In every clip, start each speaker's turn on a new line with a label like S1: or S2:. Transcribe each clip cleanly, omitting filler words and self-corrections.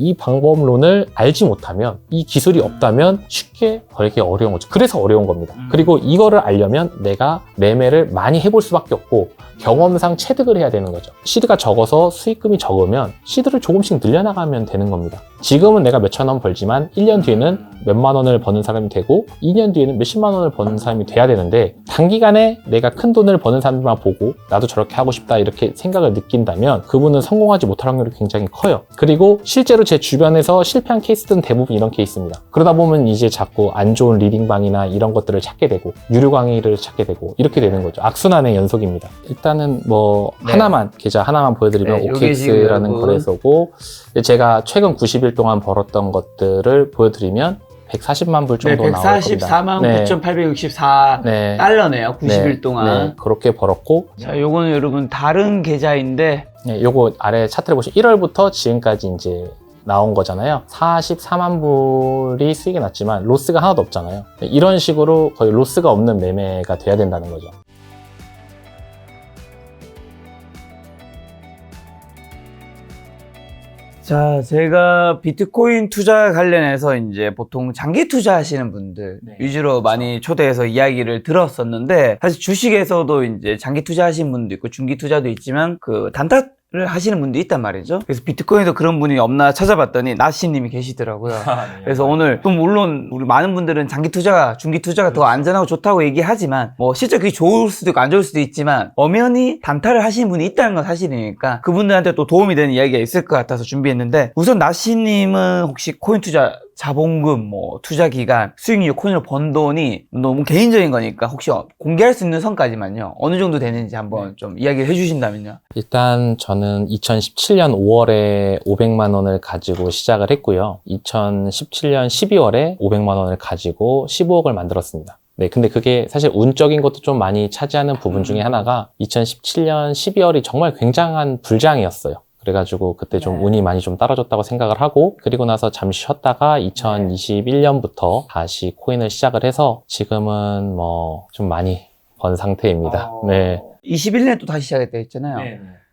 S1: 이 방법론을 알지 못하면, 이 기술이 없다면 쉽게 벌기 어려운 거죠. 그래서 어려운 겁니다. 그리고 이거를 알려면 내가 매매를 많이 해볼 수밖에 없고 경험상 체득을 해야 되는 거죠. 시드가 적어서 수익금이 적으면 시드를 조금씩 늘려나가면 되는 겁니다. 지금은 내가 몇천 원 벌지만 1년 뒤에는 몇만 원을 버는 사람이 되고 2년 뒤에는 몇십만 원을 버는 사람이 돼야 되는데, 단기간에 내가 큰 돈을 버는 사람들만 보고 나도 저렇게 하고 싶다 이렇게 생각을 느낀다면 그분은 성공하지 못할 확률이 굉장히 커요. 그리고 실제로 제 주변에서 실패한 케이스들은 대부분 이런 케이스입니다. 그러다 보면 이제 자꾸 안 좋은 리딩방이나 이런 것들을 찾게 되고 유료 강의를 찾게 되고 이렇게 되는 거죠. 악순환의 연속입니다. 일단은 뭐 하나만, 계좌 하나만 보여드리면 OKX라는 거래소고, 제가 최근 90일 동안 벌었던 것들을 보여드리면 140만 불 정도 나올 겁니다.
S2: 144만 9,864 달러네요. 90일 동안.
S1: 네, 그렇게 벌었고.
S2: 자, 요거는 여러분 다른 계좌인데,
S1: 네, 요거 아래 차트를 보시면 1월부터 지금까지 이제 나온 거잖아요. 44만 불이 수익이 났지만 로스가 하나도 없잖아요. 이런 식으로 거의 로스가 없는 매매가 돼야 된다는 거죠.
S2: 자, 제가 비트코인 투자 관련해서 이제 보통 장기 투자하시는 분들 위주로 많이 초대해서 이야기를 들었었는데, 사실 주식에서도 이제 장기 투자하시는 분도 있고 중기 투자도 있지만 그 단타를 하시는 분도 있단 말이죠. 그래서 비트코인에도 그런 분이 없나 찾아봤더니 나시님이 계시더라고요. 그래서 오늘 또 물론 우리 많은 분들은 장기 투자가, 중기 투자가 더 안전하고 좋다고 얘기하지만, 뭐 실제 그게 좋을 수도 있고 안 좋을 수도 있지만 엄연히 단타를 하시는 분이 있다는 건 사실이니까 그분들한테 또 도움이 되는 이야기가 있을 것 같아서 준비했는데, 우선 나시님은 혹시 코인 투자 자본금, 뭐 투자 기간, 수익률, 코인으로 번 돈이 너무 개인적인 거니까 혹시 공개할 수 있는 선까지만요, 어느 정도 되는지 한번 좀 이야기를 해주신다면요.
S1: 일단 저는 2017년 5월에 500만 원을 가지고 시작을 했고요. 2017년 12월에 500만 원을 가지고 15억을 만들었습니다. 네, 근데 그게 사실 운적인 것도 좀 많이 차지하는 부분 중에 하나가 2017년 12월이 정말 굉장한 불장이었어요. 그래가지고 그때 좀 운이 많이 좀 떨어졌다고 생각을 하고, 그리고 나서 잠시 쉬었다가 2021년부터 다시 코인을 시작을 해서 지금은 뭐 좀 많이 번 상태입니다. 네.
S2: 21년에 또 다시 시작했다 했잖아요.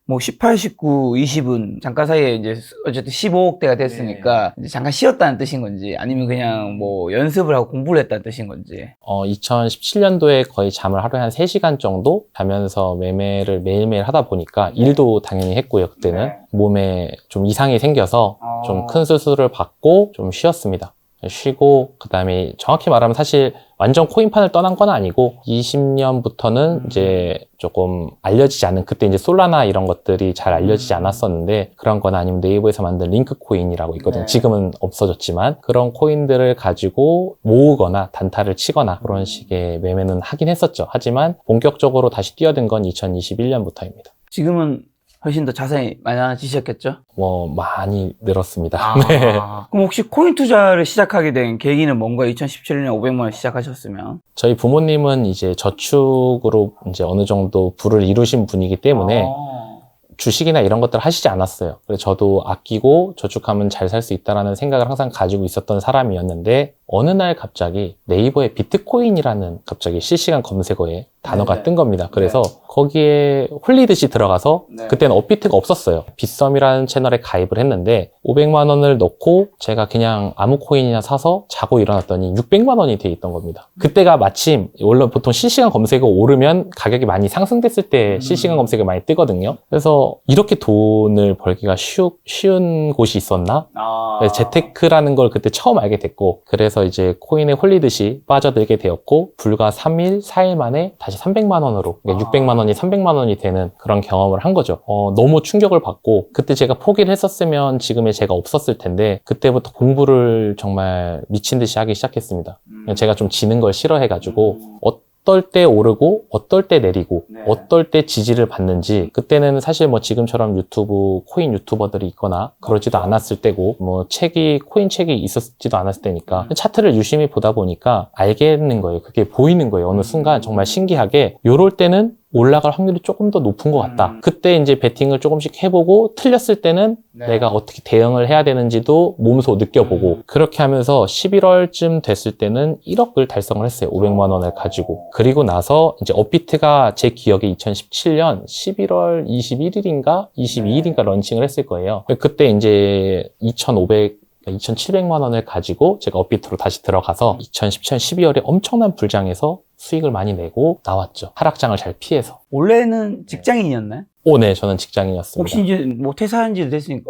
S2: 뭐 18, 19, 20은 잠깐 사이에 이제 어쨌든 15억대가 됐으니까 이제 잠깐 쉬었다는 뜻인 건지, 아니면 그냥 뭐 연습을 하고 공부를 했다는 뜻인 건지.
S1: 2017년도에 거의 잠을 하루에 한 3시간 정도 자면서 매매를 매일매일 하다 보니까 일도 당연히 했고요. 그때는 몸에 좀 이상이 생겨서 좀 큰 수술을 받고 좀 쉬었습니다. 쉬고, 그 다음에 정확히 말하면 사실 완전 코인판을 떠난 건 아니고 20년부터는 이제 조금 알려지지 않은, 그때 이제 솔라나 이런 것들이 잘 알려지지 않았었는데, 그런 거나 아니면 네이버에서 만든 링크 코인이라고 있거든요. 지금은 없어졌지만 그런 코인들을 가지고 모으거나 단타를 치거나 그런 식의 매매는 하긴 했었죠. 하지만 본격적으로 다시 뛰어든 건 2021년부터입니다.
S2: 지금은 훨씬 더 자세히 많아지셨겠죠?
S1: 뭐 많이 늘었습니다.
S2: 네. 그럼 혹시 코인 투자를 시작하게 된 계기는 뭔가요? 2017년에 500만 원 시작하셨으면?
S1: 저희 부모님은 이제 저축으로 이제 어느 정도 부를 이루신 분이기 때문에 주식이나 이런 것들 하시지 않았어요. 그래서 저도 아끼고 저축하면 잘 살 수 있다는 생각을 항상 가지고 있었던 사람이었는데, 어느 날 갑자기 네이버에 비트코인이라는 갑자기 실시간 검색어에 단어가 뜬 겁니다. 그래서 거기에 홀리듯이 들어가서, 그때는 업비트가 없었어요. 빗썸이라는 채널에 가입을 했는데 500만 원을 넣고 제가 그냥 아무 코인이나 사서 자고 일어났더니 600만 원이 돼 있던 겁니다. 그때가 마침 원래 보통 실시간 검색어 오르면 가격이 많이 상승됐을 때 실시간 검색어 많이 뜨거든요. 그래서 이렇게 돈을 벌기가 쉬운 곳이 있었나? 그래서 재테크라는 걸 그때 처음 알게 됐고, 그래서 이제 코인에 홀리듯이 빠져들게 되었고, 불과 3일, 4일 만에 다시 300만 원으로, 그러니까 600만 원이 300만 원이 되는 그런 경험을 한 거죠. 너무 충격을 받고, 그때 제가 포기를 했었으면 지금의 제가 없었을 텐데, 그때부터 공부를 정말 미친 듯이 하기 시작했습니다. 제가 좀 지는 걸 싫어해가지고, 어떨 때 오르고 어떨 때 내리고 어떨 때 지지를 받는지, 그때는 사실 뭐 지금처럼 유튜브 코인 유튜버들이 있거나 그러지도 않았을 때고, 뭐 코인 책이 있었지도 않았을 때니까 차트를 유심히 보다 보니까 알겠는 거예요. 그게 보이는 거예요. 어느 순간 정말 신기하게 요럴 때는 올라갈 확률이 조금 더 높은 것 같다. 그때 이제 베팅을 조금씩 해보고 틀렸을 때는 내가 어떻게 대응을 해야 되는지도 몸소 느껴보고 그렇게 하면서 11월쯤 됐을 때는 1억을 달성을 했어요. 500만 원을 가지고. 그리고 나서 이제 업비트가 제 기억에 2017년 11월 21일인가 22일인가 런칭을 했을 거예요. 그때 이제 2,700만 원을 가지고 제가 업비트로 다시 들어가서 2017년 12월에 엄청난 불장에서 수익을 많이 내고 나왔죠. 하락장을 잘 피해서.
S2: 원래는 직장인이었나요?
S1: 네, 저는 직장인이었습니다.
S2: 혹시 이제 뭐 퇴사한 지도 됐으니까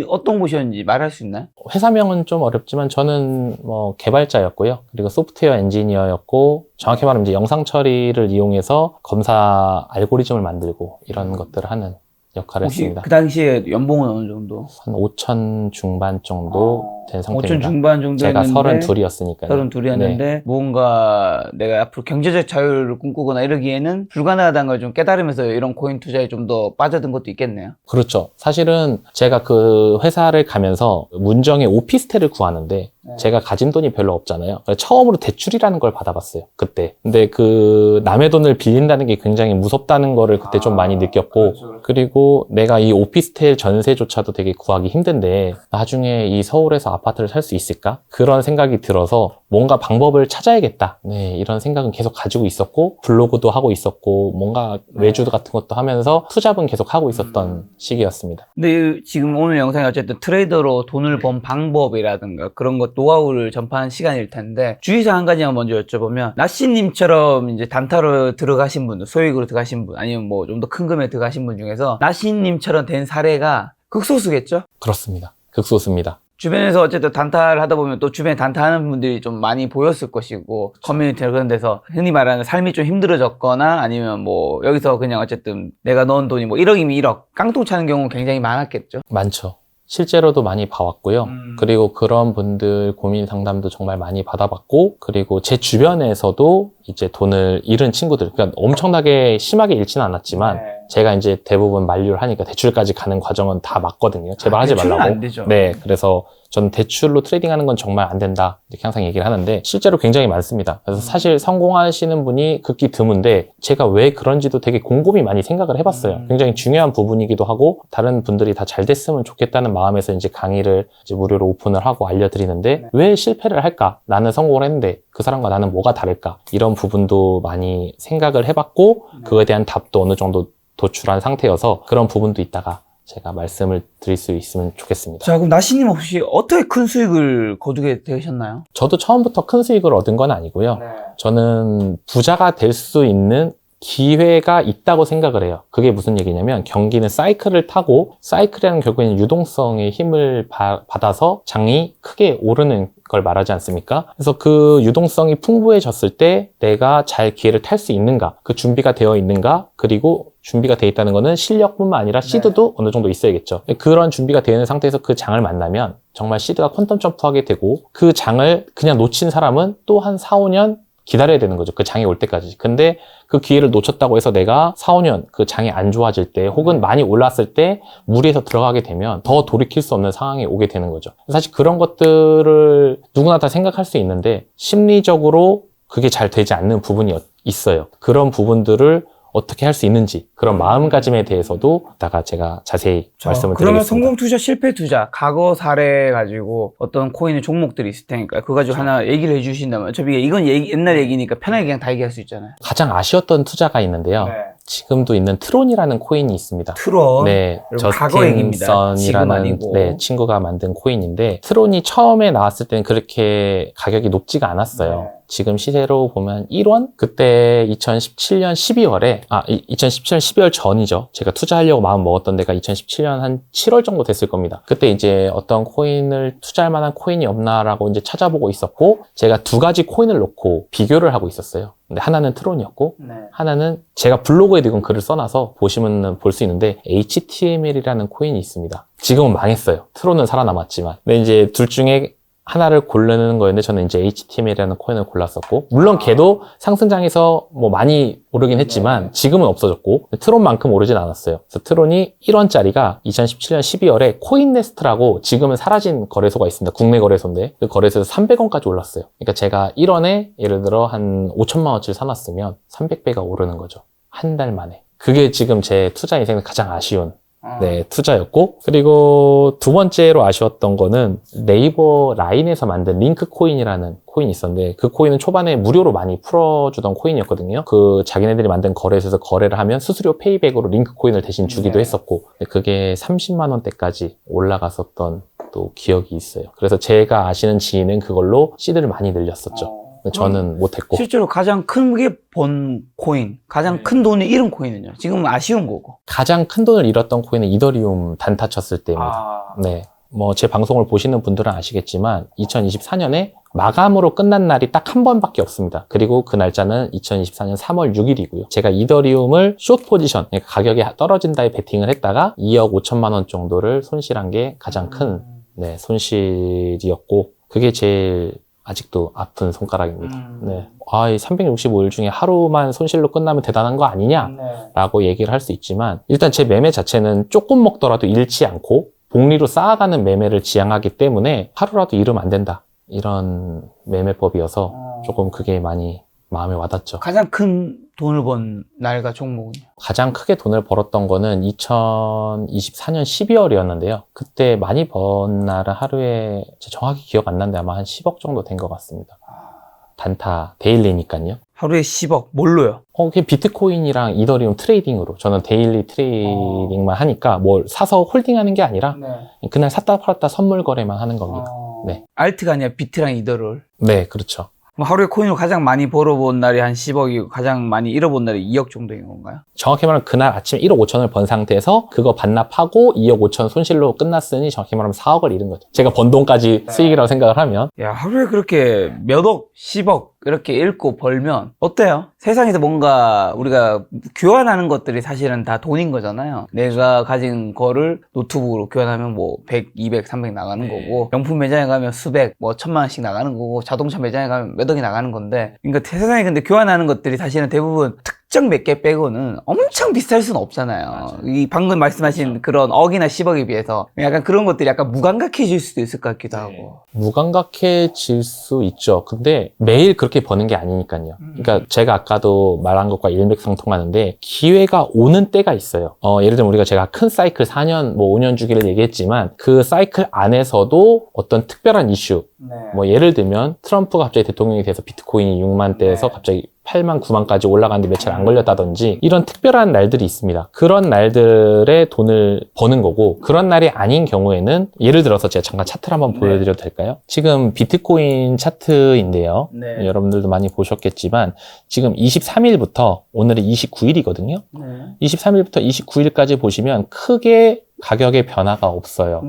S2: 어떤 곳이었는지 말할 수 있나요?
S1: 회사명은 좀 어렵지만 저는 뭐 개발자였고요. 그리고 소프트웨어 엔지니어였고 정확히 말하면 이제 영상 처리를 이용해서 검사 알고리즘을 만들고 이런 것들을 하는 역할을
S2: 혹시
S1: 했습니다.
S2: 그 당시에 연봉은 어느 정도?
S1: 한 5천 중반 정도 된 상태입니다.
S2: 5천 중반 정도
S1: 제가
S2: 했는데
S1: 32이었으니까요.
S2: 32였는데 뭔가 내가 앞으로 경제적 자유를 꿈꾸거나 이러기에는 불가능하다는 걸 좀 깨달으면서 이런 코인 투자에 좀 더 빠져든 것도 있겠네요.
S1: 그렇죠. 사실은 제가 그 회사를 가면서 문정에 오피스텔을 구하는데 제가 가진 돈이 별로 없잖아요. 그래서 처음으로 대출이라는 걸 받아봤어요. 그때. 근데 그 남의 돈을 빌린다는 게 굉장히 무섭다는 거를 그때 좀 많이 느꼈고
S2: 그렇죠.
S1: 그리고 내가 이 오피스텔 전세조차도 되게 구하기 힘든데 나중에 이 서울에서 아파트를 살 수 있을까? 그런 생각이 들어서 뭔가 방법을 찾아야겠다. 네, 이런 생각은 계속 가지고 있었고 블로그도 하고 있었고 뭔가 외주 같은 것도 하면서 투잡은 계속 하고 있었던 시기였습니다.
S2: 근데 지금 오늘 영상이 어쨌든 트레이더로 돈을 번 방법이라든가 그런 것 노하우를 전파한 시간일 텐데 주의사항 한 가지만 먼저 여쭤보면 나씨님처럼 이제 단타로 들어가신 분, 소액으로 들어가신 분 아니면 뭐 좀 더 큰 금액 들어가신 분 중에서 나씨님처럼 된 사례가 극소수겠죠?
S1: 그렇습니다. 극소수입니다.
S2: 주변에서 어쨌든 단타를 하다 보면 또 주변에 단타하는 분들이 좀 많이 보였을 것이고 커뮤니티나 그런 데서 흔히 말하는 삶이 좀 힘들어졌거나 아니면 뭐 여기서 그냥 어쨌든 내가 넣은 돈이 뭐 1억이면 1억 깡통 차는 경우는 굉장히 많았겠죠.
S1: 많죠. 실제로도 많이 봐왔고요. 그리고 그런 분들 고민 상담도 정말 많이 받아봤고 그리고 제 주변에서도 이제 돈을 잃은 친구들 그러니까 엄청나게 심하게 잃지는 않았지만 제가 이제 대부분 만류를 하니까 대출까지 가는 과정은 다 맞거든요. 제발 하지
S2: 대출은
S1: 말라고.
S2: 안 되죠.
S1: 네, 그래서 저는 대출로 트레이딩하는 건 정말 안 된다 이렇게 항상 얘기를 하는데 실제로 굉장히 많습니다. 그래서 사실 성공하시는 분이 극히 드문데 제가 왜 그런지도 되게 곰곰이 많이 생각을 해봤어요. 굉장히 중요한 부분이기도 하고 다른 분들이 다 잘 됐으면 좋겠다는 마음에서 이제 강의를 이제 무료로 오픈을 하고 알려드리는데 왜 실패를 할까? 나는 성공을 했는데 그 사람과 나는 뭐가 다를까? 이런 부분도 많이 생각을 해봤고 그거에 대한 답도 어느 정도 도출한 상태여서 그런 부분도 있다가 제가 말씀을 드릴 수 있으면 좋겠습니다.
S2: 자, 그럼 나시님 혹시 어떻게 큰 수익을 거두게 되셨나요?
S1: 저도 처음부터 큰 수익을 얻은 건 아니고요. 저는 부자가 될 수 있는 기회가 있다고 생각을 해요. 그게 무슨 얘기냐면 경기는 사이클을 타고 사이클이라는 결국에는 유동성의 힘을 받아서 장이 크게 오르는 걸 말하지 않습니까? 그래서 그 유동성이 풍부해졌을 때 내가 잘 기회를 탈 수 있는가, 그 준비가 되어 있는가, 그리고 준비가 되어 있다는 거는 실력뿐만 아니라 시드도 어느 정도 있어야겠죠. 그런 준비가 되어 있는 상태에서 그 장을 만나면 정말 시드가 퀀텀 점프하게 되고 그 장을 그냥 놓친 사람은 또 한 4, 5년 기다려야 되는 거죠. 그 장이 올 때까지. 근데 그 기회를 놓쳤다고 해서 내가 4, 5년 그 장이 안 좋아질 때 혹은 많이 올랐을 때 무리해서 들어가게 되면 더 돌이킬 수 없는 상황에 오게 되는 거죠. 사실 그런 것들을 누구나 다 생각할 수 있는데 심리적으로 그게 잘 되지 않는 부분이 있어요. 그런 부분들을 어떻게 할 수 있는지 그런 마음가짐에 대해서도 이따가 제가 자세히 말씀을
S2: 그러면
S1: 드리겠습니다.
S2: 성공 투자, 실패 투자, 과거 사례 가지고 어떤 코인의 종목들이 있을 테니까 그거 가지고 하나 얘기를 해주신다면 어차피 이건 옛날 얘기니까 편하게 그냥 다 얘기할 수 있잖아요.
S1: 가장 아쉬웠던 투자가 있는데요. 지금도 있는 트론이라는 코인이 있습니다.
S2: 트론.
S1: 네,
S2: 과거 얘기입니다. 지금
S1: 저스틴선이라는
S2: 아니고.
S1: 네, 친구가 만든 코인인데 트론이 처음에 나왔을 때는 그렇게 가격이 높지가 않았어요. 지금 시세로 보면 1원? 그때 2017년 12월에 2017년 12월 전이죠. 제가 투자하려고 마음 먹었던 데가 2017년 한 7월 정도 됐을 겁니다. 그때 이제 어떤 코인을 투자할 만한 코인이 없나라고 이제 찾아보고 있었고 제가 두 가지 코인을 놓고 비교를 하고 있었어요. 근데 하나는 트론이었고 하나는 제가 블로그에 지금 글을 써놔서 보시면 볼 수 있는데 HTML이라는 코인이 있습니다. 지금은 망했어요. 트론은 살아남았지만. 근데 이제 둘 중에 하나를 고르는 거였는데 저는 이제 HTML이라는 코인을 골랐었고 물론 걔도 상승장에서 뭐 많이 오르긴 했지만 지금은 없어졌고 트론만큼 오르진 않았어요. 그래서 트론이 1원짜리가 2017년 12월에 코인네스트라고 지금은 사라진 거래소가 있습니다. 국내 거래소인데 그 거래소에서 300원까지 올랐어요. 그러니까 제가 1원에 예를 들어 한 5천만 원치를 사놨으면 300배가 오르는 거죠. 한 달 만에. 그게 지금 제 투자 인생에서 가장 아쉬운 네, 투자였고, 그리고 두 번째로 아쉬웠던 거는 네이버 라인에서 만든 링크코인이라는 코인이 있었는데, 그 코인은 초반에 무료로 많이 풀어주던 코인이었거든요. 그 자기네들이 만든 거래소에서 거래를 하면 수수료 페이백으로 링크코인을 대신 주기도 했었고, 그게 30만 원대까지 올라갔었던 또 기억이 있어요. 그래서 제가 아시는 지인은 그걸로 시드를 많이 늘렸었죠. 저는 못했고.
S2: 실제로 가장 크게 번 코인, 가장 큰 돈을 잃은 코인은요? 지금 아쉬운 거고.
S1: 가장 큰 돈을 잃었던 코인은 이더리움 단타 쳤을 때입니다. 네. 뭐 제 방송을 보시는 분들은 아시겠지만 2024년에 마감으로 끝난 날이 딱 한 번밖에 없습니다. 그리고 그 날짜는 2024년 3월 6일이고요. 제가 이더리움을 숏 포지션, 그러니까 가격이 떨어진다에 베팅을 했다가 2억 5천만 원 정도를 손실한 게 가장 큰 네, 손실이었고, 그게 제일 아직도 아픈 손가락입니다. 네. 이 365일 중에 하루만 손실로 끝나면 대단한 거 아니냐라고 얘기를 할 수 있지만, 일단 제 매매 자체는 조금 먹더라도 잃지 않고 복리로 쌓아가는 매매를 지향하기 때문에 하루라도 잃으면 안 된다. 이런 매매법이어서 조금 그게 많이 마음에 와닿죠.
S2: 가장 큰 돈을 번 날과 종목은요?
S1: 가장 크게 돈을 벌었던 거는 2024년 12월이었는데요. 그때 많이 번 날은 하루에 정확히 기억 안 나는데 아마 한 10억 정도 된 것 같습니다. 단타 데일리니까요.
S2: 하루에 10억 뭘로요?
S1: 그게 비트코인이랑 이더리움 트레이딩으로. 저는 데일리 트레이딩만 하니까 뭘 사서 홀딩하는 게 아니라 그날 샀다 팔았다 선물 거래만 하는 겁니다. 네.
S2: 알트가 아니라 비트랑 이더를.
S1: 네, 그렇죠.
S2: 하루에 코인으로 가장 많이 벌어본 날이 한 10억이고 가장 많이 잃어본 날이 2억 정도인 건가요?
S1: 정확히 말하면 그날 아침에 1억 5천을 번 상태에서 그거 반납하고 2억 5천 손실로 끝났으니 정확히 말하면 4억을 잃은 거죠. 제가 번 돈까지 수익이라고 생각을 하면.
S2: 야, 하루에 그렇게 몇 억, 10억 이렇게 잃고 벌면 어때요? 세상에서 뭔가 우리가 교환하는 것들이 사실은 다 돈인 거잖아요. 내가 가진 거를 노트북으로 교환하면 뭐 100, 200, 300 나가는 거고, 명품 매장에 가면 수백, 뭐 1000만 원씩 나가는 거고, 자동차 매장에 가면 몇 억이 나가는 건데, 그러니까 세상에 근데 교환하는 것들이 사실은 대부분 특정 몇 개 빼고는 엄청 비쌀 수는 없잖아요. 맞아요. 이 방금 말씀하신 그런 억이나 10억에 비해서 약간 그런 것들이 약간 무감각해질 수도 있을 것 같기도 하고.
S1: 무감각해질 수 있죠. 근데 매일 그렇게 버는 게 아니니까요. 그러니까 제가 아까도 말한 것과 일맥상통하는데 기회가 오는 때가 있어요. 예를 들면 우리가 제가 큰 사이클 4년, 뭐 5년 주기를 얘기했지만 그 사이클 안에서도 어떤 특별한 이슈, 뭐 예를 들면 트럼프가 갑자기 대통령이 돼서 비트코인이 6만 대에서 갑자기 8만, 9만까지 올라가는데 며칠 안 걸렸다든지 이런 특별한 날들이 있습니다. 그런 날들에 돈을 버는 거고, 그런 날이 아닌 경우에는 예를 들어서 제가 잠깐 차트를 한번 보여드려도 될까요? 지금 비트코인 차트인데요. 여러분들도 많이 보셨겠지만 지금 23일부터 오늘이 29일이거든요. 23일부터 29일까지 보시면 크게 가격의 변화가 없어요.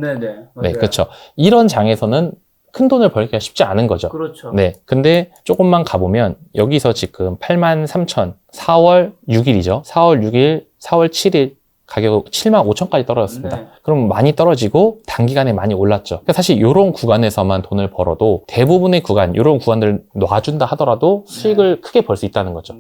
S1: 네, 그렇죠. 이런 장에서는 큰 돈을 벌기가 쉽지 않은 거죠.
S2: 그렇죠.
S1: 네. 근데 조금만 가보면 여기서 지금 83,000, 4월 6일이죠. 4월 6일, 4월 7일 가격 75,000까지 떨어졌습니다. 그럼 많이 떨어지고 단기간에 많이 올랐죠. 그러니까 사실 이런 구간에서만 돈을 벌어도 대부분의 구간, 이런 구간들을 놔준다 하더라도 수익을 크게 벌 수 있다는 거죠.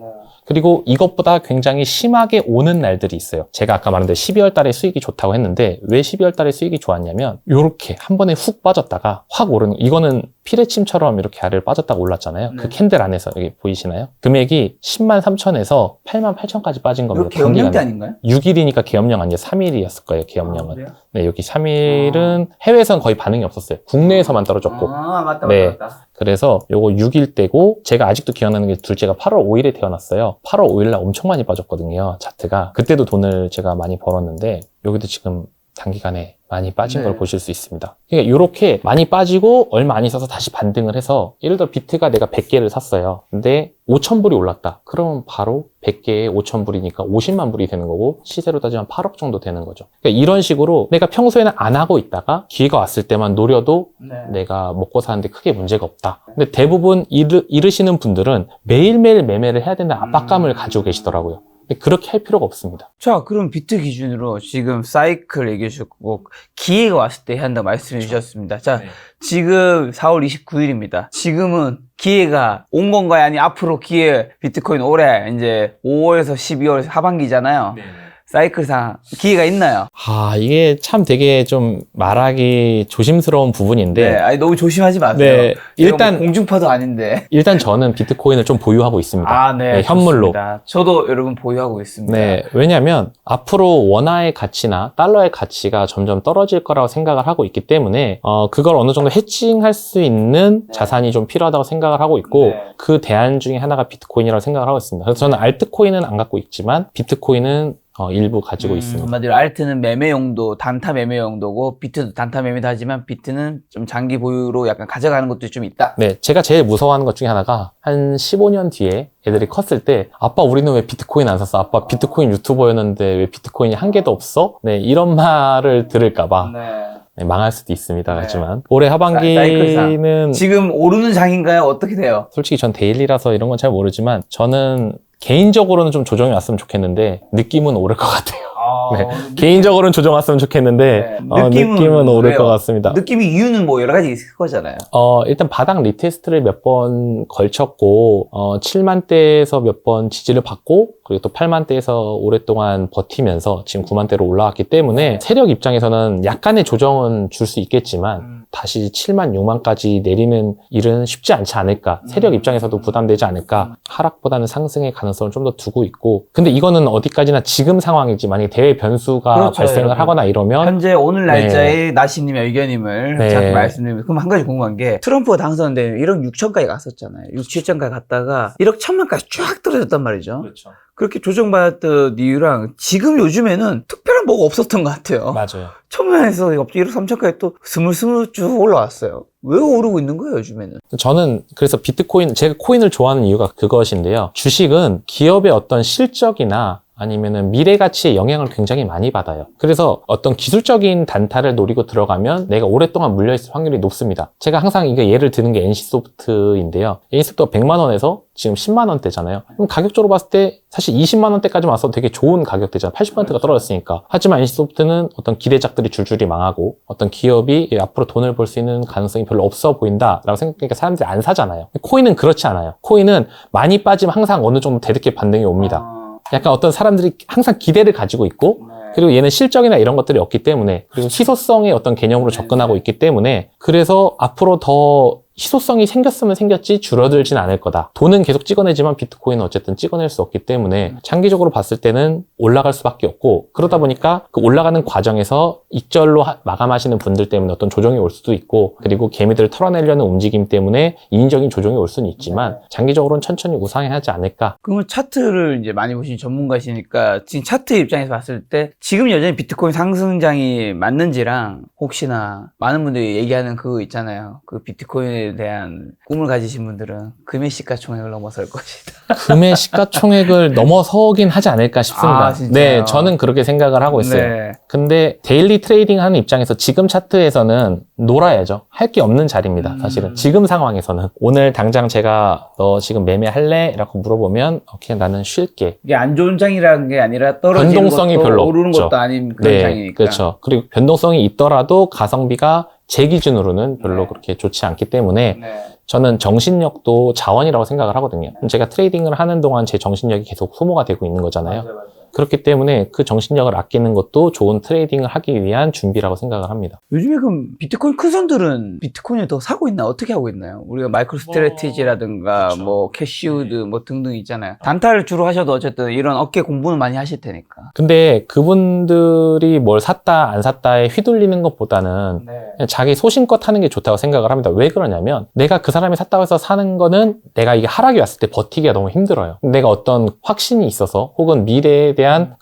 S1: 그리고 이것보다 굉장히 심하게 오는 날들이 있어요. 제가 아까 말한 대로 12월 달에 수익이 좋다고 했는데 왜 12월 달에 수익이 좋았냐면 이렇게 한 번에 훅 빠졌다가 확 오르는, 이거는 피레침처럼 이렇게 아래를 빠졌다가 올랐잖아요. 그 캔들 안에서 여기 보이시나요? 금액이 10만 3천에서 8만 8천까지 빠진 겁니다.
S2: 이거 계엄령 때 아닌가요?
S1: 6일이니까 계엄령 아니에요. 3일이었을 거예요, 계엄령은. 네, 여기 3일은 해외에서는 거의 반응이 없었어요. 국내에서만 떨어졌고.
S2: 맞다.
S1: 그래서 요거 6일 때고, 제가 아직도 기억나는 게 둘째가 8월 5일에 태어났어요. 8월 5일날 엄청 많이 빠졌거든요, 차트가. 그때도 돈을 제가 많이 벌었는데 여기도 지금 단기간에 많이 빠진 걸 보실 수 있습니다. 그러니까 이렇게 많이 빠지고 얼마 안 있어서 다시 반등을 해서, 예를 들어 비트가 내가 100개를 샀어요. 근데 5,000불이 올랐다. 그러면 바로 100개에 5,000불이니까 50만 불이 되는 거고, 시세로 따지면 8억 정도 되는 거죠. 그러니까 이런 식으로 내가 평소에는 안 하고 있다가 기회가 왔을 때만 노려도 내가 먹고 사는데 크게 문제가 없다. 근데 대부분 이르시는 분들은 매일매일 매매를 해야 된다는 압박감을 가지고 계시더라고요. 그렇게 할 필요가 없습니다.
S2: 자, 그럼 비트 기준으로 지금 사이클 얘기해 주셨고 기회가 왔을 때 해야 한다고 말씀해 주셨습니다. 자, 지금 4월 29일입니다. 지금은 기회가 온 건가요? 아니 앞으로 기회, 비트코인 올해 이제 5월에서 12월 하반기잖아요. 사이클상 기회가 있나요?
S1: 이게 참 되게 좀 말하기 조심스러운 부분인데.
S2: 네, 아니 너무 조심하지 마세요.
S1: 네, 일단
S2: 뭐 공중파도 아닌데.
S1: 일단 저는 비트코인을 좀 보유하고 있습니다.
S2: 네,
S1: 현물로.
S2: 좋습니다. 저도 여러분 보유하고 있습니다.
S1: 네, 왜냐하면 앞으로 원화의 가치나 달러의 가치가 점점 떨어질 거라고 생각을 하고 있기 때문에 그걸 어느 정도 해칭할 수 있는 자산이 좀 필요하다고 생각을 하고 있고 그 대안 중에 하나가 비트코인이라고 생각을 하고 있습니다. 그래서 저는 알트코인은 안 갖고 있지만 비트코인은 일부 가지고 있습니다.
S2: 한마디로 알트는 매매 용도, 단타 매매 용도고 비트도 단타 매매도 하지만 비트는 좀 장기 보유로 약간 가져가는 것도 좀 있다.
S1: 네, 제가 제일 무서워하는 것 중에 하나가 한 15년 뒤에 애들이 컸을 때 아빠 우리는 왜 비트코인 안 샀어? 아빠 비트코인 유튜버였는데 왜 비트코인이 한 개도 없어? 네, 이런 말을 들을까봐 네, 망할 수도 있습니다. 하지만 올해 하반기는
S2: 지금 오르는 장인가요? 어떻게 돼요?
S1: 솔직히 전 데일리라서 이런 건 잘 모르지만 저는 개인적으로는 좀 조정이 왔으면 좋겠는데 느낌은 오를 것 같아요. 네. 개인적으로는 조정 왔으면 좋겠는데 느낌은 오를 것 같습니다.
S2: 느낌이 이유는 뭐 여러 가지 있을 거잖아요.
S1: 일단 바닥 리테스트를 몇 번 걸쳤고 7만대에서 몇 번 지지를 받고 그리고 또 8만대에서 오랫동안 버티면서 지금 9만대로 올라왔기 때문에 세력 입장에서는 약간의 조정은 줄 수 있겠지만 다시 7만, 6만까지 내리는 일은 쉽지 않지 않을까. 세력 입장에서도 부담되지 않을까. 하락보다는 상승의 가능성을 좀 더 두고 있고. 근데 이거는 어디까지나 지금 상황이지. 만약에 대외 변수가
S2: 그렇죠,
S1: 발생을
S2: 여러분.
S1: 하거나 이러면
S2: 현재 오늘 날짜의 나시님의 의견임을
S1: 네.
S2: 자꾸 말씀드리면 그럼 한 가지 궁금한 게 트럼프가 당선된 1억 6천까지 갔었잖아요. 6, 7천까지 갔다가 1억 1천만까지 쫙 떨어졌단 말이죠.
S1: 그렇죠.
S2: 그렇게 조정받았던 이유랑 지금 요즘에는 특별한 뭐가 없었던 것 같아요.
S1: 맞아요.
S2: 천만에서 갑자기 1억 3천까지 또 스물스물 쭉 올라왔어요. 왜 오르고 있는 거예요, 요즘에는?
S1: 저는 그래서 비트코인, 제가 코인을 좋아하는 이유가 그것인데요. 주식은 기업의 어떤 실적이나 아니면은 미래 가치에 영향을 굉장히 많이 받아요. 그래서 어떤 기술적인 단타를 노리고 들어가면 내가 오랫동안 물려있을 확률이 높습니다. 제가 항상 이게 예를 드는 게 NC소프트인데요. NC소프트가 100만 원에서 지금 10만 원대잖아요. 그럼 가격적으로 봤을 때 사실 20만 원대까지 와서 되게 좋은 가격대잖아요. 80%가 떨어졌으니까. 하지만 NC소프트는 어떤 기대작들이 줄줄이 망하고 어떤 기업이 앞으로 돈을 벌 수 있는 가능성이 별로 없어 보인다라고 생각하니까 사람들이 안 사잖아요. 코인은 그렇지 않아요. 코인은 많이 빠지면 항상 어느 정도 대득게 반등이 옵니다. 약간 어떤 사람들이 항상 기대를 가지고 있고 그리고 얘는 실적이나 이런 것들이 없기 때문에 그리고 희소성의 어떤 개념으로 접근하고 있기 때문에 그래서 앞으로 더 희소성이 생겼으면 생겼지 줄어들진 않을 거다. 돈은 계속 찍어내지만 비트코인은 어쨌든 찍어낼 수 없기 때문에 장기적으로 봤을 때는 올라갈 수밖에 없고 그러다 보니까 그 올라가는 과정에서 익절로 마감하시는 분들 때문에 어떤 조정이 올 수도 있고 그리고 개미들을 털어내려는 움직임 때문에 인위적인 조정이 올 수는 있지만 장기적으로는 천천히 우상향하지 않을까.
S2: 그러면 차트를 이제 많이 보신 전문가시니까 지금 차트 입장에서 봤을 때 지금 여전히 비트코인 상승장이 맞는지랑 혹시나 많은 분들이 얘기하는 그거 있잖아요. 그 비트코인에 대한 꿈을 가지신 분들은 금의 시가총액을 넘어설 것이다.
S1: 금의 시가총액을 넘어서긴 하지 않을까 싶습니다.
S2: 아, 진짜요?
S1: 네, 저는 그렇게 생각을 하고 있어요.
S2: 네.
S1: 근데 데일리 트레이딩 하는 입장에서 지금 차트에서는 놀아야죠. 할 게 없는 자리입니다. 사실은 지금 상황에서는 오늘 당장 제가 너 지금 매매할래? 라고 물어보면 오케이 나는 쉴게.
S2: 이게 안 좋은 장이라는 게 아니라 떨어지는
S1: 변동성이
S2: 것도
S1: 별로
S2: 오르는
S1: 없죠.
S2: 것도 아닌 그런
S1: 네,
S2: 장이니까.
S1: 그렇죠. 그리고 변동성이 있더라도 가성비가 제 기준으로는 별로 그렇게 좋지 않기 때문에 저는 정신력도 자원이라고 생각을 하거든요. 제가 트레이딩을 하는 동안 제 정신력이 계속 소모가 되고 있는 거잖아요. 그렇기 때문에 그 정신력을 아끼는 것도 좋은 트레이딩을 하기 위한 준비라고 생각을 합니다.
S2: 요즘에 그럼 비트코인 큰 손들은 비트코인을 더 사고 있나 어떻게 하고 있나요? 우리가 마이크로 스트래티지라든가
S1: 그렇죠.
S2: 뭐 캐시우드 뭐 등등 있잖아요. 단타를 주로 하셔도 어쨌든 이런 어깨 공부는 많이 하실 테니까.
S1: 근데 그분들이 뭘 샀다 안 샀다에 휘둘리는 것보다는 그냥 자기 소신껏 하는 게 좋다고 생각을 합니다. 왜 그러냐면 내가 그 사람이 샀다고 해서 사는 거는 내가 이게 하락이 왔을 때 버티기가 너무 힘들어요. 내가 어떤 확신이 있어서 혹은 미래에 대한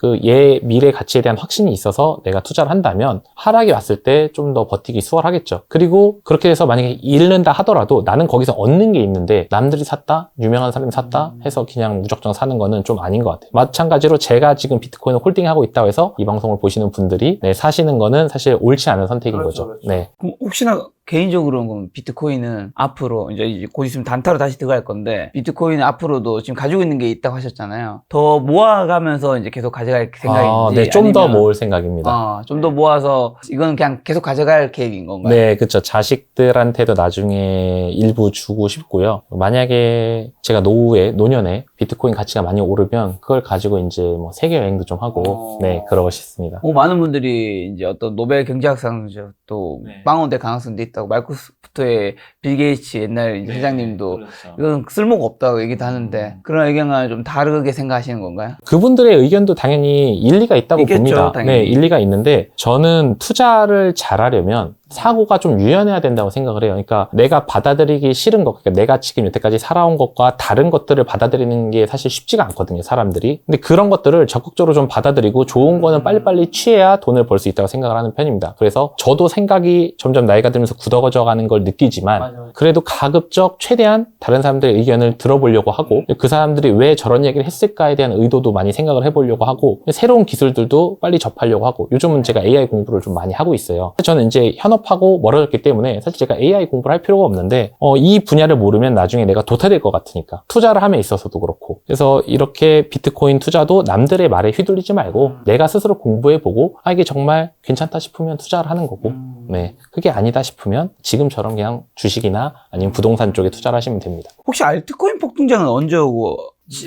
S1: 미래 가치에 대한 확신이 있어서 내가 투자를 한다면 하락이 왔을 때 좀 더 버티기 수월하겠죠. 그리고 그렇게 해서 만약에 잃는다 하더라도 나는 거기서 얻는 게 있는데 남들이 샀다? 유명한 사람이 샀다? 해서 그냥 무작정 사는 거는 좀 아닌 것 같아요. 마찬가지로 제가 지금 비트코인을 홀딩하고 있다고 해서 이 방송을 보시는 분들이 사시는 거는 사실 옳지 않은 선택인 거죠.
S2: 그렇죠.
S1: 네.
S2: 그럼 혹시나 개인적으로는 그럼 비트코인은 앞으로 이제 곧 있으면 단타로 다시 들어갈 건데 비트코인은 앞으로도 지금 가지고 있는 게 있다고 하셨잖아요. 더 모아가면서 이제 계속 가져갈 생각인지
S1: 네, 좀 더
S2: 아니면
S1: 모을 생각입니다.
S2: 좀 더 모아서 이건 그냥 계속 가져갈 계획인 건가요?
S1: 네, 그렇죠. 자식들한테도 나중에 일부 주고 싶고요. 만약에 제가 노년에 비트코인 가치가 많이 오르면 그걸 가지고 이제 뭐 세계 여행도 좀 하고 네, 그러고 싶습니다.
S2: 많은 분들이 이제 어떤 노벨 경제학상 또 빵원될 가능성도 있다고 마이크로소프트의 빌 게이츠 옛날 이제 회장님도 이건 쓸모가 없다고 얘기도 하는데 그런 의견과 좀 다르게 생각하시는 건가요?
S1: 그분들의 의견도 당연히 일리가 있다고
S2: 있겠죠,
S1: 봅니다.
S2: 당연히.
S1: 네, 일리가 있는데 저는 투자를 잘하려면 사고가 좀 유연해야 된다고 생각을 해요. 그러니까 내가 받아들이기 싫은 것, 그러니까 내가 지금 여태까지 살아온 것과 다른 것들을 받아들이는 게 사실 쉽지가 않거든요, 사람들이. 근데 그런 것들을 적극적으로 좀 받아들이고 좋은 거는 빨리빨리 취해야 돈을 벌 수 있다고 생각을 하는 편입니다. 그래서 저도 생각이 점점 나이가 들면서 굳어져 가는 걸 느끼지만 그래도 가급적 최대한 다른 사람들의 의견을 들어보려고 하고 그 사람들이 왜 저런 얘기를 했을까에 대한 의도도 많이 생각을 해보려고 하고 새로운 기술들도 빨리 접하려고 하고 요즘은 제가 AI 공부를 좀 많이 하고 있어요. 저는 이제 현업하고 멀어졌기 때문에 사실 제가 AI 공부를 할 필요가 없는데 이 분야를 모르면 나중에 내가 도태될 것 같으니까 투자를 함에 있어서도 그렇고 그래서 이렇게 비트코인 투자도 남들의 말에 휘둘리지 말고 내가 스스로 공부해보고 이게 정말 괜찮다 싶으면 투자를 하는 거고 네, 그게 아니다 싶으면 지금처럼 그냥 주식이나 아니면 부동산 쪽에 투자를 하시면 됩니다.
S2: 혹시 알트코인 폭등장은 언제 오고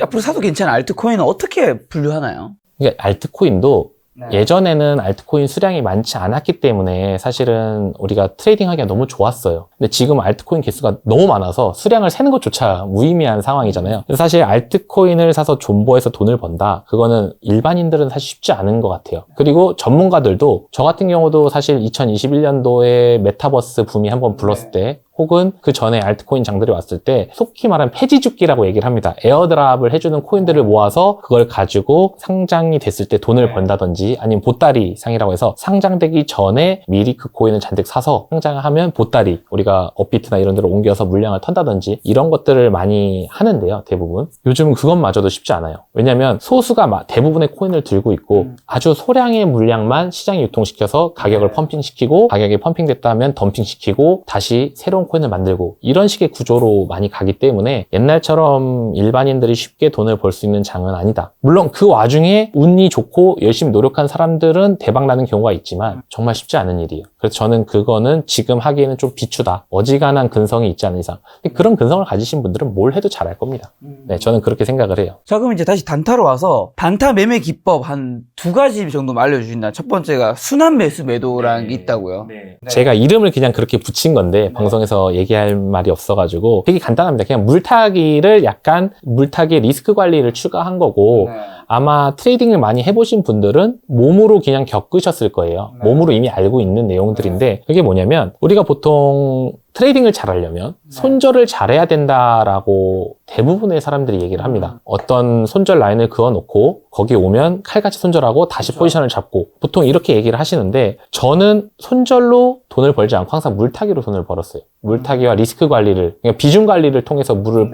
S2: 앞으로 사도 괜찮은 알트코인은 어떻게 분류하나요?
S1: 그러니까 알트코인도 예전에는 알트코인 수량이 많지 않았기 때문에 사실은 우리가 트레이딩하기가 너무 좋았어요. 근데 지금 알트코인 개수가 너무 많아서 수량을 세는 것조차 무의미한 상황이잖아요. 그래서 사실 알트코인을 사서 존버해서 돈을 번다. 그거는 일반인들은 사실 쉽지 않은 것 같아요. 그리고 전문가들도 저 같은 경우도 사실 2021년도에 메타버스 붐이 한번 불렀을 때 혹은 그 전에 알트코인 장들이 왔을 때 속히 말하면 폐지죽기라고 얘기를 합니다. 에어드랍을 해주는 코인들을 모아서 그걸 가지고 상장이 됐을 때 돈을 번다든지 아니면 보따리 상이라고 해서 상장되기 전에 미리 그 코인을 잔뜩 사서 상장을 하면 보따리 우리가 업비트나 이런 데로 옮겨서 물량을 턴다든지 이런 것들을 많이 하는데요. 대부분. 요즘은 그것마저도 쉽지 않아요. 왜냐하면 소수가 대부분의 코인을 들고 있고 아주 소량의 물량만 시장에 유통시켜서 가격을 펌핑시키고 가격이 펌핑됐다면 덤핑시키고 다시 새로운 코인을 만들고 이런 식의 구조로 많이 가기 때문에 옛날처럼 일반인들이 쉽게 돈을 벌 수 있는 장은 아니다. 물론 그 와중에 운이 좋고 열심히 노력한 사람들은 대박나는 경우가 있지만 정말 쉽지 않은 일이에요. 그래서 저는 그거는 지금 하기에는 좀 비추다. 어지간한 근성이 있지 않은 이상. 그런 근성을 가지신 분들은 뭘 해도 잘할 겁니다. 네, 저는 그렇게 생각을 해요.
S2: 자, 그럼 이제 다시 단타로 와서 단타 매매 기법 한 2가지 정도 알려주신다. 첫 번째가 순환 매수 매도라는 게 있다고요.
S1: 제가 이름을 그냥 그렇게 붙인 건데 방송에서 얘기할 말이 없어가지고 되게 간단합니다. 그냥 물타기를 약간 물타기 리스크 관리를 추가한 거고 아마 트레이딩을 많이 해보신 분들은 몸으로 그냥 겪으셨을 거예요. 몸으로 이미 알고 있는 내용들인데 그게 뭐냐면 우리가 보통 트레이딩을 잘하려면 손절을 잘해야 된다라고 대부분의 사람들이 얘기를 합니다. 어떤 손절 라인을 그어놓고 거기 오면 칼같이 손절하고 다시 포지션을 잡고 보통 이렇게 얘기를 하시는데 저는 손절로 돈을 벌지 않고 항상 물타기로 돈을 벌었어요. 물타기와 리스크 관리를 그러니까 비중 관리를 통해서 물을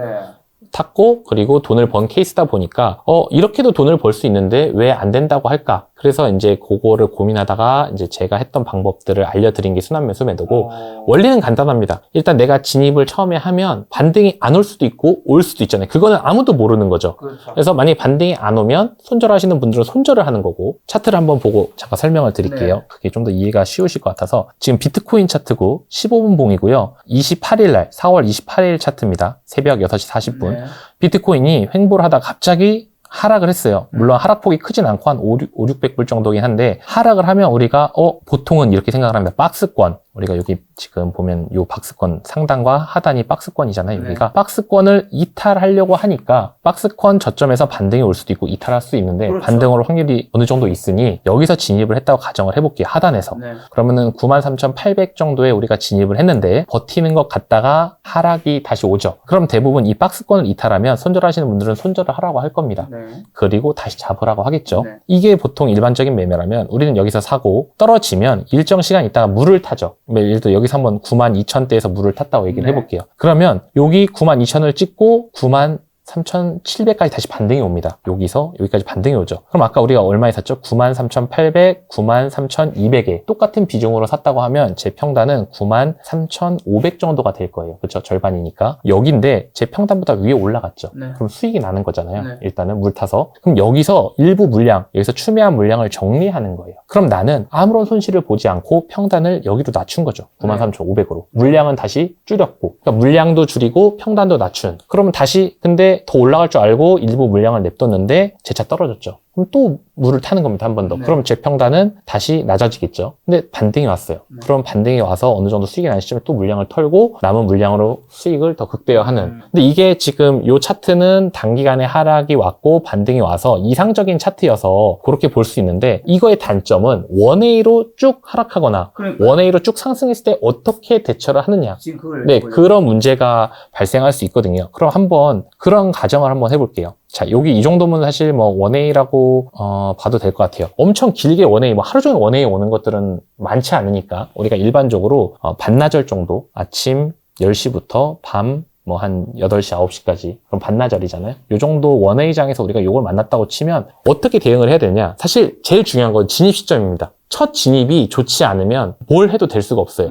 S1: 탔고 그리고 돈을 번 케이스다 보니까 이렇게도 돈을 벌 수 있는데 왜 안 된다고 할까? 그래서 이제 그거를 고민하다가 이제 제가 했던 방법들을 알려드린 게 순환 매수 매도고 원리는 간단합니다. 일단 내가 진입을 처음에 하면 반등이 안 올 수도 있고 올 수도 있잖아요. 그거는 아무도 모르는 거죠. 그래서 만약에 반등이 안 오면 손절하시는 분들은 손절을 하는 거고 차트를 한번 보고 잠깐 설명을 드릴게요. 그게 좀 더 이해가 쉬우실 것 같아서 지금 비트코인 차트고 15분 봉이고요. 28일 날 4월 28일 차트입니다. 새벽 6시 40분. 비트코인이 횡보를 하다가 갑자기 하락을 했어요. 물론 하락폭이 크진 않고 한 500-600불 정도긴 한데 하락을 하면 우리가 보통은 이렇게 생각을 합니다. 박스권. 우리가 여기 지금 보면 이 박스권 상단과 하단이 박스권이잖아요. 여기가 박스권을 이탈하려고 하니까 박스권 저점에서 반등이 올 수도 있고 이탈할 수 있는데 반등으로 확률이 어느 정도 있으니 여기서 진입을 했다고 가정을 해볼게요. 하단에서. 그러면은 93,800 정도에 우리가 진입을 했는데 버티는 것 같다가 하락이 다시 오죠. 그럼 대부분 이 박스권을 이탈하면 손절하시는 분들은 손절을 하라고 할 겁니다. 그리고 다시 잡으라고 하겠죠. 이게 보통 일반적인 매매라면 우리는 여기서 사고 떨어지면 일정 시간 있다가 물을 타죠. 예를 들어 여기서 한번 92,000대에서 물을 탔다고 얘기를 해볼게요. 그러면 여기 92,000을 찍고 93,000 33,700까지 다시 반등이 옵니다. 여기서 여기까지 반등이 오죠. 그럼 아까 우리가 얼마에 샀죠? 93,800, 93,200에 똑같은 비중으로 샀다고 하면 제 평단은 93,500 정도가 될 거예요. 그렇죠? 절반이니까. 여기인데 제 평단보다 위에 올라갔죠.
S2: 네.
S1: 그럼 수익이 나는 거잖아요.
S2: 네.
S1: 일단은 물 타서. 그럼 여기서 일부 물량, 여기서 추매한 물량을 정리하는 거예요. 그럼 나는 아무런 손실을 보지 않고 평단을 여기로 낮춘 거죠. 93,500으로. 물량은 다시 줄였고. 그러니까 물량도 줄이고 평단도 낮춘. 그러면 다시 근데 더 올라갈 줄 알고 일부 물량을 냅뒀는데 제 차 떨어졌죠. 그럼 또 물을 타는 겁니다. 한 번 더.
S2: 네.
S1: 그럼 제 평단은 다시 낮아지겠죠. 근데 반등이 왔어요.
S2: 네.
S1: 그럼 반등이 와서 어느 정도 수익이 나는 시점에 또 물량을 털고 남은 물량으로 수익을 더 극대화하는. 근데 이게 지금 요 차트는 단기간에 하락이 왔고 반등이 와서 이상적인 차트여서 그렇게 볼 수 있는데 이거의 단점은 원웨이로 쭉 하락하거나 원웨이로 쭉 상승했을 때 어떻게 대처를 하느냐.
S2: 지금 그걸
S1: 네, 그런 문제가 발생할 수 있거든요. 그럼 한번 그런 가정을 한번 해볼게요. 자, 여기 이 정도면 사실 뭐 원웨이라고 봐도 될 것 같아요. 엄청 길게 원웨이, 뭐 하루 종일 원웨이 오는 것들은 많지 않으니까 우리가 일반적으로 반나절 정도 아침 10시부터 밤 뭐 한 8시, 9시까지 그럼 반나절이잖아요. 요 정도 원웨이장에서 우리가 요걸 만났다고 치면 어떻게 대응을 해야 되냐? 사실 제일 중요한 건 진입 시점입니다. 첫 진입이 좋지 않으면 뭘 해도 될 수가 없어요.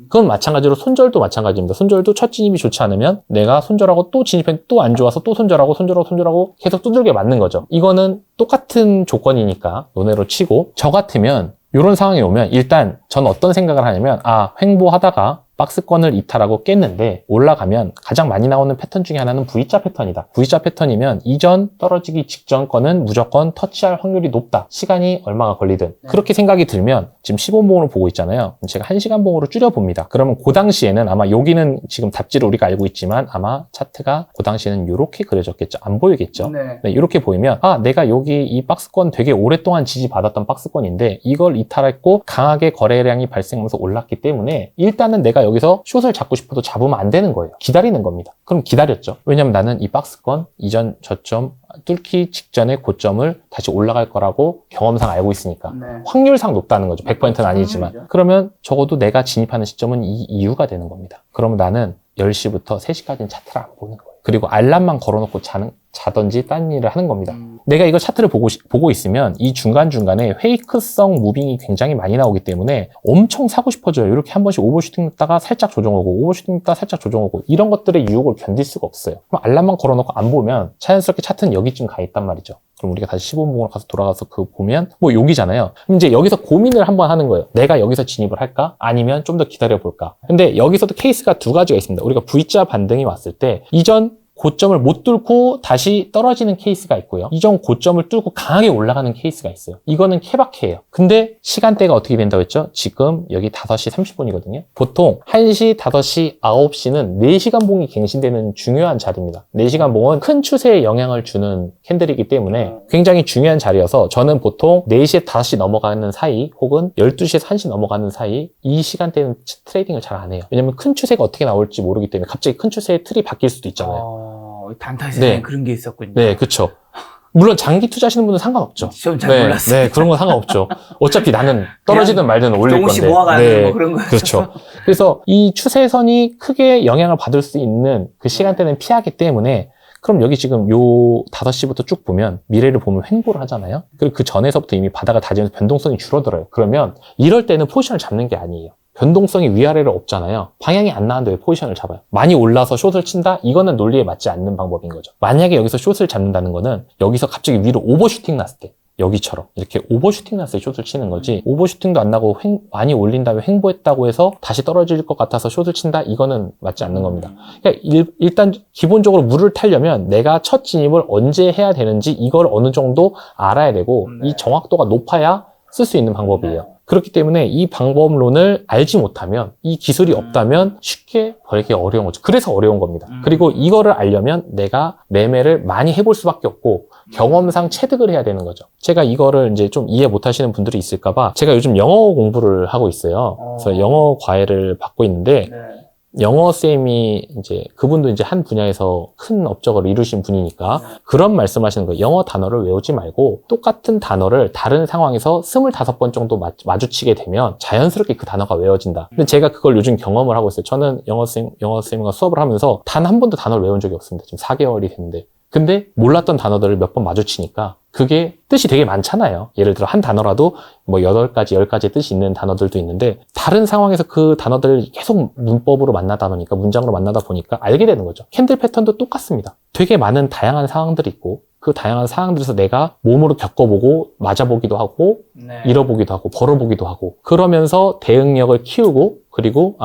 S1: 그건 마찬가지로 손절도 마찬가지입니다. 손절도 첫 진입이 좋지 않으면 내가 손절하고 또 진입했는데 또 안 좋아서 또 손절하고 계속 두들겨 맞는 거죠. 이거는 똑같은 조건이니까 논외로 치고 저 같으면 이런 상황이 오면 일단 전 어떤 생각을 하냐면 횡보하다가 박스권을 이탈하고 깼는데 올라가면 가장 많이 나오는 패턴 중에 하나는 V자 패턴이다. V자 패턴이면 이전 떨어지기 직전 거는 무조건 터치할 확률이 높다. 시간이 얼마가 걸리든. 그렇게 생각이 들면 지금 15분봉으로 보고 있잖아요. 제가 1시간 봉으로 줄여봅니다. 그러면 그 당시에는 아마 여기는 지금 답지를 우리가 알고 있지만 아마 차트가 그 당시에는 이렇게 그려졌겠죠. 안 보이겠죠. 네, 이렇게 보이면 내가 여기 이 박스권 되게 오랫동안 지지받았던 박스권인데 이걸 이탈했고 강하게 거래량이 발생하면서 올랐기 때문에 일단은 내가 여기서 숏을 잡고 싶어도 잡으면 안 되는 거예요. 기다리는 겁니다. 그럼 기다렸죠. 왜냐면 나는 이 박스권 이전 저점 뚫기 직전의 고점을 다시 올라갈 거라고 경험상 알고 있으니까. 확률상 높다는 거죠. 100%는 아니지만. 그러면 적어도 내가 진입하는 시점은 이 이유가 되는 겁니다. 그러면 나는 10시부터 3시까지는 차트를 안 보는 거예요. 그리고 알람만 걸어놓고 자든지 딴 일을 하는 겁니다. 내가 이거 차트를 보고 있으면 이 중간중간에 페이크성 무빙이 굉장히 많이 나오기 때문에 엄청 사고 싶어져요. 이렇게 한 번씩 오버슈팅 했다가 살짝 조정오고 오버슈팅 했다가 살짝 조정오고 이런 것들의 유혹을 견딜 수가 없어요. 그럼 알람만 걸어놓고 안 보면 자연스럽게 차트는 여기쯤 가 있단 말이죠. 그럼 우리가 다시 15분봉으로 가서 돌아가서 그거 보면 뭐 여기잖아요. 그럼 이제 여기서 고민을 한번 하는 거예요. 내가 여기서 진입을 할까? 아니면 좀 더 기다려볼까? 근데 여기서도 케이스가 두 가지가 있습니다. 우리가 V자 반등이 왔을 때 이전 고점을 못 뚫고 다시 떨어지는 케이스가 있고요. 이전 고점을 뚫고 강하게 올라가는 케이스가 있어요. 이거는 케바케예요. 근데 시간대가 어떻게 된다고 했죠? 지금 여기 5시 30분이거든요. 보통 1시, 5시, 9시는 4시간 봉이 갱신되는 중요한 자리입니다. 4시간 봉은 큰 추세에 영향을 주는 캔들이기 때문에 굉장히 중요한 자리여서 저는 보통 4시에 5시 넘어가는 사이 혹은 12시에서 1시 넘어가는 사이 이 시간대는 트레이딩을 잘 안 해요. 왜냐면 큰 추세가 어떻게 나올지 모르기 때문에 갑자기 큰 추세의 틀이 바뀔 수도 있잖아요.
S2: 단타에서는 그런 게 있었군요.
S1: 네, 그렇죠. 물론 장기 투자하시는 분은 상관없죠.
S2: 좀 잘 몰랐어요.
S1: 네, 그런 건 상관없죠. 어차피 나는 떨어지든 말든 올릴 건데.
S2: 조금씩 모아가는 뭐 그런 거죠.
S1: 그렇죠. 그래서 이 추세선이 크게 영향을 받을 수 있는 그 시간대는 피하기 때문에 그럼 여기 지금 요 5시부터 쭉 보면 미래를 보면 횡보를 하잖아요. 그리고 그 전에서부터 이미 바닥을 다지면서 변동성이 줄어들어요. 그러면 이럴 때는 포지션을 잡는 게 아니에요. 변동성이 위아래로 없잖아요. 방향이 안 나는데 왜 포지션을 잡아요? 많이 올라서 숏을 친다? 이거는 논리에 맞지 않는 방법인 거죠. 만약에 여기서 숏을 잡는다는 거는 여기서 갑자기 위로 오버슈팅 났을 때 여기처럼 이렇게 오버슈팅 났을 때 숏을 치는 거지 오버슈팅도 안 나고 많이 올린 다음에 횡보했다고 해서 다시 떨어질 것 같아서 숏을 친다? 이거는 맞지 않는 겁니다. 그러니까 일단 기본적으로 물을 타려면 내가 첫 진입을 언제 해야 되는지 이걸 어느 정도 알아야 되고 이 정확도가 높아야 쓸 수 있는 방법이에요. 그렇기 때문에 이 방법론을 알지 못하면 이 기술이 없다면 쉽게 벌기 어려운 거죠. 그래서 어려운 겁니다. 그리고 이거를 알려면 내가 매매를 많이 해볼 수밖에 없고 경험상 체득을 해야 되는 거죠. 제가 이거를 이제 좀 이해 못 하시는 분들이 있을까봐 제가 요즘 영어 공부를 하고 있어요. 그래서 영어 과외를 받고 있는데 영어 쌤이 이제 그분도 이제 한 분야에서 큰 업적을 이루신 분이니까 그런 말씀하시는 거예요. 영어 단어를 외우지 말고 똑같은 단어를 다른 상황에서 25번 정도 마주치게 되면 자연스럽게 그 단어가 외워진다. 근데 제가 그걸 요즘 경험을 하고 있어요. 저는 영어 쌤과 수업을 하면서 단 한 번도 단어를 외운 적이 없습니다. 지금 4개월이 됐는데. 근데 몰랐던 단어들을 몇 번 마주치니까 그게 뜻이 되게 많잖아요. 예를 들어 한 단어라도 뭐 8가지, 10가지 뜻이 있는 단어들도 있는데 다른 상황에서 그 단어들을 계속 문법으로 만나다 보니까 문장으로 만나다 보니까 알게 되는 거죠. 캔들 패턴도 똑같습니다. 되게 많은 다양한 상황들이 있고 그 다양한 상황들에서 내가 몸으로 겪어보고 맞아보기도 하고 잃어보기도 하고 벌어보기도 하고 그러면서 대응력을 키우고 그리고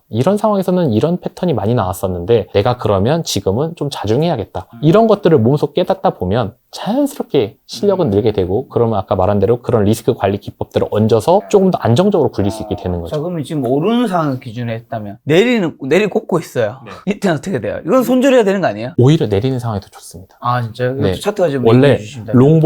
S1: 이런 상황에서는 이런 패턴이 많이 나왔었는데 내가 그러면 지금은 좀 자중해야겠다. 이런 것들을 몸소 깨닫다 보면 자연스럽게 실력은 늘게 되고 그러면 아까 말한 대로 그런 리스크 관리 기법들을 얹어서 조금 더 안정적으로 굴릴 수 있게 되는 거죠.
S2: 자, 그러면 지금 오르는 상황을 기준으로 했다면 내리 꽂고 있어요. 이때는 어떻게 돼요? 이건 손절해야 되는 거 아니에요?
S1: 오히려 내리는 상황이 더 좋습니다.
S2: 진짜요?
S1: 네.
S2: 차트가 좀
S1: 원래
S2: 얘기해 주신다면.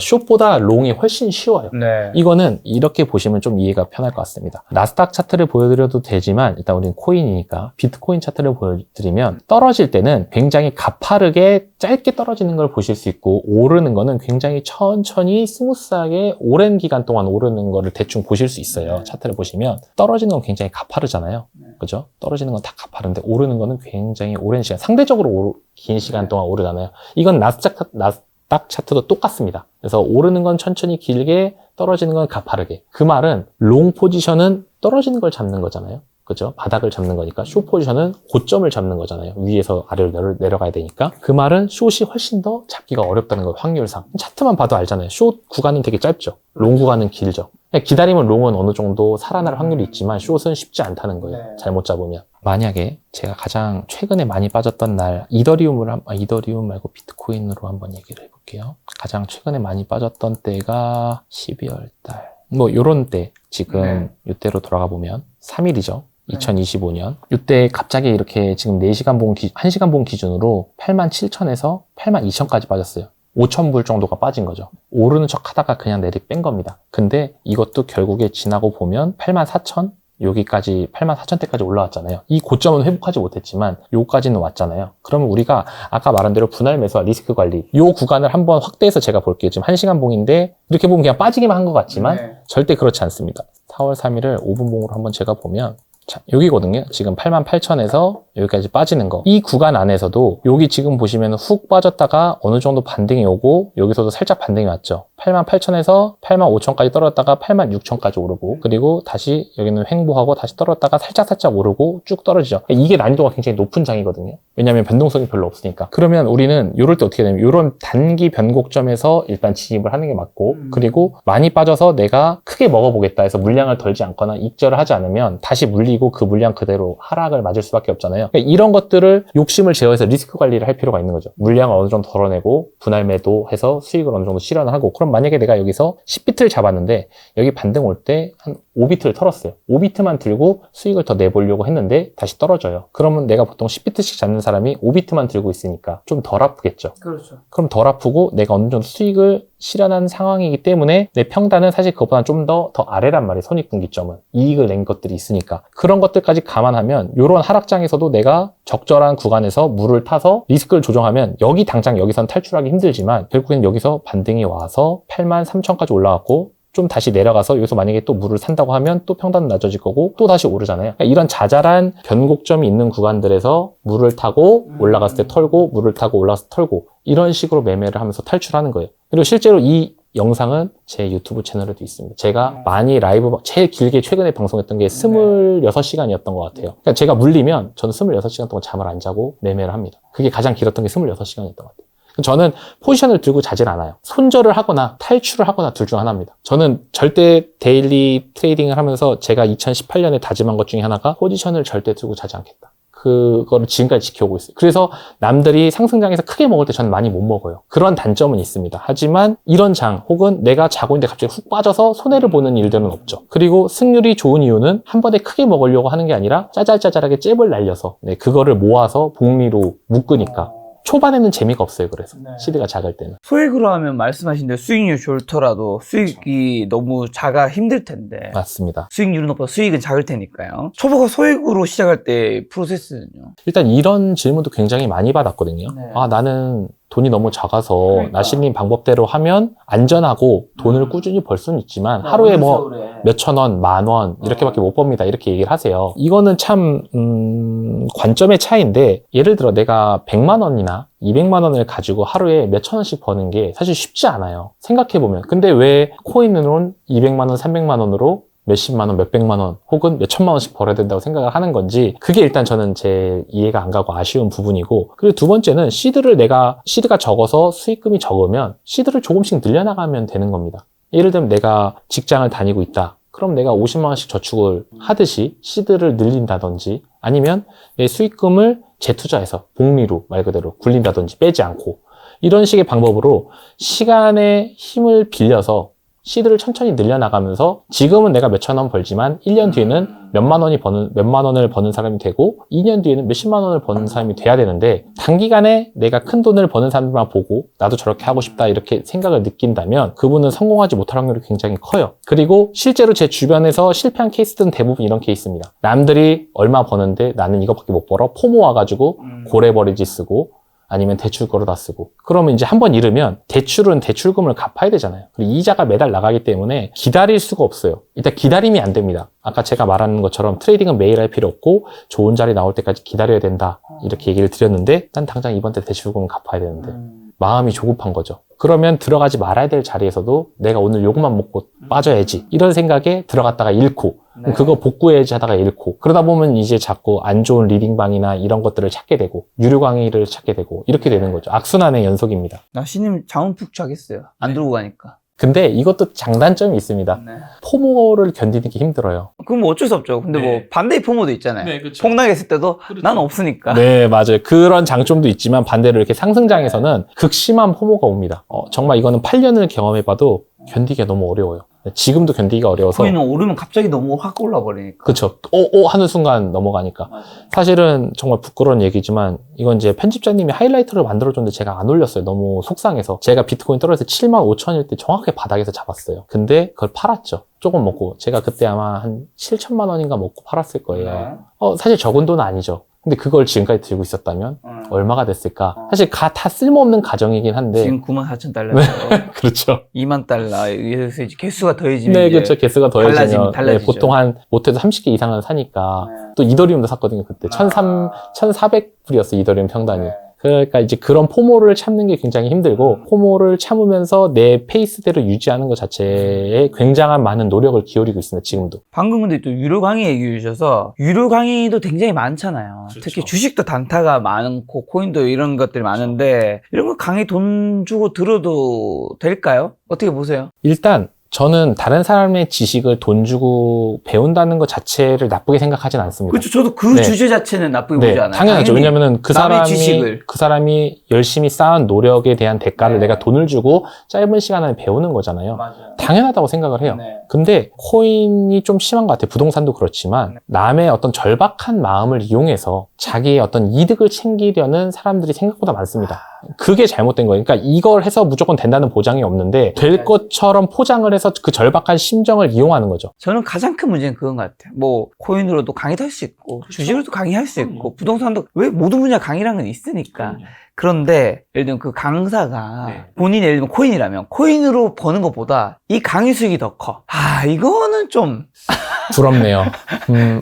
S1: 숏보다 롱이 훨씬 쉬워요.
S2: 네.
S1: 이거는 이렇게 보시면 좀 이해가 편할 것 같습니다. 나스닥 차트를 보여드려도 되지만 일단 우리는 코인이니까 비트코인 차트를 보여드리면 떨어질 때는 굉장히 가파르게 짧게 떨어지는 걸 보실 수 있고 오르는 거는 굉장히 천천히 스무스하게 오랜 기간 동안 오르는 거를 대충 보실 수 있어요. 차트를 보시면 떨어지는 건 굉장히 가파르잖아요. 그죠? 떨어지는 건 다 가파른데 오르는 거는 굉장히 오랜 시간, 상대적으로 긴 시간 동안 오르잖아요. 이건 나스닥 차트도 똑같습니다. 그래서 오르는 건 천천히 길게 떨어지는 건 가파르게. 그 말은 롱 포지션은 떨어지는 걸 잡는 거잖아요. 그죠? 바닥을 잡는 거니까 숏 포지션은 고점을 잡는 거잖아요. 위에서 아래로 내려가야 되니까. 그 말은 숏이 훨씬 더 잡기가 어렵다는 거예요. 확률상. 차트만 봐도 알잖아요. 숏 구간은 되게 짧죠. 롱 구간은 길죠. 기다리면 롱은 어느 정도 살아날 확률이 있지만 숏은 쉽지 않다는 거예요. 잘못 잡으면. 만약에 제가 가장 최근에 많이 빠졌던 날 이더리움 말고 비트코인으로 한번 얘기를 해볼게요. 가장 최근에 많이 빠졌던 때가 12월 달. 뭐 요런 때 지금 이때로 돌아가 보면 3일이죠. 2025년. 이때 갑자기 이렇게 지금 1시간 봉 기준으로 87,000에서 82,000까지 빠졌어요. 5,000불 정도가 빠진 거죠. 오르는 척 하다가 그냥 내리 뺀 겁니다. 근데 이것도 결국에 지나고 보면 84,000? 여기까지 84,000대까지 올라왔잖아요. 이 고점은 회복하지 못했지만 요까지는 왔잖아요. 그러면 우리가 아까 말한 대로 분할 매수와 리스크 관리 요 구간을 한번 확대해서 제가 볼게요. 지금 1시간 봉인데 이렇게 보면 그냥 빠지기만 한 것 같지만 절대 그렇지 않습니다. 4월 3일을 5분 봉으로 한번 제가 보면 자, 여기거든요. 지금 88,000에서 여기까지 빠지는 거. 이 구간 안에서도 여기 지금 보시면 훅 빠졌다가 어느 정도 반등이 오고 여기서도 살짝 반등이 왔죠. 88,000에서 85,000까지 떨어졌다가 86,000까지 오르고 그리고 다시 여기는 횡보하고 다시 떨어졌다가 살짝 오르고 쭉 떨어지죠. 이게 난이도가 굉장히 높은 장이거든요. 왜냐하면 변동성이 별로 없으니까. 그러면 우리는 이럴 때 어떻게 되냐면 이런 단기 변곡점에서 일단 진입을 하는 게 맞고 그리고 많이 빠져서 내가 크게 먹어보겠다 해서 물량을 덜지 않거나 익절을 하지 않으면 다시 물리고 그 물량 그대로 하락을 맞을 수밖에 없잖아요. 그러니까 이런 것들을 욕심을 제어해서 리스크 관리를 할 필요가 있는 거죠. 물량을 어느 정도 덜어내고 분할 매도해서 수익을 어느 정도 실현을 하고 그럼 만약에 내가 여기서 10비트를 잡았는데 여기 반등 올 때 한 5비트를 털었어요. 5비트만 들고 수익을 더 내보려고 했는데 다시 떨어져요. 그러면 내가 보통 10비트씩 잡는 사람이 5비트만 들고 있으니까 좀 덜 아프겠죠.
S2: 그렇죠.
S1: 그럼 덜 아프고 내가 어느 정도 수익을 실현한 상황이기 때문에 내 평단은 사실 그것보다 좀 더 아래란 말이에요. 손익분기점은. 이익을 낸 것들이 있으니까. 그런 것들까지 감안하면 이런 하락장에서도 내가 적절한 구간에서 물을 타서 리스크를 조정하면 여기 당장 여기선 탈출하기 힘들지만 결국엔 여기서 반등이 와서 83,000까지 올라왔고 좀 다시 내려가서 여기서 만약에 또 물을 산다고 하면 또 평단은 낮아질 거고 또 다시 오르잖아요. 그러니까 이런 자잘한 변곡점이 있는 구간들에서 물을 타고 올라갔을 때 털고 물을 타고 올라갔을 때 털고 이런 식으로 매매를 하면서 탈출하는 거예요. 그리고 실제로 이 영상은 제 유튜브 채널에도 있습니다. 제가 많이 제일 길게 최근에 방송했던 게 26시간이었던 것 같아요. 그러니까 제가 물리면 저는 26시간 동안 잠을 안 자고 매매를 합니다. 그게 가장 길었던 게 26시간이었던 것 같아요. 저는 포지션을 들고 자질 않아요. 손절을 하거나 탈출을 하거나 둘 중 하나입니다. 저는 절대 데일리 트레이딩을 하면서 제가 2018년에 다짐한 것 중에 하나가 포지션을 절대 들고 자지 않겠다. 그거를 지금까지 지켜오고 있어요. 그래서 남들이 상승장에서 크게 먹을 때 저는 많이 못 먹어요. 그런 단점은 있습니다. 하지만 이런 장 혹은 내가 자고 있는데 갑자기 훅 빠져서 손해를 보는 일들은 없죠. 그리고 승률이 좋은 이유는 한 번에 크게 먹으려고 하는 게 아니라 짜잘짜잘하게 잽을 날려서 그거를 모아서 복리로 묶으니까 초반에는 재미가 없어요. 그래서 시드가 작을 때는.
S2: 소액으로 하면 말씀하신 대로 수익률 좋더라도 수익이 너무 작아 힘들 텐데.
S1: 맞습니다.
S2: 수익률은 높아서 수익은 작을 테니까요. 초보가 소액으로 시작할 때 프로세스는요?
S1: 일단 이런 질문도 굉장히 많이 받았거든요. 나는 돈이 너무 작아서
S2: 그러니까.
S1: 나시님 방법대로 하면 안전하고 돈을 꾸준히 벌 수는 있지만 하루에 뭐 몇천 원, 만 원 이렇게밖에 못 법니다. 이렇게 얘기를 하세요. 이거는 참 관점의 차이인데 예를 들어 내가 100만 원이나 200만 원을 가지고 하루에 몇천 원씩 버는 게 사실 쉽지 않아요. 생각해보면. 근데 왜 코인으로는 200만 원, 300만 원으로 몇십만 원, 몇백만 원 혹은 몇천만 원씩 벌어야 된다고 생각을 하는 건지 그게 일단 저는 제 이해가 안 가고 아쉬운 부분이고 그리고 두 번째는 시드가 적어서 수익금이 적으면 시드를 조금씩 늘려나가면 되는 겁니다. 예를 들면 내가 직장을 다니고 있다. 그럼 내가 50만 원씩 저축을 하듯이 시드를 늘린다든지 아니면 내 수익금을 재투자해서 복리로 말 그대로 굴린다든지 빼지 않고 이런 식의 방법으로 시간의 힘을 빌려서 시드를 천천히 늘려나가면서 지금은 내가 몇천 원 벌지만 1년 뒤에는 몇만 원을 버는 사람이 되고 2년 뒤에는 몇십만 원을 버는 사람이 돼야 되는데 단기간에 내가 큰 돈을 버는 사람들만 보고 나도 저렇게 하고 싶다 이렇게 생각을 느낀다면 그분은 성공하지 못할 확률이 굉장히 커요. 그리고 실제로 제 주변에서 실패한 케이스들은 대부분 이런 케이스입니다. 남들이 얼마 버는데 나는 이거밖에 못 벌어 포모 와가지고 고래버리지 쓰고 아니면 대출 걸어다 쓰고 그러면 이제 한번 잃으면 대출은 대출금을 갚아야 되잖아요. 그리고 이자가 매달 나가기 때문에 기다릴 수가 없어요. 일단 기다림이 안 됩니다. 아까 제가 말하는 것처럼 트레이딩은 매일 할 필요 없고 좋은 자리 나올 때까지 기다려야 된다 이렇게 얘기를 드렸는데 난 당장 이번 달 대출금을 갚아야 되는데 마음이 조급한 거죠. 그러면 들어가지 말아야 될 자리에서도 내가 오늘 요것만 먹고 빠져야지 이런 생각에 들어갔다가 잃고
S2: 네.
S1: 그거 복구해야지 하다가 잃고 그러다 보면 이제 자꾸 안 좋은 리딩방이나 이런 것들을 찾게 되고 유료 강의를 찾게 되고 이렇게 되는 거죠. 악순환의 연속입니다.
S2: 나시님 자문 푹 자겠어요. 안 들고 가니까.
S1: 근데 이것도 장단점이 있습니다.
S2: 네.
S1: 포모를 견디는 게 힘들어요.
S2: 그럼 뭐 어쩔 수 없죠. 근데
S3: 네.
S2: 뭐 반대의 포모도 있잖아요.
S3: 네, 그렇죠.
S2: 폭락했을 때도
S3: 그렇죠.
S2: 난 없으니까.
S1: 네, 맞아요. 그런 장점도 있지만 반대로 이렇게 상승장에서는 극심한 포모가 옵니다. 정말 이거는 8년을 경험해봐도 견디기가 너무 어려워요. 지금도 견디기가 어려워서.
S2: 코인은 오르면 갑자기 너무 확 올라버리니까.
S1: 그쵸. 하는 순간 넘어가니까.
S2: 맞아요.
S1: 사실은 정말 부끄러운 얘기지만 이건 이제 편집자님이 하이라이트를 만들어줬는데 제가 안 올렸어요. 너무 속상해서. 제가 비트코인 떨어질 때 7만 5천일 때 정확하게 바닥에서 잡았어요. 근데 그걸 팔았죠. 조금 먹고. 제가 그때 아마 한 7천만 원인가 먹고 팔았을 거예요. 사실 적은 돈은 아니죠. 근데 그걸 지금까지 들고 있었다면 얼마가 됐을까? 사실 다 쓸모없는 가정이긴 한데.
S2: 지금 94,000달러예요.
S1: 그렇죠.
S2: 2만 달러. 여기서 이제 개수가 더해지면
S1: 네,
S2: 이제
S1: 그렇죠. 개수가 더해지면
S2: 달라지죠.
S1: 보통 한 못해도 30개 이상은 사니까 또 이더리움도 샀거든요. 그때 1,400불이었어요. 이더리움 평단이. 그러니까 이제 그런 포모를 참는 게 굉장히 힘들고 포모를 참으면서 내 페이스대로 유지하는 것 자체에 굉장한 많은 노력을 기울이고 있습니다. 지금도.
S2: 방금 근데 또 유료 강의 얘기해 주셔서 유료 강의도 굉장히 많잖아요.
S3: 그렇죠.
S2: 특히 주식도 단타가 많고 코인도 이런 것들이 많은데 이런 거 강의 돈 주고 들어도 될까요? 어떻게 보세요?
S1: 일단 저는 다른 사람의 지식을 돈 주고 배운다는 것 자체를 나쁘게 생각하진 않습니다.
S2: 그렇죠. 저도 그
S1: 네.
S2: 주제 자체는 나쁘게
S1: 네,
S2: 보지 않아요.
S1: 당연하죠.
S2: 당연히
S1: 왜냐면은 그
S2: 남의
S1: 사람이
S2: 지식을.
S1: 그 사람이 열심히 쌓은 노력에 대한 대가를
S2: 네.
S1: 내가 돈을 주고 짧은 시간 안에 배우는 거잖아요.
S2: 맞아요.
S1: 당연하다고 생각을 해요.
S2: 네.
S1: 근데 코인이 좀 심한 것 같아요. 부동산도 그렇지만
S2: 네.
S1: 남의 어떤 절박한 마음을 이용해서 자기의 어떤 이득을 챙기려는 사람들이 생각보다 많습니다. 그게 잘못된 거예요. 그러니까 이걸 해서 무조건 된다는 보장이 없는데 될 것처럼 포장을 해서 그 절박한 심정을 이용하는 거죠.
S2: 저는 가장 큰 문제는 그건 것 같아요. 뭐 코인으로도 강의도 할 수 있고 주식으로도 강의할 수 있고 부동산도 왜 모든 분야 강의라는 건 있으니까. 그런데 예를 들면 그 강사가
S3: 네.
S2: 본인이 예를 들면 코인이라면 코인으로 버는 것보다 이 강의 수익이 더 커. 이거는 좀
S1: 부럽네요.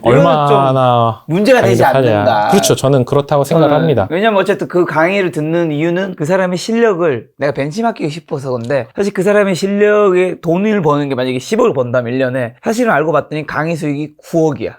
S1: 얼마나
S2: 문제가 되지
S1: 강력하냐.
S2: 않는다.
S1: 그렇죠. 저는 그렇다고 생각을 합니다.
S2: 왜냐면 어쨌든 그 강의를 듣는 이유는 그 사람의 실력을 내가 벤치마킹하고 싶어서 근데 사실 그 사람의 실력에 돈을 버는 게 만약에 10억을 번다면 1년에 사실은 알고 봤더니 강의 수익이 9억이야.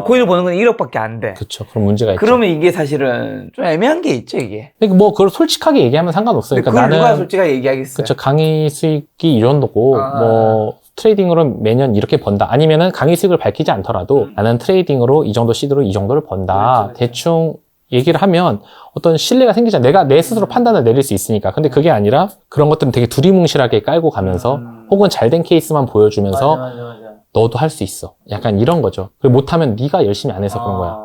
S2: 코인을 버는 건 1억밖에 안 돼.
S1: 그렇죠. 그런 문제가 있죠.
S2: 그러면 이게 사실은 좀 애매한 게 있죠, 이게.
S1: 그러니까 뭐 그걸 솔직하게 얘기하면 상관없어요.
S2: 근데
S1: 그러니까
S2: 그걸 누가
S1: 나는
S2: 솔직하게 얘기하겠어요?
S1: 그렇죠. 강의 수익이 이 정도고 뭐 트레이딩으로 매년 이렇게 번다. 아니면은 강의 수익을 밝히지 않더라도 나는 트레이딩으로 이 정도 시드로 이 정도를 번다.
S2: 그렇죠.
S1: 대충 얘기를 하면 어떤 신뢰가 생기잖아. 내가 내 스스로 판단을 내릴 수 있으니까. 근데 그게 아니라 그런 것들은 되게 두리뭉실하게 깔고 가면서 혹은 잘된 케이스만 보여주면서
S2: 맞아.
S1: 너도 할 수 있어. 약간 이런 거죠. 그리고 못하면 네가 열심히 안 해서 그런 거야.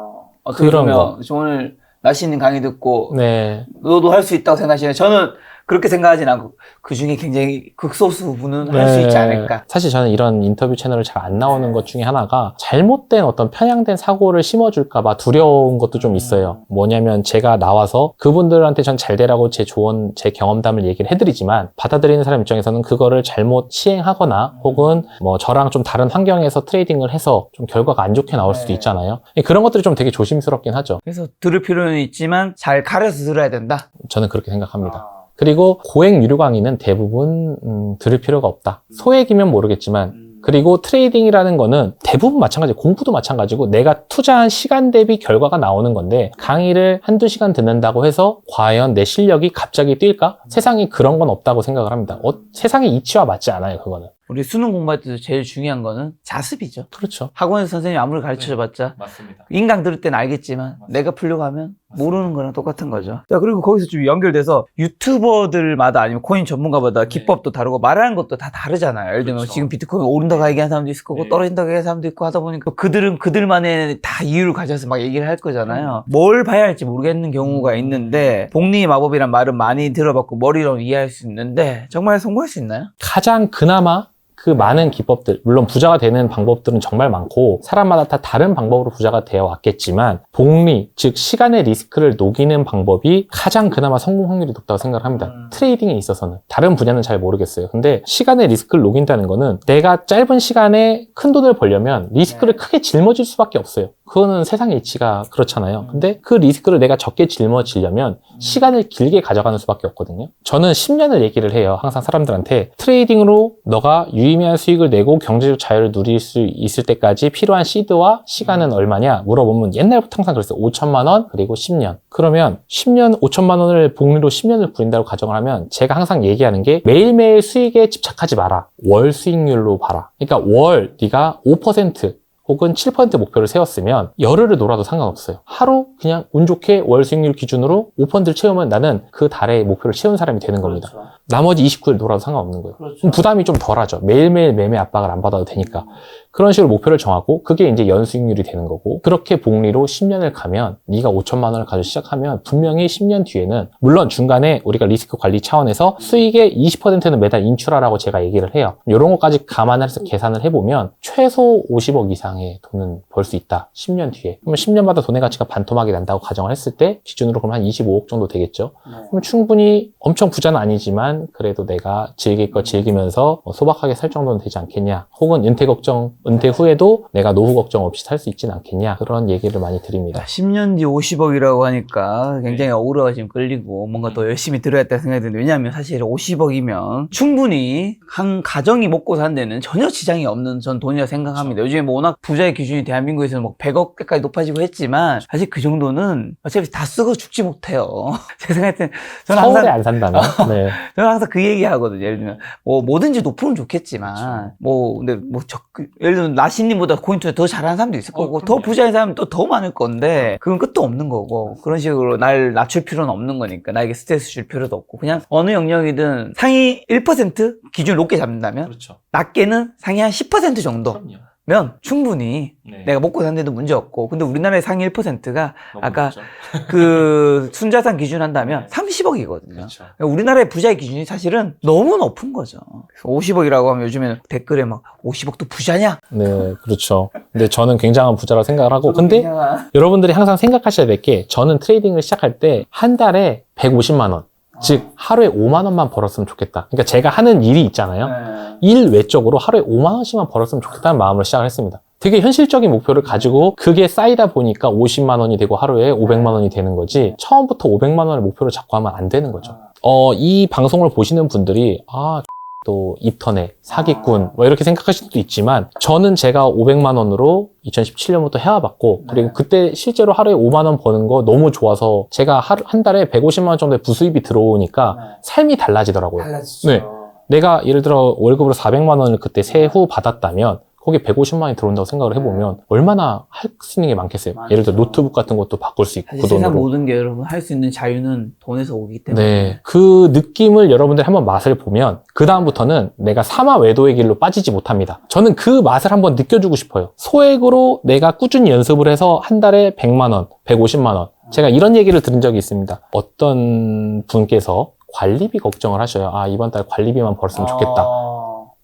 S2: 어떻게
S1: 그런
S2: 보면 오늘 날씨 있는 강의 듣고
S1: 네.
S2: 너도 할 수 있다고 생각하시나요? 저는 그렇게 생각하진 않고 그 중에 굉장히 극소수 분은 할 수 있지 않을까.
S1: 사실 저는 이런 인터뷰 채널을 잘 안 나오는 것 중에 하나가 잘못된 어떤 편향된 사고를 심어줄까봐 두려운 것도 좀 있어요. 뭐냐면 제가 나와서 그분들한테 전 잘 되라고 제 조언, 제 경험담을 얘기를 해드리지만 받아들이는 사람 입장에서는 그거를 잘못 시행하거나 혹은 뭐 저랑 좀 다른 환경에서 트레이딩을 해서 좀 결과가 안 좋게 나올 수도 있잖아요. 그런 것들이 좀 되게 조심스럽긴 하죠.
S2: 그래서 들을 필요는 있지만 잘 가려서 들어야 된다.
S1: 저는 그렇게 생각합니다. 그리고 고액 유료 강의는 대부분 들을 필요가 없다. 소액이면 모르겠지만 그리고 트레이딩이라는 거는 대부분 마찬가지, 공부도 마찬가지고 내가 투자한 시간 대비 결과가 나오는 건데 강의를 한두 시간 듣는다고 해서 과연 내 실력이 갑자기 뛸까? 세상에 그런 건 없다고 생각을 합니다. 세상의 이치와 맞지 않아요, 그거는.
S2: 우리 수능 공부할 때도 제일 중요한 거는 자습이죠.
S1: 그렇죠.
S2: 학원에서 선생님이 아무리 가르쳐줘봤자
S1: 맞습니다.
S2: 인강 들을 땐 알겠지만 내가 풀려고 하면 모르는 거랑 똑같은 거죠. 자, 그리고 거기서 좀 연결돼서 유튜버들마다 아니면 코인 전문가마다 기법도 다르고 말하는 것도 다 다르잖아요. 예를 들면
S1: 그렇죠.
S2: 지금 비트코인 오른다고 얘기하는 사람도 있을 거고 떨어진다고 얘기하는 사람도 있고 하다 보니까 그들은 그들만의 다 이유를 가져서 막 얘기를 할 거잖아요. 뭘 봐야 할지 모르겠는 경우가 있는데 복리의 마법이란 말은 많이 들어봤고 머리로 이해할 수 있는데 정말 성공할 수 있나요?
S1: 가장 그나마 그 많은 기법들, 물론 부자가 되는 방법들은 정말 많고 사람마다 다 다른 방법으로 부자가 되어 왔겠지만 복리, 즉 시간의 리스크를 녹이는 방법이 가장 그나마 성공 확률이 높다고 생각을 합니다. 트레이딩에 있어서는. 다른 분야는 잘 모르겠어요. 근데 시간의 리스크를 녹인다는 거는 내가 짧은 시간에 큰 돈을 벌려면 리스크를 크게 짊어질 수밖에 없어요. 그거는 세상의 이치가 그렇잖아요. 근데 그 리스크를 내가 적게 짊어지려면 시간을 길게 가져가는 수밖에 없거든요. 저는 10년을 얘기를 해요. 항상 사람들한테 트레이딩으로 너가 유의미한 수익을 내고 경제적 자유를 누릴 수 있을 때까지 필요한 시드와 시간은 얼마냐 물어보면 옛날부터 항상 그랬어요. 5천만 원 그리고 10년. 그러면 10년 5천만 원을 복리로 10년을 부린다고 가정을 하면 제가 항상 얘기하는 게 매일매일 수익에 집착하지 마라. 월 수익률로 봐라. 그러니까 월 네가 5% 혹은 7% 목표를 세웠으면 열흘을 놀아도 상관없어요. 하루 그냥 운 좋게 월 수익률 기준으로 5%를 채우면 나는 그 달에 목표를 채운 사람이 되는 겁니다.
S2: 그렇죠.
S1: 나머지 29일 놀아도 상관없는 거예요.
S2: 그렇죠.
S1: 그럼 부담이 좀 덜하죠. 매일매일 매매 압박을 안 받아도 되니까. 그런 식으로 목표를 정하고 그게 이제 연수익률이 되는 거고 그렇게 복리로 10년을 가면 네가 5천만 원을 가지고 시작하면 분명히 10년 뒤에는 물론 중간에 우리가 리스크 관리 차원에서 수익의 20%는 매달 인출하라고 제가 얘기를 해요. 이런 것까지 감안해서 계산을 해보면 최소 50억 이상의 돈은 벌 수 있다. 10년 뒤에. 그러면 10년마다 돈의 가치가 반토막이 난다고 가정을 했을 때 기준으로 그럼 한 25억 정도 되겠죠. 그럼 충분히 엄청 부자는 아니지만 그래도 내가 즐길 거 즐기면서 소박하게 살 정도는 되지 않겠냐. 혹은 은퇴 후에도 내가 노후 걱정 없이 살 수 있지는 않겠냐. 그런 얘기를 많이 드립니다.
S2: 10년 뒤 50억이라고 하니까 굉장히 어우러가 지금 끌리고 뭔가 더 열심히 들어야겠다 생각이 드는데 왜냐하면 사실 50억이면 충분히 한 가정이 먹고 산 데는 전혀 지장이 없는 전 돈이라 생각합니다. 요즘에 뭐 워낙 부자의 기준이 대한민국에서는 뭐 100억까지 높아지고 했지만 사실 그 정도는 어차피 다 쓰고 죽지 못해요. 제 생각할 때는 저는
S1: 서울에
S2: 항상
S1: 안 산다면? 네.
S2: 저는 항상 그 얘기 하거든요. 예를 들면 뭐 뭐든지 높으면 좋겠지만
S1: 그렇죠.
S2: 뭐 근데 뭐 예를 들면 나시님보다 코인 투자 더 잘하는 사람도 있을 거고 더 부자인 사람은 또 더 많을 건데 그건 끝도 없는 거고 그런 식으로 날 낮출 필요는 없는 거니까 나에게 스트레스 줄 필요도 없고 그냥 어느 영역이든 상위 1% 기준을 높게 잡는다면
S1: 그렇죠.
S2: 낮게는 상위 한 10% 정도
S1: 그럼요.
S2: 면 충분히
S1: 네.
S2: 내가 먹고 사는 데도 문제 없고 근데 우리나라의 상위 1%가
S1: 너무
S2: 아까
S1: 높죠.
S2: 그 순자산 기준 한다면 30억이거든요.
S1: 그렇죠.
S2: 우리나라의 부자의 기준이 사실은 너무 높은 거죠. 50억이라고 하면 요즘에는 댓글에 막 50억도 부자냐?
S1: 네, 그렇죠. 근데 저는 굉장한 부자라고 생각을 하고 근데 여러분들이 항상 생각하셔야 될 게 저는 트레이딩을 시작할 때 한 달에 150만 원 즉 하루에 5만 원만 벌었으면 좋겠다. 그러니까 제가 하는 일이 있잖아요. 일 외적으로 하루에 5만 원씩만 벌었으면 좋겠다는 마음으로 시작을 했습니다. 되게 현실적인 목표를 가지고 그게 쌓이다 보니까 50만 원이 되고 하루에 500만 원이 되는 거지 처음부터 500만 원의 목표를 잡고 하면 안 되는 거죠. 이 방송을 보시는 분들이 또 입터네, 사기꾼 뭐 이렇게 생각하실 수도 있지만 저는 제가 500만 원으로 2017년부터 해와봤고 그리고 그때 실제로 하루에 5만 원 버는 거 너무 좋아서 제가 한 달에 150만 원 정도의 부수입이 들어오니까 삶이 달라지더라고요.
S2: 달라지죠.
S1: 네. 내가 예를 들어 월급으로 400만 원을 그때 세후 받았다면 거기에 150만 원이 들어온다고 생각을 해보면 얼마나 할 수 있는 게 많겠어요. 예를 들어 노트북 같은 것도 바꿀 수 있고
S2: 사실
S1: 그
S2: 세상
S1: 돈으로.
S2: 모든 게 여러분 할 수 있는 자유는 돈에서 오기 때문에
S1: 네, 그 느낌을 여러분들이 한번 맛을 보면 그 다음부터는 내가 사마 외도의 길로 빠지지 못합니다. 저는 그 맛을 한번 느껴주고 싶어요. 소액으로 내가 꾸준히 연습을 해서 한 달에 100만 원, 150만 원 제가 이런 얘기를 들은 적이 있습니다. 어떤 분께서 관리비 걱정을 하셔요. 아, 이번 달 관리비만 벌었으면 좋겠다.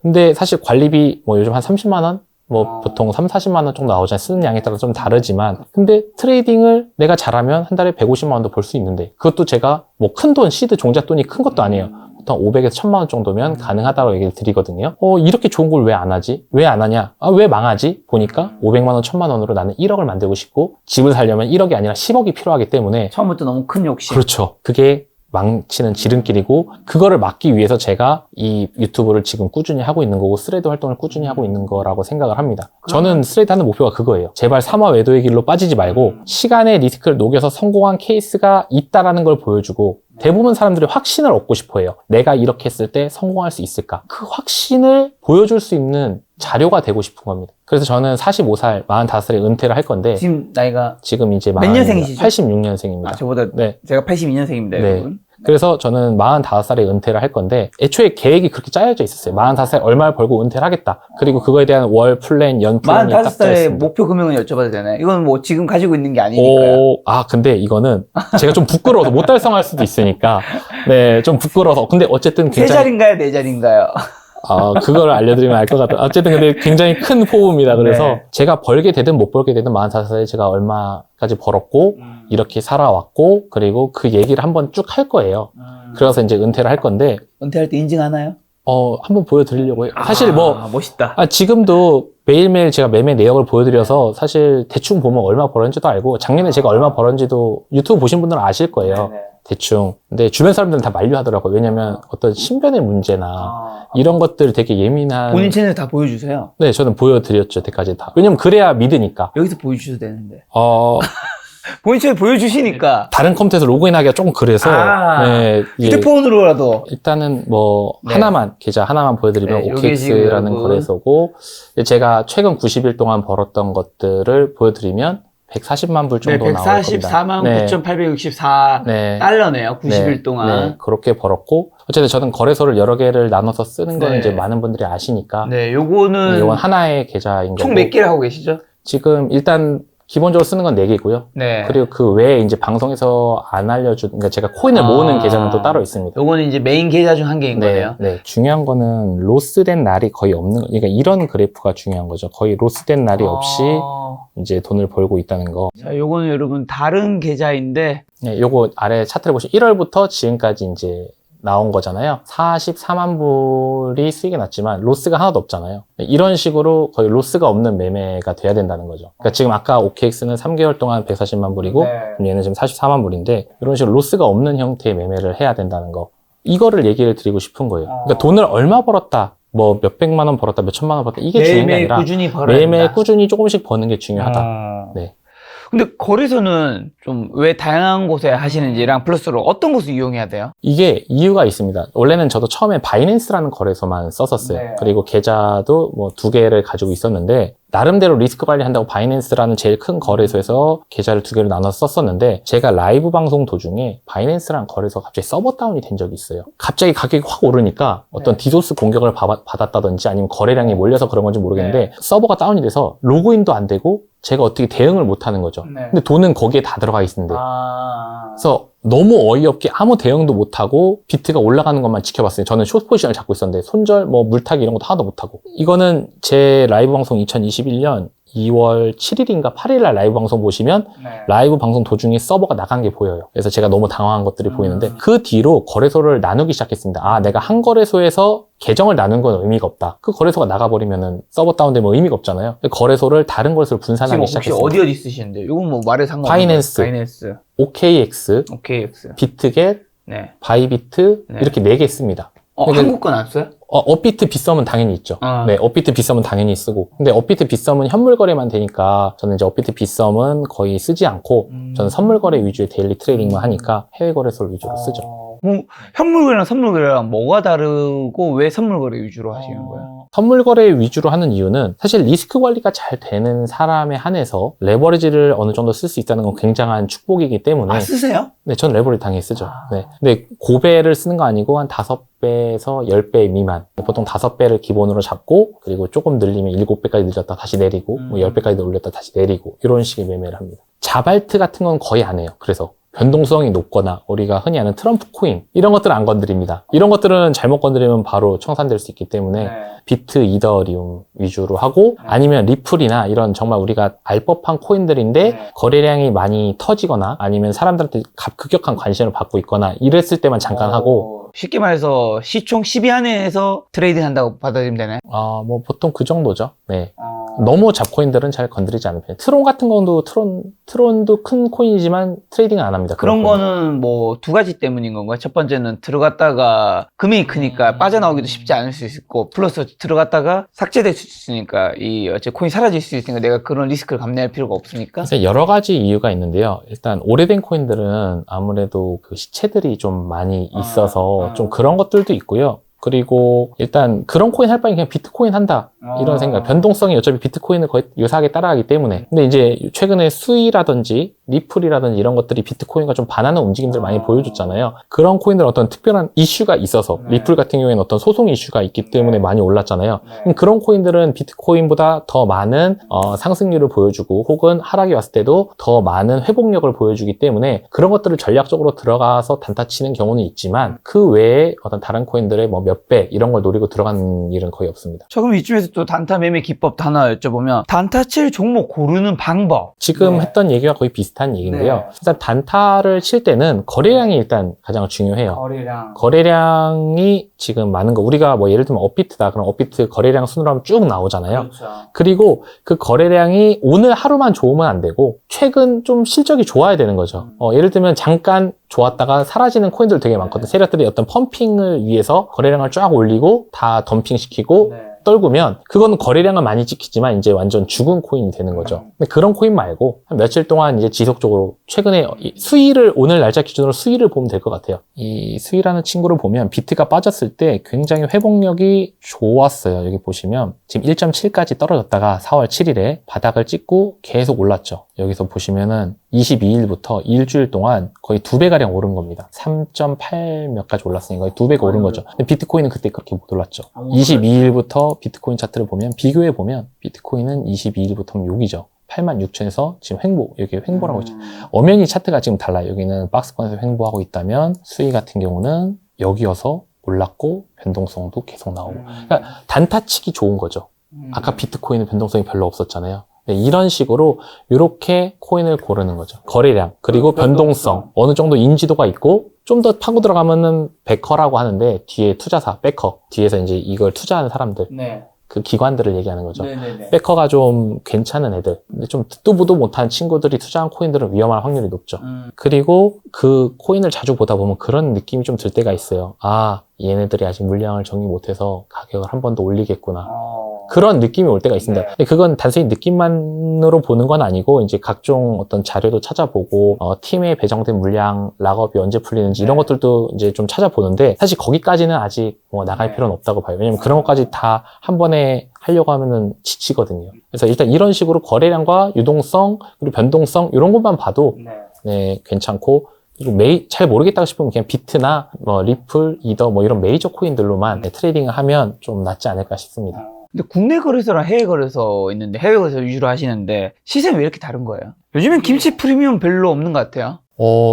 S1: 근데 사실 관리비 뭐 요즘 한 30만 원? 뭐 보통 3, 40만 원 정도 나오잖아요. 쓰는 양에 따라 좀 다르지만. 근데 트레이딩을 내가 잘하면 한 달에 150만 원도 벌 수 있는데 그것도 제가 뭐 큰 돈, 시드 종잣돈이 큰 것도 아니에요. 보통 500에서 1000만 원 정도면 가능하다고 얘기를 드리거든요. 이렇게 좋은 걸 왜 안 하지? 왜 안 하냐? 아, 왜 망하지? 보니까 500만 원, 1000만 원으로 나는 1억을 만들고 싶고 집을 살려면 1억이 아니라 10억이 필요하기 때문에
S2: 처음부터 너무 큰 욕심.
S1: 그렇죠. 그게 망치는 지름길이고 그거를 막기 위해서 제가 이 유튜브를 지금 꾸준히 하고 있는 거고 스레드 활동을 꾸준히 하고 있는 거라고 생각을 합니다. 저는 스레드 하는 목표가 그거예요. 제발 삼화 외도의 길로 빠지지 말고 시간의 리스크를 녹여서 성공한 케이스가 있다라는 걸 보여주고 대부분 사람들이 확신을 얻고 싶어 해요. 내가 이렇게 했을 때 성공할 수 있을까? 그 확신을 보여줄 수 있는 자료가 되고 싶은 겁니다. 그래서 저는 45살, 45살에 은퇴를 할 건데
S2: 지금 나이가
S1: 지금 이제
S2: 몇 년생이시죠?
S1: 86년생입니다.
S2: 아, 저보다
S1: 네.
S2: 제가 82년생입니다,
S1: 네.
S2: 여러분.
S1: 그래서 저는 45살에 은퇴를 할 건데 애초에 계획이 그렇게 짜여져 있었어요. 45살에 얼마를 벌고 은퇴를 하겠다. 그리고 그거에 대한 월 플랜, 연 플랜이 딱
S2: 45살의
S1: 짜여있습니다.
S2: 목표 금액은 여쭤봐도 되나요? 이건 뭐 지금 가지고 있는 게 아니니까요.
S1: 근데 이거는 제가 좀 부끄러워서 못 달성할 수도 있으니까 네, 좀 부끄러워서. 근데 어쨌든
S2: 세
S1: 굉장히
S2: 자리인가요? 네 자리인가요?
S1: 그걸 알려드리면 알 것 같아요. 어쨌든 근데 굉장히 큰 포부입니다. 그래서
S2: 네.
S1: 제가 벌게 되든 못 벌게 되든 45살에 제가 얼마까지 벌었고 이렇게 살아왔고 그리고 그 얘기를 한번 쭉 할 거예요. 그래서 이제 은퇴를 할 건데
S2: 은퇴할 때 인증하나요?
S1: 한번 보여드리려고 해요. 사실
S2: 멋있다.
S1: 지금도 매일매일 제가 매매 내역을 보여드려서 사실 대충 보면 얼마 벌었는지도 알고 작년에 제가 얼마 벌었는지도 유튜브 보신 분들은 아실 거예요.
S2: 네네.
S1: 대충. 근데 주변 사람들은 다 만류하더라고요. 왜냐면 어떤 신변의 문제나 이런 것들 되게 예민한.
S2: 본인 채널 다 보여주세요.
S1: 네, 저는 보여드렸죠. 여태까지 다. 왜냐면 그래야 믿으니까.
S2: 여기서 보여주셔도 되는데. 본인 채널
S1: 네.
S2: 보여주시니까.
S1: 다른 컴퓨터에서 로그인하기가 조금 그래서. 네,
S2: 휴대폰으로라도.
S1: 일단은
S2: 네.
S1: 계좌 하나만 보여드리면
S2: 네, 요게 지금
S1: OKX라는
S2: 여러분.
S1: 거래소고, 제가 최근 90일 동안 벌었던 것들을 보여드리면 140만 불 정도 나올 겁니다.
S2: 144만
S1: 네.
S2: 9,864
S1: 네.
S2: 달러네요. 90일
S1: 네,
S2: 동안.
S1: 네, 그렇게 벌었고, 어쨌든 저는 거래소를 여러 개를 나눠서 쓰는 건
S2: 네.
S1: 이제 많은 분들이 아시니까.
S2: 네, 요거는
S1: 이건 하나의 계좌인 거고.
S2: 총 몇 개를 하고 계시죠?
S1: 지금 일단 기본적으로 쓰는 건 4개고요.
S2: 네.
S1: 그리고 그 외에 이제 방송에서 안 그러니까 제가 코인을 모으는 계좌는 또 따로 있습니다.
S2: 요거는 이제 메인 계좌 중 한 개인 거네요.
S1: 네. 중요한 거는 로스된 날이 거의 없는, 그러니까 이런 그래프가 중요한 거죠. 거의 로스된 날이 없이 이제 돈을 벌고 있다는 거.
S2: 자, 요거는 여러분 다른 계좌인데
S1: 네, 요거 아래 차트를 보시면 1월부터 지금까지 이제 나온 거잖아요. 44만 불이 수익이 났지만 로스가 하나도 없잖아요. 이런 식으로 거의 로스가 없는 매매가 돼야 된다는 거죠. 그러니까 지금 아까 OKX는 3개월 동안 140만 불이고
S2: 네.
S1: 얘는 지금 44만 불인데 이런 식으로 로스가 없는 형태의 매매를 해야 된다는 거. 이거를 얘기를 드리고 싶은 거예요. 그러니까 돈을 얼마 벌었다, 뭐 몇백만 원 벌었다, 몇천만 원 벌었다, 이게 중요한 게
S2: 매일매일
S1: 아니라
S2: 꾸준히 벌어야
S1: 매일매일
S2: 된다.
S1: 꾸준히 조금씩 버는 게 중요하다. 네.
S2: 근데 거래소는 좀 왜 다양한 곳에 하시는지랑 플러스로 어떤 곳을 이용해야 돼요?
S1: 이게 이유가 있습니다. 원래는 저도 처음에 바이낸스라는 거래소만 썼었어요.
S2: 네.
S1: 그리고 계좌도 뭐 2개를 가지고 있었는데 나름대로 리스크 관리한다고 바이낸스라는 제일 큰 거래소에서 계좌를 2개로 나눠서 썼었는데 제가 라이브 방송 도중에 바이낸스라는 거래소가 갑자기 서버 다운이 된 적이 있어요. 갑자기 가격이 확 오르니까 어떤 디도스 공격을 받았다든지 아니면 거래량이 몰려서 그런 건지 모르겠는데 서버가 다운이 돼서 로그인도 안 되고 제가 어떻게 대응을 못 하는 거죠.
S2: 네.
S1: 근데 돈은 거기에 다 들어가 있는데
S2: 아.
S1: 그래서 너무 어이없게 아무 대응도 못하고 비트가 올라가는 것만 지켜봤어요. 저는 숏 포지션을 잡고 있었는데 손절, 뭐 물타기 이런 것도 하나도 못하고. 이거는 제 라이브 방송 2021년 2월 7일인가 8일날 라이브 방송 보시면
S2: 네.
S1: 라이브 방송 도중에 서버가 나간 게 보여요. 그래서 제가 너무 당황한 것들이 보이는데 그 뒤로 거래소를 나누기 시작했습니다. 아, 내가 한 거래소에서 계정을 나눈 건 의미가 없다. 그 거래소가 나가버리면은 서버 다운되면 의미가 없잖아요. 거래소를 다른 거래소를
S2: 지금
S1: 분산하기
S2: 혹시
S1: 시작했습니다.
S2: 어디 쓰시는데요? 이건 뭐 말에 상관없는
S1: 바이낸스.
S2: 바이낸스.
S1: OKX,
S2: OKX.
S1: 비트겟,
S2: 네.
S1: 바이비트
S2: 네.
S1: 이렇게 4개 씁니다. 근데
S2: 한국 건 안 써요?
S1: 업비트 빗썸은 당연히 있죠.
S2: 아.
S1: 네, 업비트 빗썸은 당연히 쓰고. 근데 업비트 빗썸은 현물 거래만 되니까 저는 이제 업비트 빗썸은 거의 쓰지 않고 저는 선물 거래 위주의 데일리 트레이딩만 하니까 해외 거래소를 위주로 쓰죠.
S2: 현물 거래랑 선물 거래랑 뭐가 다르고 왜 선물 거래 위주로 하시는 거예요?
S1: 선물 거래 위주로 하는 이유는 사실 리스크 관리가 잘 되는 사람에 한해서 레버리지를 어느 정도 쓸 수 있다는 건 굉장한 축복이기 때문에
S2: 쓰세요?
S1: 네, 전 레버리지 당연히 쓰죠. 네. 근데 고배를 쓰는 거 아니고 한 5배에서 10배 미만. 보통 5배를 기본으로 잡고 그리고 조금 늘리면 7배까지 늘렸다 다시 내리고 뭐 10배까지 올렸다 다시 내리고 이런 식의 매매를 합니다. 자발트 같은 건 거의 안 해요. 그래서 변동성이 높거나 우리가 흔히 아는 트럼프 코인 이런 것들은 안 건드립니다. 이런 것들은 잘못 건드리면 바로 청산될 수 있기 때문에 비트, 이더리움 위주로 하고 아니면 리플이나 이런 정말 우리가 알 법한 코인들인데 거래량이 많이 터지거나 아니면 사람들한테 급격한 관심을 받고 있거나 이랬을 때만 잠깐 하고
S2: 쉽게 말해서 시총 10위 안에서 트레이딩 한다고 받아들이면 되나요?
S1: 뭐 보통 그 정도죠. 네. 너무 잡코인들은 잘 건드리지 않는 편이에요. 트론 같은 것도 트론도 큰 코인이지만 트레이딩은 안 합니다.
S2: 그런
S1: 코인.
S2: 거는 뭐 두 가지 때문인 건가요? 첫 번째는 들어갔다가 금액이 크니까 빠져나오기도 쉽지 않을 수 있고 플러스 들어갔다가 삭제될 수 있으니까 이 어째 코인 사라질 수 있으니까 내가 그런 리스크를 감내할 필요가 없으니까.
S1: 그래서 여러 가지 이유가 있는데요. 일단 오래된 코인들은 아무래도 그 시체들이 좀 많이 있어서 좀 그런 것들도 있고요. 그리고 일단 그런 코인 할 바에 그냥 비트코인 한다 이런 생각. 변동성이 어차피 비트코인을 거의 유사하게 따라가기 때문에. 근데 이제 최근에 수이라든지 리플이라든지 이런 것들이 비트코인과 좀 반하는 움직임들 많이 보여줬잖아요. 그런 코인들 어떤 특별한 이슈가 있어서 리플 같은 경우에는 어떤 소송 이슈가 있기 때문에 많이 올랐잖아요. 그런 코인들은 비트코인보다 더 많은 상승률을 보여주고 혹은 하락이 왔을 때도 더 많은 회복력을 보여주기 때문에 그런 것들을 전략적으로 들어가서 단타 치는 경우는 있지만 그 외에 어떤 다른 코인들의 뭐 몇 배 이런 걸 노리고 들어가는 일은 거의 없습니다.
S2: 저 그럼 이쯤에서 또 단타 매매 기법 하나 여쭤보면 단타 칠 종목 고르는 방법.
S1: 지금 했던 얘기와 거의 비슷한 얘기인데요. 일단 단타를 칠 때는 거래량이 일단 가장 중요해요. 거래량이 지금 많은 거 우리가 뭐 예를 들면 업비트다 그럼 업비트 거래량 순으로 하면 쭉 나오잖아요. 그리고 그 거래량이 오늘 하루만 좋으면 안 되고 최근 좀 실적이 좋아야 되는 거죠. 예를 들면 잠깐 좋았다가 사라지는 코인들 되게 많거든요. 세력들이 어떤 펌핑을 위해서 거래량을 쫙 올리고 다 덤핑시키고 떨구면 그거는 거래량은 많이 찍히지만 이제 완전 죽은 코인이 되는 거죠. 근데 그런 코인 말고 한 며칠 동안 이제 지속적으로 최근에 수위를 오늘 날짜 기준으로 수위를 보면 될 것 같아요. 이 수위라는 친구를 보면 비트가 빠졌을 때 굉장히 회복력이 좋았어요. 여기 보시면 지금 1.7까지 떨어졌다가 4월 7일에 바닥을 찍고 계속 올랐죠. 여기서 보시면은 22일부터 일주일 동안 거의 2배가량 오른 겁니다. 3.8 몇 가지 올랐으니까 거의 2배가 오른 거죠. 근데 비트코인은 그때 그렇게 못 올랐죠. 22일부터 비트코인 차트를 보면 비교해 보면 비트코인은 22일부터는 여기죠. 86,000에서 지금 횡보, 여기 횡보라고 있죠. 엄연히 차트가 지금 달라요. 여기는 박스권에서 횡보하고 있다면 수위 같은 경우는 여기여서 올랐고 변동성도 계속 나오고. 그러니까 단타치기 좋은 거죠. 아까 비트코인은 변동성이 별로 없었잖아요. 네, 이런 식으로 이렇게 코인을 고르는 거죠. 거래량 그리고 변동성 어느 정도 인지도가 있고 좀 더 파고 들어가면은 베커라고 하는데 뒤에 투자사 베커 뒤에서 이제 이걸 투자하는 사람들 그 기관들을 얘기하는 거죠. 베커가 좀 괜찮은 애들 근데 좀 듣도 보도 못한 친구들이 투자한 코인들은 위험할 확률이 높죠. 그리고 그 코인을 자주 보다 보면 그런 느낌이 좀 들 때가 있어요. 아 얘네들이 아직 물량을 정리 못해서 가격을 한 번 더 올리겠구나. 그런 느낌이 올 때가 있습니다. 근데 그건 단순히 느낌만으로 보는 건 아니고 이제 각종 어떤 자료도 찾아보고 팀에 배정된 물량 락업이 언제 풀리는지 이런 것들도 이제 좀 찾아보는데 사실 거기까지는 아직 뭐 나갈 필요는 없다고 봐요. 왜냐면 그런 것까지 다 한 번에 하려고 하면은 지치거든요. 그래서 일단 이런 식으로 거래량과 유동성 그리고 변동성 이런 것만 봐도 네, 괜찮고 그리고 잘 모르겠다고 싶으면 그냥 비트나 뭐 리플, 이더 뭐 이런 메이저 코인들로만 트레이딩을 하면 좀 낫지 않을까 싶습니다.
S2: 근데 국내 거래소랑 해외 거래소 있는데 해외 거래소 위주로 하시는데 시세는 왜 이렇게 다른 거예요? 요즘엔 김치 프리미엄 별로 없는 것 같아요.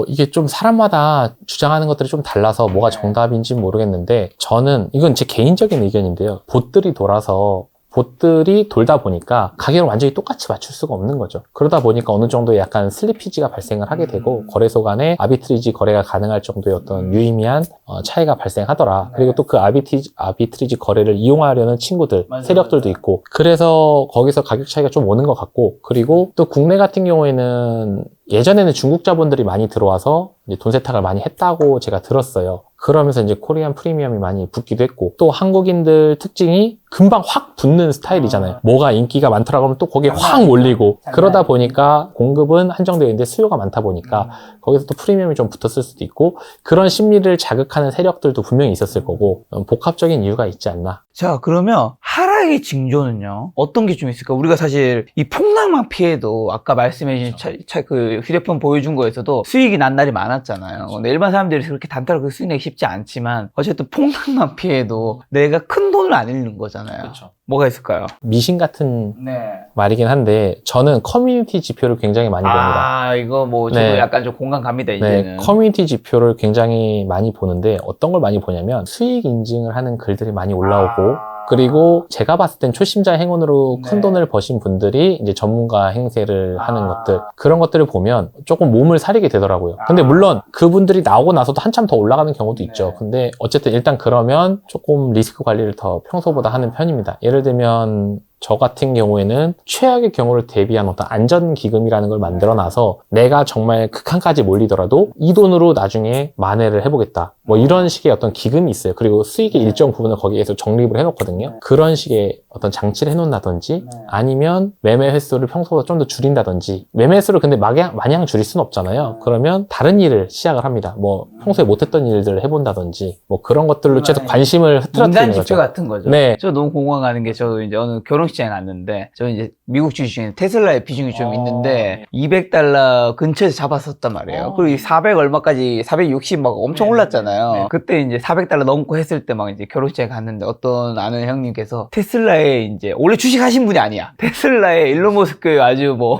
S1: 이게 좀 사람마다 주장하는 것들이 좀 달라서 뭐가 정답인지 모르겠는데 저는 이건 제 개인적인 의견인데요. 봇들이 돌아서 봇들이 돌다 보니까 가격을 완전히 똑같이 맞출 수가 없는 거죠. 그러다 보니까 어느 정도 약간 슬리피지가 발생을 하게 되고 거래소 간에 아비트리지 거래가 가능할 정도의 어떤 유의미한 차이가 발생하더라. 그리고 또 그 아비트리지 거래를 이용하려는 친구들, 세력들도 있고 그래서 거기서 가격 차이가 좀 오는 것 같고 그리고 또 국내 같은 경우에는 예전에는 중국 자본들이 많이 들어와서 이제 돈 세탁을 많이 했다고 제가 들었어요. 그러면서 이제 코리안 프리미엄이 많이 붙기도 했고 또 한국인들 특징이 금방 확 붙는 스타일이잖아요. 뭐가 인기가 많더라고 하면 또 거기에 확 올리고 그러다 보니까 공급은 한정되어 있는데 수요가 많다 보니까 거기서 또 프리미엄이 좀 붙었을 수도 있고 그런 심리를 자극하는 세력들도 분명히 있었을 거고 복합적인 이유가 있지 않나.
S2: 자, 그러면 하락의 징조는요? 어떤 게 좀 있을까? 우리가 사실 이 폭락만 피해도 아까 말씀해 주신 그 휴대폰 보여준 거에서도 수익이 난 날이 많았어요. 많았잖아요. 근데 일반 사람들이 그렇게 단타로 그 수익 내기 쉽지 않지만 어쨌든 폭락만 피해도 내가 큰 돈을 안 잃는 거잖아요.
S1: 그렇죠.
S2: 뭐가 있을까요?
S1: 미신 같은
S2: 네.
S1: 말이긴 한데 저는 커뮤니티 지표를 굉장히 많이 봅니다.
S2: 아, 이거 뭐 저도
S1: 네.
S2: 약간 좀 공감 갑니다,
S1: 네,
S2: 이제는.
S1: 커뮤니티 지표를 굉장히 많이 보는데 어떤 걸 많이 보냐면 수익 인증을 하는 글들이 많이 올라오고 그리고 제가 봤을 땐 초심자 행운으로 큰
S2: 네.
S1: 돈을 버신 분들이 이제 전문가 행세를 하는 것들 그런 것들을 보면 조금 몸을 사리게 되더라고요. 근데 물론 그분들이 나오고 나서도 한참 더 올라가는 경우도 있죠. 근데 어쨌든 일단 그러면 조금 리스크 관리를 더 평소보다 하는 편입니다. 예를 들면 저 같은 경우에는 최악의 경우를 대비한 어떤 안전기금이라는 걸 만들어놔서 내가 정말 극한까지 몰리더라도 이 돈으로 나중에 만회를 해보겠다. 뭐 이런 식의 어떤 기금이 있어요. 그리고 수익의 일정 부분을 거기에서 적립을 해놓거든요. 그런 식의 어떤 장치를 해놓는다든지 아니면 매매 횟수를 평소보다 좀 더 줄인다든지 매매 횟수를 근데 마냥 줄일 수는 없잖아요. 그러면 다른 일을 시작을 합니다. 뭐 평소에 못했던 일들을 해본다든지 뭐 그런 것들로 계속 관심을 흐트러뜨리는
S2: 인간 지표
S1: 거죠.
S2: 같은 거죠.
S1: 네.
S2: 저 너무 공감가는 게 저도 이제 어느 결혼식장에 갔는데 저 이제 미국 주식 중에 테슬라의 비중이 좀 있는데 $200 근처에서 잡았었단 말이에요. 그리고 400 얼마까지 460 막 엄청 올랐잖아요. 그때 이제 $400 넘고 했을 때 막 이제 결혼식장에 갔는데 어떤 아는 형님께서 테슬라에 이제 원래 주식 하신 분이 아니야. 테슬라에 일론 머스크의 아주 뭐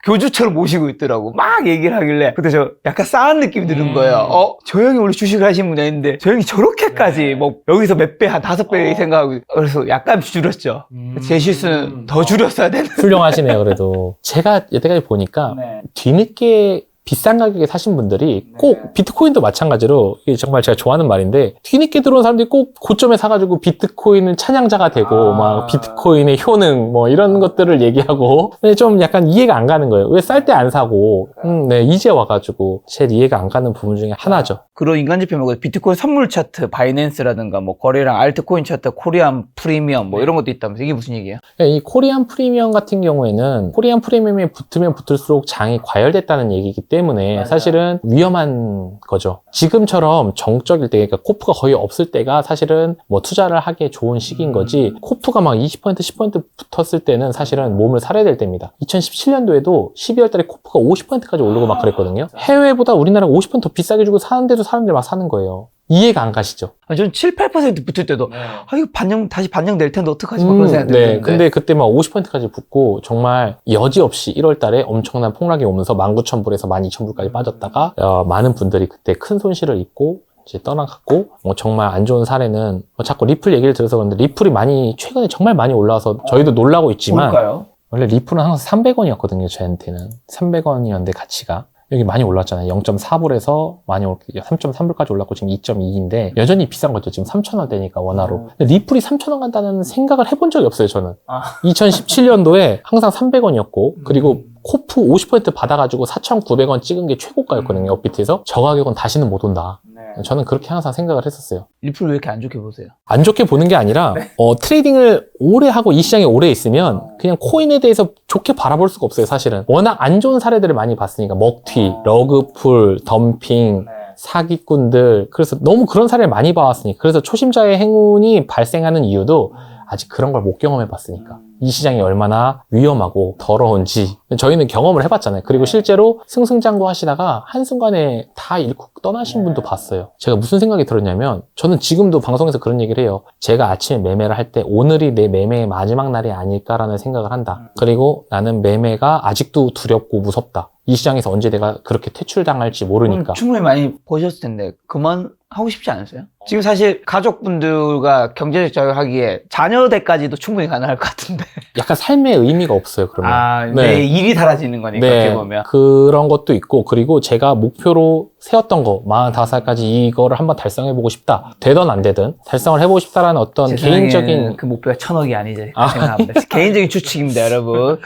S2: 교주처럼 모시고 있더라고. 막 얘기를 하길래 그때 저 약간 싸한 느낌이 드는 거예요. 저 형이 원래 주식을 하신 분이 아닌데 저 형이 저렇게까지 뭐 여기서 몇 배, 한 5배 생각하고 그래서 약간 줄였죠. 제 실수는 더 줄였어야 되는.
S1: 훌륭하시네요, 그래도. 제가 여태까지 보니까 뒤늦게 비싼 가격에 사신 분들이 꼭 비트코인도 마찬가지로 이게 정말 제가 좋아하는 말인데 뒤늦게 들어온 사람들이 꼭 고점에 사가지고 비트코인은 찬양자가 되고 막 비트코인의 효능 뭐 이런 것들을 얘기하고 근데 좀 약간 이해가 안 가는 거예요. 왜 쌀 때 안 사고 네, 이제 와가지고 제일 이해가 안 가는 부분 중에 하나죠.
S2: 그런 인간 지표 말고 비트코인 선물 차트, 바이낸스라든가 뭐 거래량 알트코인 차트, 코리안 프리미엄 뭐 이런 것도 있다면서 이게 무슨 얘기예요?
S1: 이 코리안 프리미엄 같은 경우에는 코리안 프리미엄에 붙으면 붙을수록 장이 과열됐다는 얘기이기 때문에 사실은 위험한 거죠. 지금처럼 정적일 때, 그러니까 코프가 거의 없을 때가 사실은 뭐 투자를 하기에 좋은 시기인 거지 코프가 막 20% 10% 붙었을 때는 사실은 몸을 살아야 될 때입니다. 2017년도에도 12월 달에 코프가 50%까지 오르고 막 그랬거든요. 해외보다 우리나라가 50% 더 비싸게 주고 사는데도 사람들이 막 사는 거예요. 이해가 안 가시죠?
S2: 저는 7, 8% 붙을 때도 이거 다시 반영될 텐데 어떡하지? 막 그런 생각이
S1: 네.
S2: 들었는데
S1: 근데 그때 막 50%까지 붙고 정말 여지없이 1월 달에 엄청난 폭락이 오면서 19,000불에서 12,000불까지 빠졌다가 많은 분들이 그때 큰 손실을 입고 이제 떠나갔고 뭐 정말 안 좋은 사례는 자꾸 리플 얘기를 들어서 그런데 리플이 최근에 정말 많이 올라와서 저희도 놀라고 있지만
S2: 뭘까요?
S1: 원래 리플은 항상 300원이었거든요. 저한테는 300원이었는데 가치가 여기 많이 올랐잖아요. 0.4불에서 많이 3.3불까지 올랐고 지금 2.2인데 여전히 비싼 거죠. 지금 3,000원대니까 원화로. 근데 리플이 3,000원 간다는 생각을 해본 적이 없어요. 저는. 2017년도에 항상 300원이었고 그리고 코프 50% 받아가지고 4,900원 찍은 게 최고가였거든요. 업비트에서. 저 가격은 다시는 못 온다. 저는 그렇게 항상 생각을 했었어요.
S2: 리플 왜 이렇게 안 좋게 보세요?
S1: 안 좋게 보는 게 아니라 트레이딩을 오래 하고 이 시장에 오래 있으면 그냥 코인에 대해서 좋게 바라볼 수가 없어요. 사실은 워낙 안 좋은 사례들을 많이 봤으니까 먹튀, 러그풀, 덤핑, 사기꾼들 그래서 너무 그런 사례를 많이 봐왔으니까 그래서 초심자의 행운이 발생하는 이유도 아직 그런 걸 못 경험해 봤으니까 이 시장이 얼마나 위험하고 더러운지 저희는 경험을 해봤잖아요. 그리고 실제로 승승장구 하시다가 한순간에 다 잃고 떠나신 분도 봤어요. 제가 무슨 생각이 들었냐면 저는 지금도 방송에서 그런 얘기를 해요. 제가 아침에 매매를 할 때 오늘이 내 매매의 마지막 날이 아닐까라는 생각을 한다. 그리고 나는 매매가 아직도 두렵고 무섭다. 이 시장에서 언제 내가 그렇게 퇴출당할지 모르니까.
S2: 충분히 많이 보셨을 텐데 그만 하고 싶지 않으세요? 지금 사실 가족분들과 경제적 자유하기에 자녀대까지도 충분히 가능할 것 같은데
S1: 약간 삶의 의미가 없어요. 그러면.
S2: 내 일이 사라지는 거니까 어떻게 보면
S1: 그런 것도 있고 그리고 제가 목표로 세웠던 거 45살까지 이거를 한번 달성해보고 싶다. 되든 안 되든 달성을 해보고 싶다라는 어떤 개인적인
S2: 그 목표가 1,000억이 아니지 생각합니다. 개인적인 추측입니다, 여러분.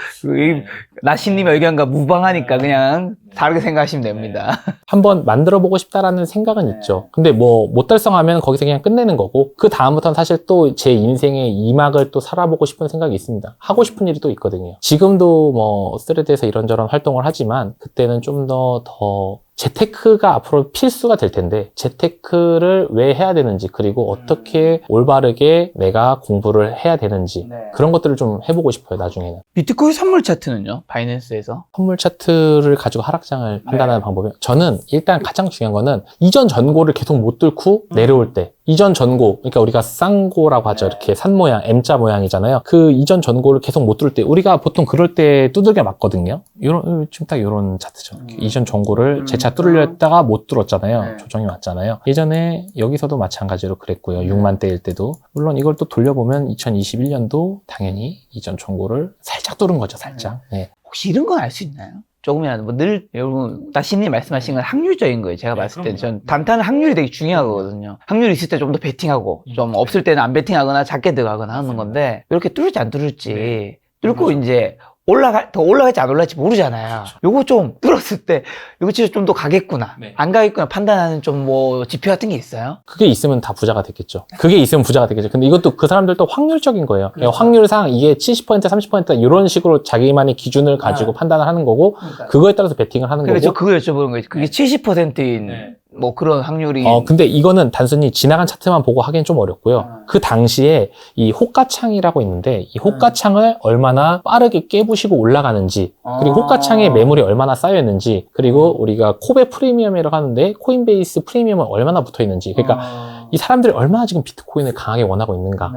S2: 나신님의 의견과 무방하니까 그냥 다르게 생각하시면 됩니다.
S1: 한번 만들어보고 싶다라는 생각은 있죠. 근데 뭐 못 달성하면 거기서 그냥 끝내는 거고 그 다음부터는 사실 또 제 인생의 2막을 또 살아보고 싶은 생각이 있습니다. 하고 싶은 일이 또 있거든요. 지금도 뭐 스레드에서 이런저런 활동을 하지만 그때는 좀 더 재테크가 앞으로 필수가 될 텐데 재테크를 왜 해야 되는지 그리고 어떻게 올바르게 내가 공부를 해야 되는지 그런 것들을 좀 해보고 싶어요. 나중에는.
S2: 비트코인 선물 차트는요? 바이낸스에서?
S1: 선물 차트를 가지고 하락장을 판단하는 방법이 저는 일단 가장 중요한 거는 이전 전고를 계속 못 뚫고 내려올 때 이전 전고, 그러니까 우리가 쌍고라고 하죠. 이렇게 산 모양, M자 모양이잖아요. 그 이전 전고를 계속 못 뚫을 때, 우리가 보통 그럴 때 두들겨 맞거든요. 지금 딱 이런 차트죠. 이전 전고를 재차 뚫으려 했다가 못 뚫었잖아요. 조정이 왔잖아요. 예전에 여기서도 마찬가지로 그랬고요. 6만 대일 때도. 물론 이걸 또 돌려보면 2021년도 당연히 이전 전고를 살짝 뚫은 거죠. 살짝. 네.
S2: 혹시 이런 건 알 수 있나요? 조금이라도 뭐 늘 여러분 따시님 말씀하신 건 확률적인 거예요. 제가 봤을 때는 전 단타는 확률이 되게 중요하거든요. 확률이 있을 때 좀 더 베팅하고 좀 없을 때는 안 베팅하거나 작게 들어가거나 하는 건데 이렇게 뚫을지 안 뚫을지 뚫고 이제 더 올라갈지 안 올라갈지 모르잖아요. 요거 좀 뚫었을 때 요거 진짜 좀 더 가겠구나 안 가겠구나 판단하는 좀 뭐 지표 같은 게 있어요?
S1: 그게 있으면 다 부자가 됐겠죠. 그게 있으면 부자가 됐겠죠. 근데 이것도 그 사람들도 확률적인 거예요. 그렇죠. 확률상 이게 70%, 30% 이런 식으로 자기만의 기준을 가지고 판단을 하는 거고 그거에 따라서 베팅을 하는 거고.
S2: 그렇죠. 그거 여쭤보는 거예요. 그게 70%인 뭐 그런 확률이.
S1: 근데 이거는 단순히 지나간 차트만 보고 하기엔 좀 어렵고요. 그 당시에 이 호가창이라고 있는데 이 호가창을 얼마나 빠르게 깨부시고 올라가는지 그리고 호가창에 매물이 얼마나 쌓여있는지 그리고 우리가 코베 프리미엄이라고 하는데 코인베이스 프리미엄은 얼마나 붙어 있는지 그러니까 이 사람들이 얼마나 지금 비트코인을 강하게 원하고 있는가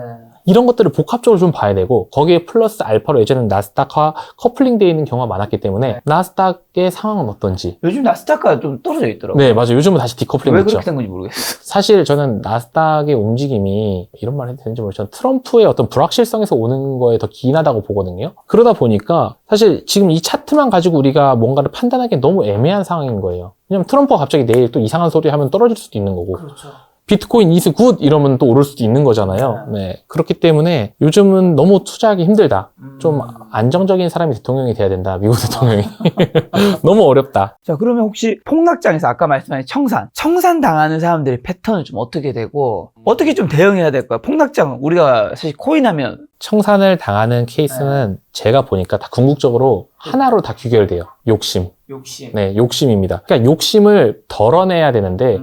S1: 이런 것들을 복합적으로 좀 봐야 되고 거기에 플러스 알파로 예전에는 나스닥과 커플링 되어 있는 경우가 많았기 때문에 나스닥의 상황은 어떤지
S2: 요즘 나스닥가 좀 떨어져 있더라고요.
S1: 네 맞아요. 요즘은 다시 디커플링
S2: 왜
S1: 됐죠.
S2: 그렇게 된 건지 모르겠어요.
S1: 사실 저는 나스닥의 움직임이 이런 말 해도 되는지 모르겠지만 트럼프의 어떤 불확실성에서 오는 거에 더 기인하다고 보거든요. 그러다 보니까 사실 지금 이 차트만 가지고 우리가 뭔가를 판단하기엔 너무 애매한 상황인 거예요. 왜냐면 트럼프가 갑자기 내일 또 이상한 소리 하면 떨어질 수도 있는 거고
S2: 그렇죠.
S1: 비트코인 이스 굿 이러면 또 오를 수도 있는 거잖아요. 네. 그렇기 때문에 요즘은 너무 투자하기 힘들다. 좀 안정적인 사람이 대통령이 돼야 된다. 미국 대통령이. 너무 어렵다.
S2: 자, 그러면 혹시 폭락장에서 아까 말씀하신 청산 당하는 사람들의 패턴은 좀 어떻게 되고 어떻게 좀 대응해야 될까요? 폭락장 우리가 사실 코인 하면
S1: 청산을 당하는 케이스는 제가 보니까 다 궁극적으로 하나로 다 귀결돼요. 욕심. 네, 욕심입니다. 그러니까 욕심을 덜어내야 되는데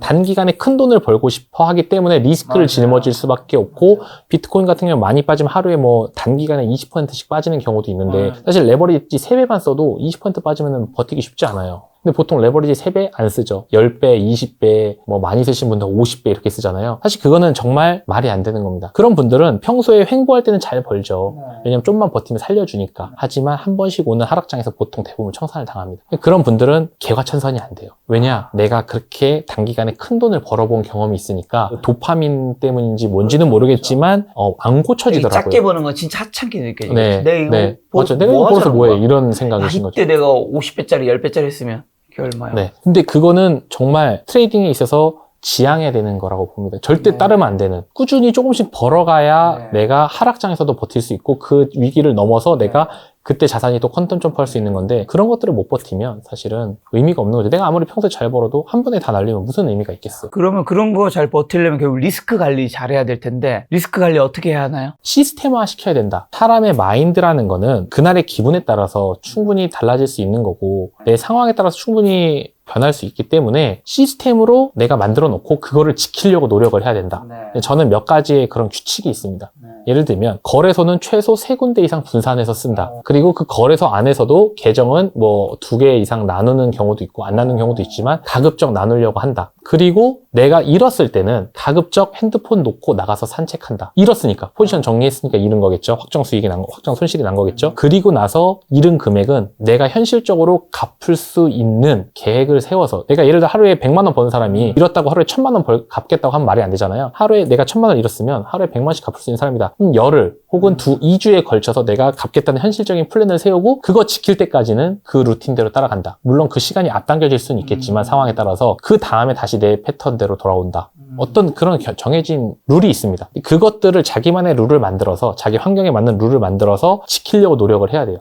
S1: 단기간에 큰 돈을 벌고 싶어 하기 때문에 리스크를 짊어질 수밖에 없고 비트코인 같은 경우는 많이 빠지면 하루에 뭐 단기간에 20%씩 빠지는 경우도 있는데 사실 레버리지 3배만 써도 20% 빠지면 버티기 쉽지 않아요. 근데 보통 레버리지 3배 안 쓰죠. 10배, 20배, 뭐 많이 쓰신 분들 50배 이렇게 쓰잖아요. 사실 그거는 정말 말이 안 되는 겁니다. 그런 분들은 평소에 횡보할 때는 잘 벌죠. 왜냐면 좀만 버티면 살려주니까. 하지만 한 번씩 오는 하락장에서 보통 대부분 청산을 당합니다. 그런 분들은 개과천선이 안 돼요. 왜냐? 내가 그렇게 단기간에 큰 돈을 벌어본 경험이 있으니까 도파민 때문인지 뭔지는 모르겠지만 안 고쳐지더라고요.
S2: 작게 버는 건 진짜 하찮게 느껴져요.
S1: 네,
S2: 네.
S1: 맞아. 내가 이거 벌어서 뭐해? 이런 생각이신 거죠.
S2: 이때 내가 50배짜리 10배짜리 했으면 이게 얼마야?
S1: 네. 근데 그거는 정말 트레이딩에 있어서 지향해야 되는 거라고 봅니다. 절대 따르면 안 되는. 꾸준히 조금씩 벌어가야 내가 하락장에서도 버틸 수 있고 그 위기를 넘어서 내가 그때 자산이 또 퀀텀 점프할 수 있는 건데 그런 것들을 못 버티면 사실은 의미가 없는 거죠. 내가 아무리 평소에 잘 벌어도 한 번에 다 날리면 무슨 의미가 있겠어요.
S2: 그러면 그런 거 잘 버티려면 결국 리스크 관리 잘해야 될 텐데 리스크 관리 어떻게 해야 하나요?
S1: 시스템화 시켜야 된다. 사람의 마인드라는 거는 그날의 기분에 따라서 충분히 달라질 수 있는 거고 내 상황에 따라서 충분히 변할 수 있기 때문에 시스템으로 내가 만들어 놓고 그거를 지키려고 노력을 해야 된다. 저는 몇 가지의 그런 규칙이 있습니다. 예를 들면 거래소는 최소 3군데 이상 분산해서 쓴다. 그리고 그 거래소 안에서도 계정은 뭐 2개 이상 나누는 경우도 있고 안 나누는 경우도 있지만 가급적 나누려고 한다. 그리고 내가 잃었을 때는 가급적 핸드폰 놓고 나가서 산책한다. 잃었으니까 포지션 정리했으니까 잃은 거겠죠. 확정 수익이 난 거, 확정 손실이 난 거겠죠. 그리고 나서 잃은 금액은 내가 현실적으로 갚을 수 있는 계획을 세워서 내가 예를 들어 하루에 100만 원 버는 사람이 잃었다고 하루에 1000만 원 갚겠다고 하면 말이 안 되잖아요. 하루에 내가 1000만 원 잃었으면 하루에 100만씩 갚을 수 있는 사람이다. 열흘 혹은 2주에 걸쳐서 내가 갚겠다는 현실적인 플랜을 세우고 그거 지킬 때까지는 그 루틴대로 따라간다. 물론 그 시간이 앞당겨질 수는 있겠지만 상황에 따라서 그 다음에 다시 내 패턴대로 돌아온다. 어떤 그런 정해진 룰이 있습니다. 그것들을 자기만의 룰을 만들어서 자기 환경에 맞는 룰을 만들어서 지키려고 노력을 해야 돼요.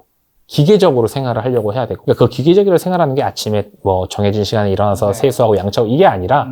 S1: 기계적으로 생활을 하려고 해야 되고 그러니까 그 기계적으로 생활하는 게 아침에 뭐 정해진 시간에 일어나서 세수하고 양치하고 이게 아니라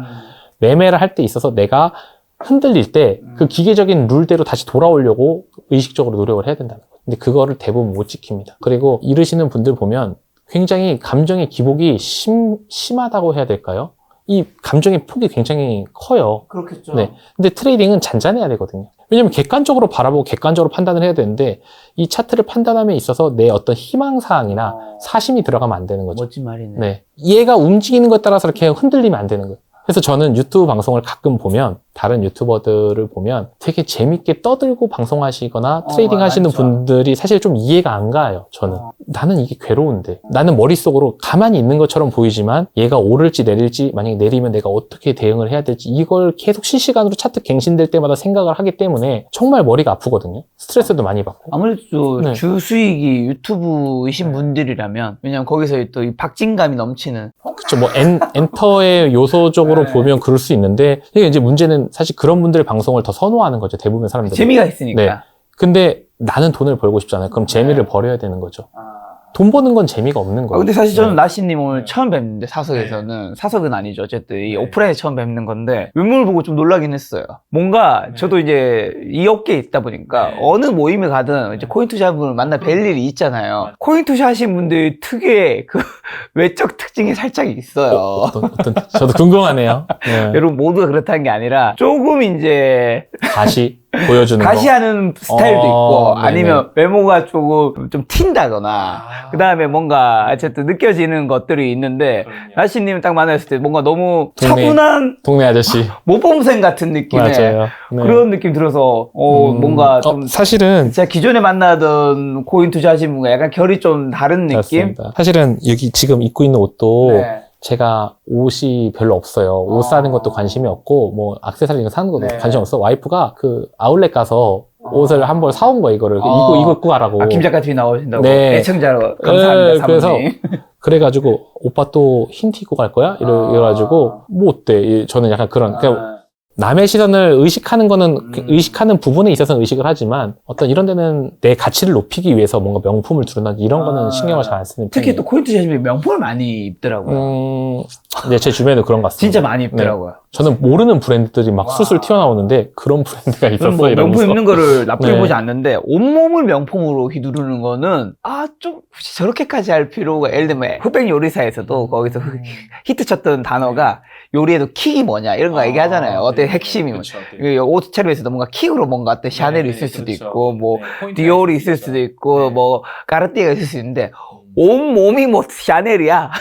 S1: 매매를 할 때 있어서 내가 흔들릴 때 그 기계적인 룰대로 다시 돌아오려고 의식적으로 노력을 해야 된다는 거예요. 근데 그거를 대부분 못 지킵니다. 그리고 이러시는 분들 보면 굉장히 감정의 기복이 심하다고 해야 될까요? 이 감정의 폭이 굉장히 커요.
S2: 그렇겠죠.
S1: 네. 근데 트레이딩은 잔잔해야 되거든요. 왜냐면 객관적으로 바라보고 객관적으로 판단을 해야 되는데 이 차트를 판단함에 있어서 내 어떤 희망사항이나 사심이 들어가면 안 되는 거죠.
S2: 멋진 말이네.
S1: 네. 얘가 움직이는 것에 따라서 이렇게 흔들리면 안 되는 거예요. 그래서 저는 유튜브 방송을 가끔 보면 다른 유튜버들을 보면 되게 재밌게 떠들고 방송하시거나 트레이딩 하시는
S2: 맞죠.
S1: 분들이 사실 좀 이해가 안 가요. 저는 나는 이게 괴로운데 나는 머릿속으로 가만히 있는 것처럼 보이지만 얘가 오를지 내릴지 만약에 내리면 내가 어떻게 대응을 해야 될지 이걸 계속 실시간으로 차트 갱신될 때마다 생각을 하기 때문에 정말 머리가 아프거든요. 스트레스도 많이 받고.
S2: 아무래도
S1: 네.
S2: 주 수익이 유튜브이신 분들이라면 왜냐면 거기서 또 이 박진감이 넘치는
S1: 그쵸, 뭐, 엔터의 요소적으로 보면 그럴 수 있는데, 이게 이제 문제는 사실 그런 분들의 방송을 더 선호하는 거죠, 대부분 사람들이.
S2: 재미가 있으니까.
S1: 네. 근데 나는 돈을 벌고 싶잖아요. 그럼 재미를 버려야 되는 거죠.
S2: 아.
S1: 돈 버는 건 재미가 없는 거예요.
S2: 근데 사실 저는
S1: 네.
S2: 나시님 오늘 처음 뵙는데 사석에서는 사석은 아니죠. 어쨌든 이
S1: 네.
S2: 오프라인에 처음 뵙는 건데 외모를 보고 좀 놀라긴 했어요. 뭔가 저도 이제 이 업계에 있다 보니까 어느 모임에 가든 이제 코인 투자분을 만나 뵐 일이 있잖아요. 코인 투자 하신 분들 특유의 그 외적 특징이 살짝 있어요.
S1: 어떤, 저도 궁금하네요. 네.
S2: 여러분 모두가 그렇다는 게 아니라 조금 이제
S1: 다시 보여주는 거.
S2: 가시하는 스타일도 있고
S1: 네네.
S2: 아니면 외모가 조금 좀 튄다거나 그 다음에 뭔가 어쨌든 느껴지는 것들이 있는데 나시님 딱 만났을 때 뭔가 너무 차분한
S1: 동네 아저씨.
S2: 모범생 같은 느낌의
S1: 맞아요. 네.
S2: 그런 느낌 들어서 뭔가 좀
S1: 사실은
S2: 제가 기존에 만나던 코인 투자하신 분과 약간 결이 좀 다른 느낌?
S1: 맞습니다. 사실은 여기 지금 입고 있는 옷도
S2: 네.
S1: 제가 옷이 별로 없어요. 옷 사는 것도 관심이 없고, 뭐, 액세서리 이거 사는 것도
S2: 네.
S1: 관심 없어. 와이프가 그 아울렛 가서 옷을 한 벌 사온 거예요, 이거를. 이거 입고 가라고.
S2: 김 작가님이 나오신다고
S1: 네.
S2: 애청자로 감사합니다.
S1: 그래서
S2: 사모님.
S1: 그래가지고, 오빠 또 흰 티 입고 갈 거야? 이래가지고, 뭐 어때? 저는 약간 그런, 그냥 남의 시선을 의식하는 거는 의식하는 부분에 있어서는 의식을 하지만 어떤 이런 데는 내 가치를 높이기 위해서 뭔가 명품을 두른다든지 이런 거는 신경을 잘 안 쓰는
S2: 특히
S1: 편이에요.
S2: 또 코인 투자하시면 명품을 많이 입더라고요.
S1: 네, 제 주변에도 그런 것 같습니다.
S2: 진짜 많이 입더라고요.
S1: 네. 저는 모르는 브랜드들이 막 술술 튀어나오는데 그런 브랜드가
S2: 저는
S1: 있었어
S2: 뭐
S1: 이러면서.
S2: 명품 입는 거를 나쁘게
S1: 네.
S2: 보지 않는데 온몸을 명품으로 휘두르는 거는 좀 굳이 저렇게까지 할 필요가 예를 들면 흑백 요리사에서도 거기서 히트 쳤던 단어가 요리에도 킥이 뭐냐 이런 거 얘기하잖아요. 어때 핵심이 옷차림에서도 뭔가 킥으로 뭔가 어때 샤넬이 있을 수도 있고 뭐 디올이 있을 수도 있고 뭐 까르띠에가 있을 수 있는데 온 몸이 뭐 샤넬이야.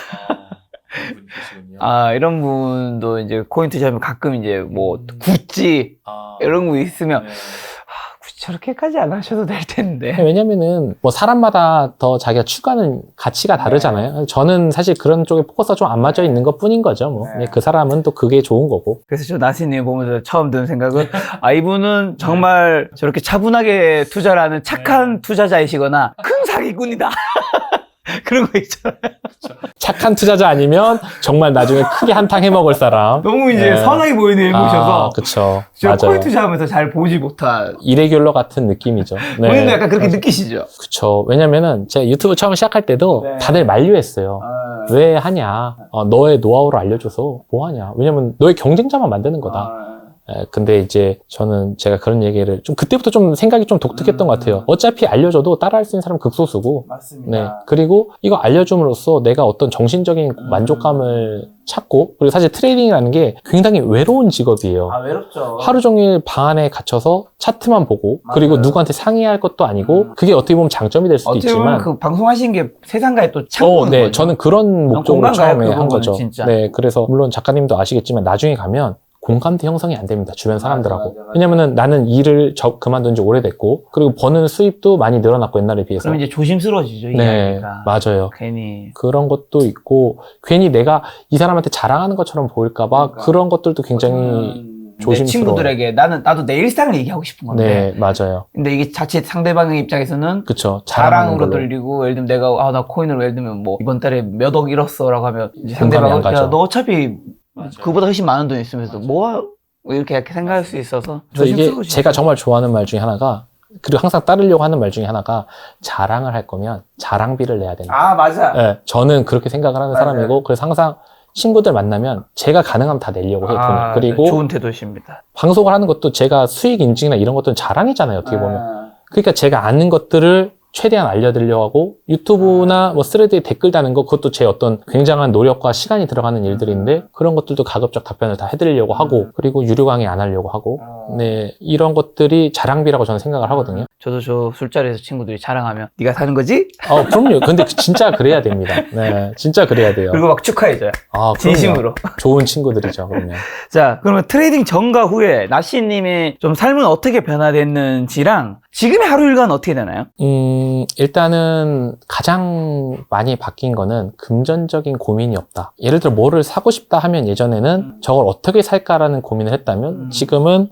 S2: 이런 분도 이제 코인 투자하면 가끔 이제 뭐 구찌 이런 거 있으면 굳이 저렇게까지 안 하셔도 될 텐데.
S1: 왜냐면은 뭐 사람마다 더 자기가 추구하는 가치가 다르잖아요. 저는 사실 그런 쪽에 포커스가 좀 안 맞아 있는 것 뿐인 거죠. 뭐.
S2: 네.
S1: 그 사람은 또 그게 좋은 거고.
S2: 그래서 저 나시님 보면서 처음 드는 생각은 이분은 정말 저렇게 차분하게 투자를 하는 착한 투자자이시거나 큰 사기꾼이다. 그런 거 있잖아요.
S1: 착한 투자자 아니면 정말 나중에 크게 한탕 해먹을 사람.
S2: 너무 이제
S1: 네.
S2: 선하게 보이는 일모셔서
S1: 그쵸.
S2: 제가
S1: 맞아요.
S2: 코인 투자하면서 잘 보지 못한
S1: 이레귤러 같은 느낌이죠. 네.
S2: 본인도 약간 그렇게 느끼시죠?
S1: 그쵸. 왜냐면은 제가 유튜브 처음 시작할 때도
S2: 네.
S1: 다들 만류했어요. 왜 하냐? 너의 노하우를 알려줘서 뭐 하냐? 왜냐면 너의 경쟁자만 만드는 거다. 근데 이제 저는 제가 그런 얘기를 좀 그때부터 좀 생각이 좀 독특했던 것 같아요. 어차피 알려줘도 따라할 수 있는 사람은 극소수고.
S2: 맞습니다.
S1: 네. 그리고 이거 알려줌으로써 내가 어떤 정신적인 만족감을 찾고, 그리고 사실 트레이딩이라는 게 굉장히 외로운 직업이에요.
S2: 외롭죠.
S1: 하루 종일 방 안에 갇혀서 차트만 보고, 그리고 누구한테 상의할 것도 아니고, 그게 어떻게 보면 장점이 될 수도
S2: 어떻게 보면
S1: 있지만.
S2: 그 방송하신 게 세상과의 또 창구는
S1: 네,
S2: 거죠.
S1: 저는 그런 목적으로
S2: 공감 가요,
S1: 처음에
S2: 그
S1: 한
S2: 부분은
S1: 거죠.
S2: 진짜.
S1: 네, 그래서 물론 작가님도 아시겠지만 나중에 가면 공감대 형성이 안 됩니다. 주변 사람들하고.
S2: 맞아.
S1: 왜냐면은 나는 일을 그만둔 지 오래됐고, 그리고 버는 수입도 많이 늘어났고, 옛날에 비해서.
S2: 그럼 이제 조심스러워지죠, 이
S1: 네,
S2: 이야기가.
S1: 맞아요.
S2: 괜히.
S1: 그런 것도 있고, 괜히 내가 이 사람한테 자랑하는 것처럼 보일까봐 그런 것들도 굉장히
S2: 내
S1: 조심스러워요.
S2: 친구들에게 나도 내 일상을 얘기하고 싶은 건데.
S1: 네, 맞아요.
S2: 근데 이게 자칫 상대방의 입장에서는
S1: 그쵸.
S2: 자랑으로
S1: 걸로.
S2: 들리고, 예를 들면 내가, 나 코인을 예를 들면 뭐, 이번 달에 몇 억 잃었어 라고 하면, 이제
S1: 공감이
S2: 상대방은,
S1: 안 가죠.
S2: 야, 너 어차피 그보다 훨씬 많은 돈 있으면서 뭐 이렇게 생각할 수 있어서.
S1: 그래서 이게
S2: 조심스러워지죠.
S1: 제가 정말 좋아하는 말 중에 하나가, 그리고 항상 따르려고 하는 말 중에 하나가, 자랑을 할 거면 자랑비를 내야 된다.
S2: 맞아.
S1: 네, 저는 그렇게 생각을 하는
S2: 맞아요.
S1: 사람이고, 그래서 항상 친구들 만나면 제가 가능하면 다 내려고 해요. 돈을. 그리고
S2: 좋은 태도십니다.
S1: 방송을 하는 것도 제가 수익 인증이나 이런 것들은 자랑이잖아요. 어떻게 보면. 그러니까 제가 아는 것들을 최대한 알려드리려고 하고 유튜브나 뭐 스레드에 댓글 다는 거 그것도 제 어떤 굉장한 노력과 시간이 들어가는 일들인데 그런 것들도 가급적 답변을 다 해드리려고 하고 그리고 유료 강의 안 하려고 하고 네 이런 것들이 자랑비라고 저는 생각을 하거든요.
S2: 저도 저 술자리에서 친구들이 자랑하면 네가 사는 거지?
S1: 그럼요. 근데 진짜 그래야 됩니다. 네, 진짜 그래야 돼요.
S2: 그리고 막 축하해줘요.
S1: 그럼요.
S2: 진심으로.
S1: 좋은 친구들이죠, 그러면.
S2: 자, 그러면 트레이딩 전과 후에 나시님의 좀 삶은 어떻게 변화됐는지랑 지금의 하루 일과는 어떻게 되나요?
S1: 일단은 가장 많이 바뀐 거는 금전적인 고민이 없다. 예를 들어 뭐를 사고 싶다 하면 예전에는 저걸 어떻게 살까라는 고민을 했다면 지금은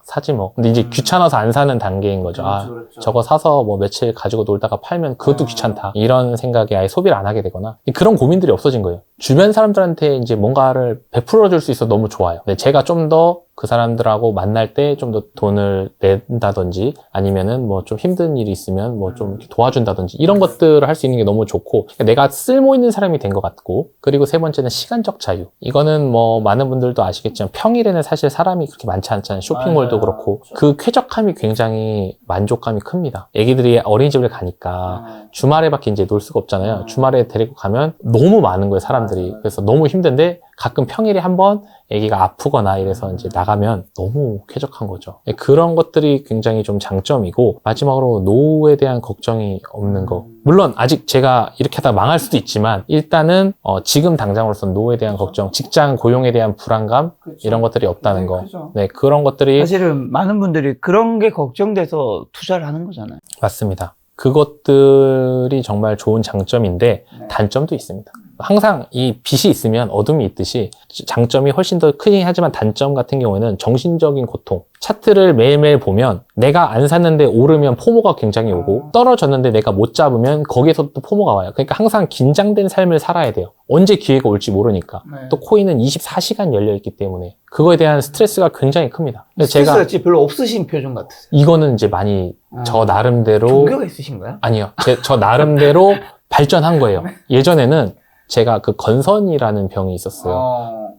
S1: 사지 뭐. 근데 이제 귀찮아서 안 사는 단계인 거죠. 그렇죠. 저거 사서 뭐 며칠 가지고 놀다가 팔면 그것도 귀찮다. 이런 생각에 아예 소비를 안 하게 되거나 그런 고민들이 없어진 거예요. 주변 사람들한테 이제 뭔가를 베풀어 줄 수 있어 너무 좋아요. 근데 제가 좀 더 그 사람들하고 만날 때 좀 더 돈을 낸다든지 아니면은 뭐 좀 힘든 일이 있으면 뭐 좀 도와준다든지 이런 것들을 할 수 있는 게 너무 좋고 그러니까 내가 쓸모 있는 사람이 된 것 같고 그리고 세 번째는 시간적 자유. 이거는 뭐 많은 분들도 아시겠지만 평일에는 사실 사람이 그렇게 많지 않잖아요. 쇼핑몰도 그렇고 그 쾌적함이 굉장히 만족감이 큽니다. 애기들이 어린이집을 가니까 주말에밖에 이제 놀 수가 없잖아요. 주말에 데리고 가면 너무 많은 거예요, 사람들이. 그래서 너무 힘든데 가끔 평일에 한번 애기가 아프거나 이래서 이제 나가면 너무 쾌적한 거죠. 그런 것들이 굉장히 좀 장점이고 마지막으로 노후에 대한 걱정이 없는 거. 물론 아직 제가 이렇게 하다가 망할 수도 있지만 일단은 지금 당장으로서 노후에 대한 걱정, 직장 고용에 대한 불안감 이런 것들이 없다는 거. 네, 그런 것들이
S2: 사실은 많은 분들이 그런 게 걱정돼서 투자를 하는 거잖아요.
S1: 맞습니다. 그것들이 정말 좋은 장점인데 단점도 있습니다. 항상 이 빛이 있으면 어둠이 있듯이 장점이 훨씬 더 크긴 하지만 단점 같은 경우에는 정신적인 고통. 차트를 매일매일 보면 내가 안 샀는데 오르면 포모가 굉장히 오고 떨어졌는데 내가 못 잡으면 거기에서 또 포모가 와요. 그러니까 항상 긴장된 삶을 살아야 돼요. 언제 기회가 올지 모르니까. 또 코인은 24시간 열려있기 때문에 그거에 대한 스트레스가 굉장히 큽니다.
S2: 스트레스가 별로 없으신 표정 같으세요.
S1: 이거는 이제 많이 저 나름대로
S2: 종교가 있으신가요?
S1: 아니요. 저 나름대로 발전한 거예요. 예전에는 제가 그 건선이라는 병이 있었어요.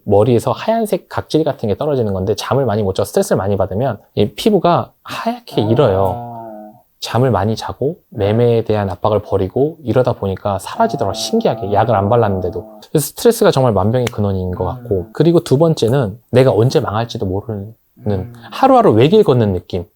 S1: 머리에서 하얀색 각질 같은 게 떨어지는 건데 잠을 많이 못 자고 스트레스를 많이 받으면 이 피부가 하얗게 일어요. 잠을 많이 자고 매매에 대한 압박을 버리고 이러다 보니까 사라지더라고요. 신기하게 약을 안 발랐는데도. 그래서 스트레스가 정말 만병의 근원인 것 같고 그리고 두 번째는 내가 언제 망할지도 모르는 하루하루 외길 걷는 느낌.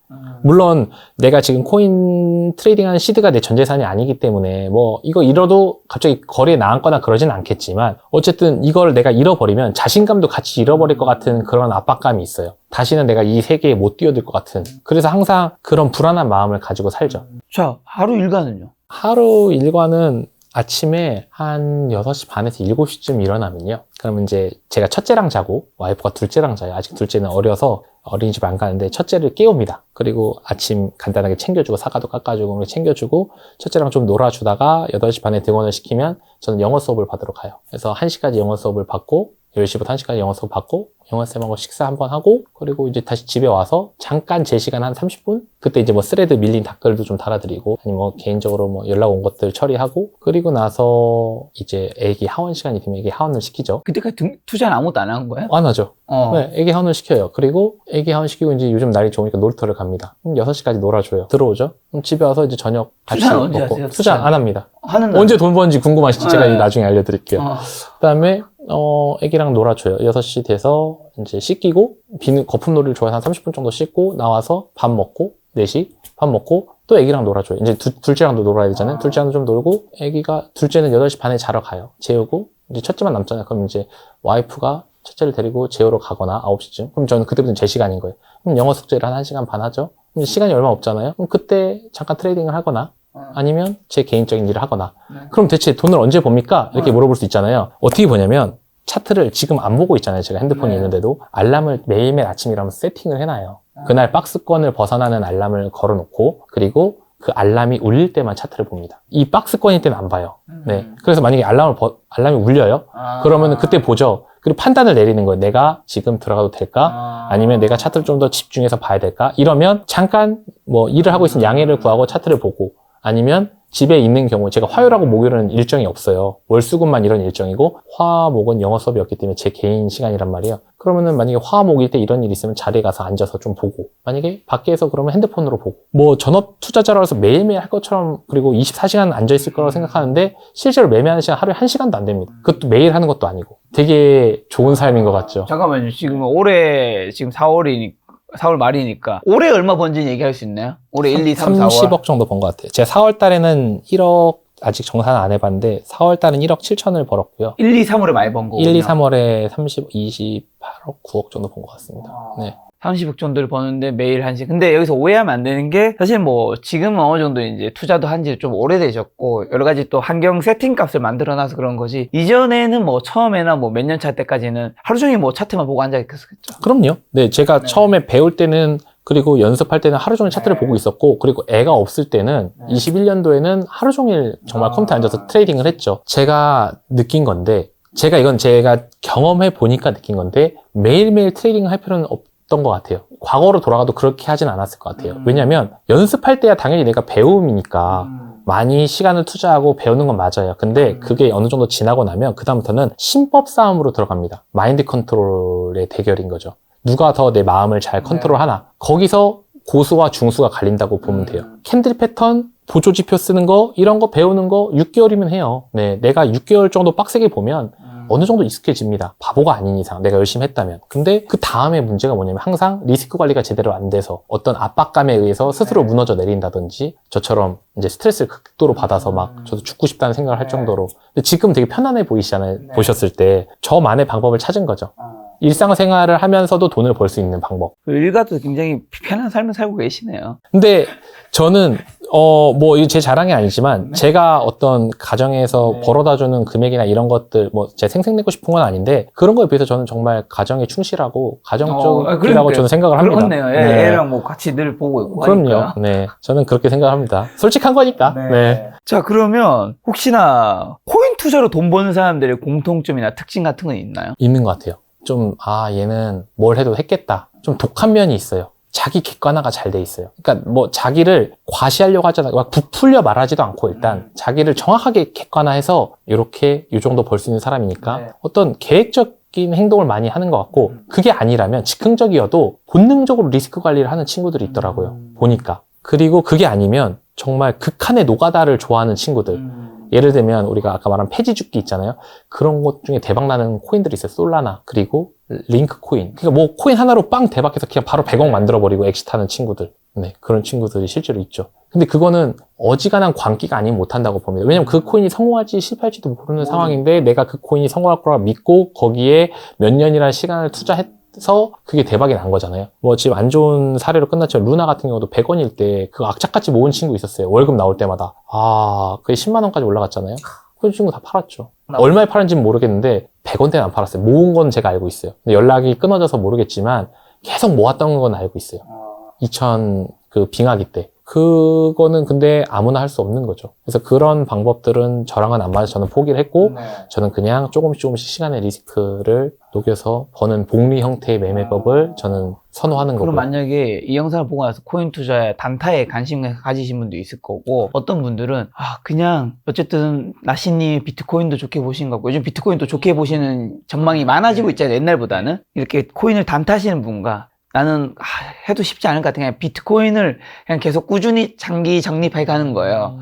S1: 물론 내가 지금 코인 트레이딩하는 시드가 내 전 재산이 아니기 때문에 뭐 이거 잃어도 갑자기 거리에 나앉거나 그러진 않겠지만 어쨌든 이걸 내가 잃어버리면 자신감도 같이 잃어버릴 것 같은 그런 압박감이 있어요. 다시는 내가 이 세계에 못 뛰어들 것 같은. 그래서 항상 그런 불안한 마음을 가지고 살죠.
S2: 자, 하루 일과는요?
S1: 하루 일과는 아침에 한 6시 반에서 7시쯤 일어나면요. 그러면 이제 제가 첫째랑 자고 와이프가 둘째랑 자요. 아직 둘째는 어려서 어린이집 안 가는데 첫째를 깨웁니다. 그리고 아침 간단하게 챙겨주고 사과도 깎아주고 챙겨주고 첫째랑 좀 놀아주다가 8시 반에 등원을 시키면 저는 영어 수업을 받으러 가요. 그래서 1시까지 영어 수업을 받고 10시부터 1시까지 영어 수업 받고 영어쌤하고 식사 한번 하고 그리고 이제 다시 집에 와서 잠깐 제 시간 한 30분? 그때 이제 뭐 스레드 밀린 댓글도 좀 달아드리고 아니면 뭐 개인적으로 뭐 연락 온 것들 처리하고 그리고 나서 이제 애기 하원 시간이 되면 애기 하원을 시키죠.
S2: 그때까지 투자는 아무것도 안 한 거예요?
S1: 안 하죠. 네, 애기 하원을 시켜요. 그리고 애기 하원 시키고 이제 요즘 날이 좋으니까 놀이터를 갑니다. 6시까지 놀아줘요. 들어오죠. 그럼 집에 와서 이제 저녁 같이
S2: 투자는 언제
S1: 먹고.
S2: 하세요?
S1: 투자 안 합니다.
S2: 하는
S1: 언제 돈 버는지 궁금하시죠? 제가
S2: 네.
S1: 나중에 알려드릴게요. 그다음에 애기랑 놀아줘요. 6시 돼서 이제 씻기고 비는 거품놀이를 좋아해서 한 30분 정도 씻고 나와서 밥 먹고 4시 밥 먹고 또 애기랑 놀아줘요. 이제 둘째랑도 놀아야 되잖아요. 둘째랑도 좀 놀고 애기가 둘째는 8시 반에 자러 가요. 재우고 이제 첫째만 남잖아요. 그럼 이제 와이프가 첫째를 데리고 재우러 가거나 9시쯤 그럼 저는 그때부터는 제 시간인 거예요. 그럼 영어 숙제를 한 1시간 반 하죠. 그럼 시간이 얼마 없잖아요. 그럼 그때 잠깐 트레이딩을 하거나 아니면 제 개인적인 일을 하거나 그럼 대체 돈을 언제 봅니까? 이렇게 물어볼 수 있잖아요. 어떻게 보냐면 차트를 지금 안 보고 있잖아요. 제가 핸드폰이 있는데도 알람을 매일매일 아침 일어나면 세팅을 해놔요. 그날 박스권을 벗어나는 알람을 걸어놓고 그리고 그 알람이 울릴 때만 차트를 봅니다. 이 박스권일 때는 안 봐요. 네. 그래서 만약에 알람이 울려요? 그러면 그때 보죠. 그리고 판단을 내리는 거예요. 내가 지금 들어가도 될까? 아니면 내가 차트를 좀 더 집중해서 봐야 될까? 이러면 잠깐 뭐 일을 하고 있으면 양해를 구하고 차트를 보고 아니면 집에 있는 경우 제가 화요일하고 목요일은 일정이 없어요. 월수금만 이런 일정이고 화목은 영어 수업이 없기 때문에 제 개인 시간이란 말이에요. 그러면은 만약에 화목일 때 이런 일이 있으면 자리에 가서 앉아서 좀 보고, 만약에 밖에서 그러면 핸드폰으로 보고, 뭐 전업 투자자라서 매일매일 할 것처럼 그리고 24시간 앉아 있을 거라고 생각하는데 실제로 매매하는 시간 하루에 1시간도 안 됩니다. 그것도 매일 하는 것도 아니고 되게 좋은 삶인 것 같죠.
S2: 잠깐만요. 지금 올해 지금 4월 말이니까 올해 얼마 번지 얘기할 수 있나요? 올해 1, 2, 3, 4월
S1: 30억 정도 번 것 같아요. 제가 4월 달에는 1억 아직 정산 안 해봤는데 4월 달은 1억 7천을 벌었고요.
S2: 1, 2, 3월에 많이 번 거군요.
S1: 1, 2, 3월에 28억, 9억 정도 본 것 같습니다. 네.
S2: 30억 정도를 버는데 매일 1시. 근데 여기서 오해하면 안 되는 게 사실 뭐 지금은 어느 정도 이제 투자도 한 지 좀 오래되셨고 여러 가지 또 환경 세팅 값을 만들어 놔서 그런 거지. 이전에는 뭐 처음에나 뭐 몇 년 차 때까지는 하루 종일 뭐 차트만 보고 앉아 있었겠죠.
S1: 그럼요. 네, 제가 처음에 배울 때는 그리고 연습할 때는 하루 종일 차트를 보고 있었고, 그리고 애가 없을 때는 21년도에는 하루 종일 정말 컴퓨터에 앉아서 트레이딩을 했죠. 제가 느낀 건데, 이건 제가 경험해 보니까 느낀 건데, 매일매일 트레이딩을 할 필요는 없던 것 같아요. 과거로 돌아가도 그렇게 하진 않았을 것 같아요. 왜냐면 연습할 때야 당연히 내가 배움이니까 많이 시간을 투자하고 배우는 건 맞아요. 근데 그게 어느 정도 지나고 나면 그다음부터는 심법 싸움으로 들어갑니다. 마인드 컨트롤의 대결인 거죠. 누가 더 내 마음을 잘 컨트롤하나. 거기서 고수와 중수가 갈린다고 보면 돼요. 캔들 패턴, 보조지표 쓰는 거, 이런 거 배우는 거 6개월이면 해요. 네, 내가 6개월 정도 빡세게 보면 어느 정도 익숙해집니다. 바보가 아닌 이상, 내가 열심히 했다면. 근데 그 다음에 문제가 뭐냐면 항상 리스크 관리가 제대로 안 돼서 어떤 압박감에 의해서 스스로 무너져 내린다든지, 저처럼 이제 스트레스를 극도로 받아서 막 저도 죽고 싶다는 생각을 할 정도로. 근데 지금 되게 편안해 보이시잖아요. 보셨을 때. 저만의 방법을 찾은 거죠. 일상생활을 하면서도 돈을 벌 수 있는 방법.
S2: 일가도 굉장히 편한 삶을 살고 계시네요.
S1: 근데 저는 뭐 이거 제 자랑이 아니지만 제가 어떤 가정에서 벌어다주는 금액이나 이런 것들 뭐 제 생색내고 싶은 건 아닌데 그런 거에 비해서 저는 정말 가정에 충실하고 가정적이라고 저는 생각을 합니다.
S2: 그렇네요.
S1: 네.
S2: 애랑 뭐 같이 늘 보고 있고
S1: 그럼요.
S2: 하니까.
S1: 네, 저는 그렇게 생각합니다. 솔직한 거니까. 네.
S2: 자, 그러면 혹시나 코인 투자로 돈 버는 사람들의 공통점이나 특징 같은 건 있나요?
S1: 있는 것 같아요. 좀 얘는 뭘 해도 했겠다. 좀 독한 면이 있어요. 자기 객관화가 잘 돼 있어요. 그러니까 뭐 자기를 과시하려고 하잖아요. 막 부풀려 말하지도 않고 일단 자기를 정확하게 객관화해서 이렇게 이 정도 벌 수 있는 사람이니까 어떤 계획적인 행동을 많이 하는 것 같고, 그게 아니라면 즉흥적이어도 본능적으로 리스크 관리를 하는 친구들이 있더라고요. 보니까. 그리고 그게 아니면 정말 극한의 노가다를 좋아하는 친구들. 예를 들면 우리가 아까 말한 폐지 죽기 있잖아요. 그런 것 중에 대박나는 코인들이 있어요. 솔라나, 그리고 링크 코인. 그러니까 뭐 코인 하나로 빵 대박해서 그냥 바로 100억 만들어버리고 엑시트하는 친구들. 네, 그런 친구들이 실제로 있죠. 근데 그거는 어지간한 광기가 아니면 못한다고 봅니다. 왜냐면 그 코인이 성공할지 실패할지도 모르는 상황인데 내가 그 코인이 성공할 거라 믿고 거기에 몇 년이라는 시간을 투자해서 그게 대박이 난 거잖아요. 뭐 지금 안 좋은 사례로 끝났지만 루나 같은 경우도 100원일 때 그거 악착같이 모은 친구 있었어요. 월급 나올 때마다. 그게 10만 원까지 올라갔잖아요. 그 친구 다 팔았죠. 얼마에 팔았는지는 모르겠는데 100원대는 안 팔았어요. 모은 건 제가 알고 있어요. 근데 연락이 끊어져서 모르겠지만 계속 모았던 건 알고 있어요. 2000 그 빙하기 때. 그거는 근데 아무나 할 수 없는 거죠. 그래서 그런 방법들은 저랑은 안 맞아서 저는 포기를 했고, 저는 그냥 조금씩 시간의 리스크를 녹여서 버는 복리 형태의 매매법을 저는 선호하는 거고요.
S2: 그럼 만약에 이 영상을 보고 나서 코인 투자에 단타에 관심을 가지신 분도 있을 거고, 어떤 분들은 그냥 어쨌든 나시님 비트코인도 좋게 보신 거고, 요즘 비트코인도 좋게 보시는 전망이 많아지고 있잖아요. 옛날보다는. 이렇게 코인을 단타하시는 분과 나는 해도 쉽지 않을 것 같아. 그냥 비트코인을 그냥 계속 꾸준히 장기 적립해 가는 거예요.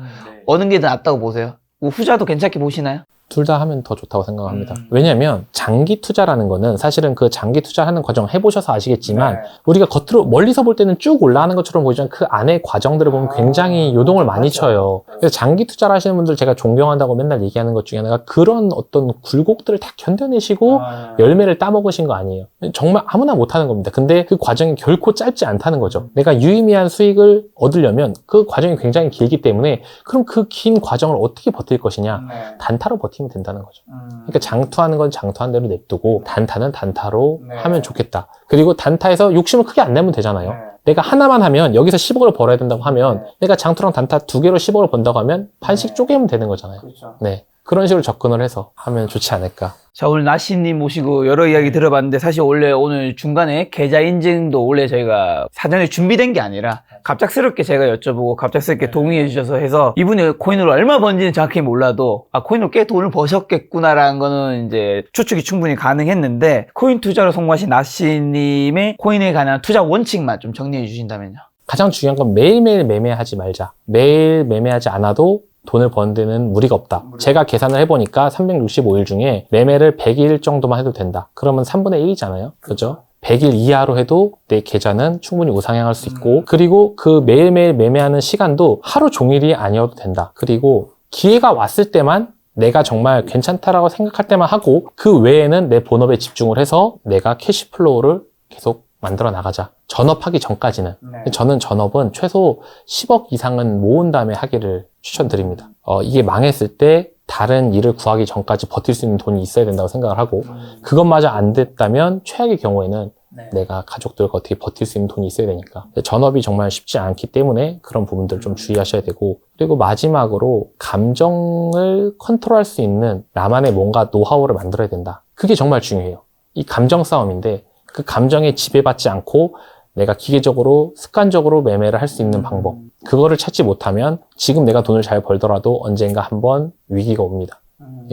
S2: 어느 게 더 낫다고 보세요? 뭐 후자도 괜찮게 보시나요?
S1: 둘 다 하면 더 좋다고 생각합니다. 왜냐면 장기 투자라는 거는 사실은 그 장기 투자하는 과정 해보셔서 아시겠지만 우리가 겉으로 멀리서 볼 때는 쭉 올라가는 것처럼 보이지만 그 안에 과정들을 보면 굉장히 요동을 많이 쳐요. 그래서 장기 투자를 하시는 분들 제가 존경한다고 맨날 얘기하는 것 중에 하나가 그런 어떤 굴곡들을 다 견뎌내시고 열매를 따먹으신 거 아니에요. 정말 아무나 못하는 겁니다. 근데 그 과정이 결코 짧지 않다는 거죠. 내가 유의미한 수익을 얻으려면 그 과정이 굉장히 길기 때문에 그럼 그 긴 과정을 어떻게 버틸 것이냐. 단타로 버티면 된다는 거죠. 그러니까 장투하는 건 장투한 대로 냅두고 단타는 단타로 하면 좋겠다. 그리고 단타에서 욕심을 크게 안 내면 되잖아요. 내가 하나만 하면 여기서 10억을 벌어야 된다고 하면 내가 장투랑 단타 두 개로 10억을 번다고 하면 반씩 쪼개면 되는 거잖아요. 네. 그런 식으로 접근을 해서 하면 좋지 않을까.
S2: 자, 오늘 나시님 모시고 여러 이야기 들어봤는데 사실 원래 오늘 중간에 계좌 인증도 원래 저희가 사전에 준비된 게 아니라 갑작스럽게 제가 여쭤보고 갑작스럽게 동의해 주셔서 해서 이분이 코인으로 얼마 번지는 정확히 몰라도 아, 코인으로 꽤 돈을 버셨겠구나라는 거는 이제 추측이 충분히 가능했는데 코인 투자로 성공하신 나시님의 코인에 관한 투자 원칙만 좀 정리해 주신다면요.
S1: 가장 중요한 건 매일매일 매매하지 말자. 매일 매매하지 않아도 돈을 버는 데는 무리가 없다. 제가 계산을 해보니까 365일 중에 매매를 100일 정도만 해도 된다. 그러면 3분의 1이잖아요. 그죠? 100일 이하로 해도 내 계좌는 충분히 우상향할 수 있고, 그리고 그 매일매일 매매하는 시간도 하루 종일이 아니어도 된다. 그리고 기회가 왔을 때만 내가 정말 괜찮다라고 생각할 때만 하고, 그 외에는 내 본업에 집중을 해서 내가 캐시플로우를 계속 만들어 나가자. 전업하기 전까지는. 저는 전업은 최소 10억 이상은 모은 다음에 하기를 추천드립니다. 이게 망했을 때 다른 일을 구하기 전까지 버틸 수 있는 돈이 있어야 된다고 생각을 하고, 그것마저 안 됐다면 최악의 경우에는 내가 가족들과 어떻게 버틸 수 있는 돈이 있어야 되니까. 전업이 정말 쉽지 않기 때문에 그런 부분들 좀 주의하셔야 되고, 그리고 마지막으로 감정을 컨트롤할 수 있는 나만의 뭔가 노하우를 만들어야 된다. 그게 정말 중요해요. 이 감정 싸움인데, 그 감정에 지배받지 않고 내가 기계적으로 습관적으로 매매를 할 수 있는 방법, 그거를 찾지 못하면 지금 내가 돈을 잘 벌더라도 언젠가 한번 위기가 옵니다.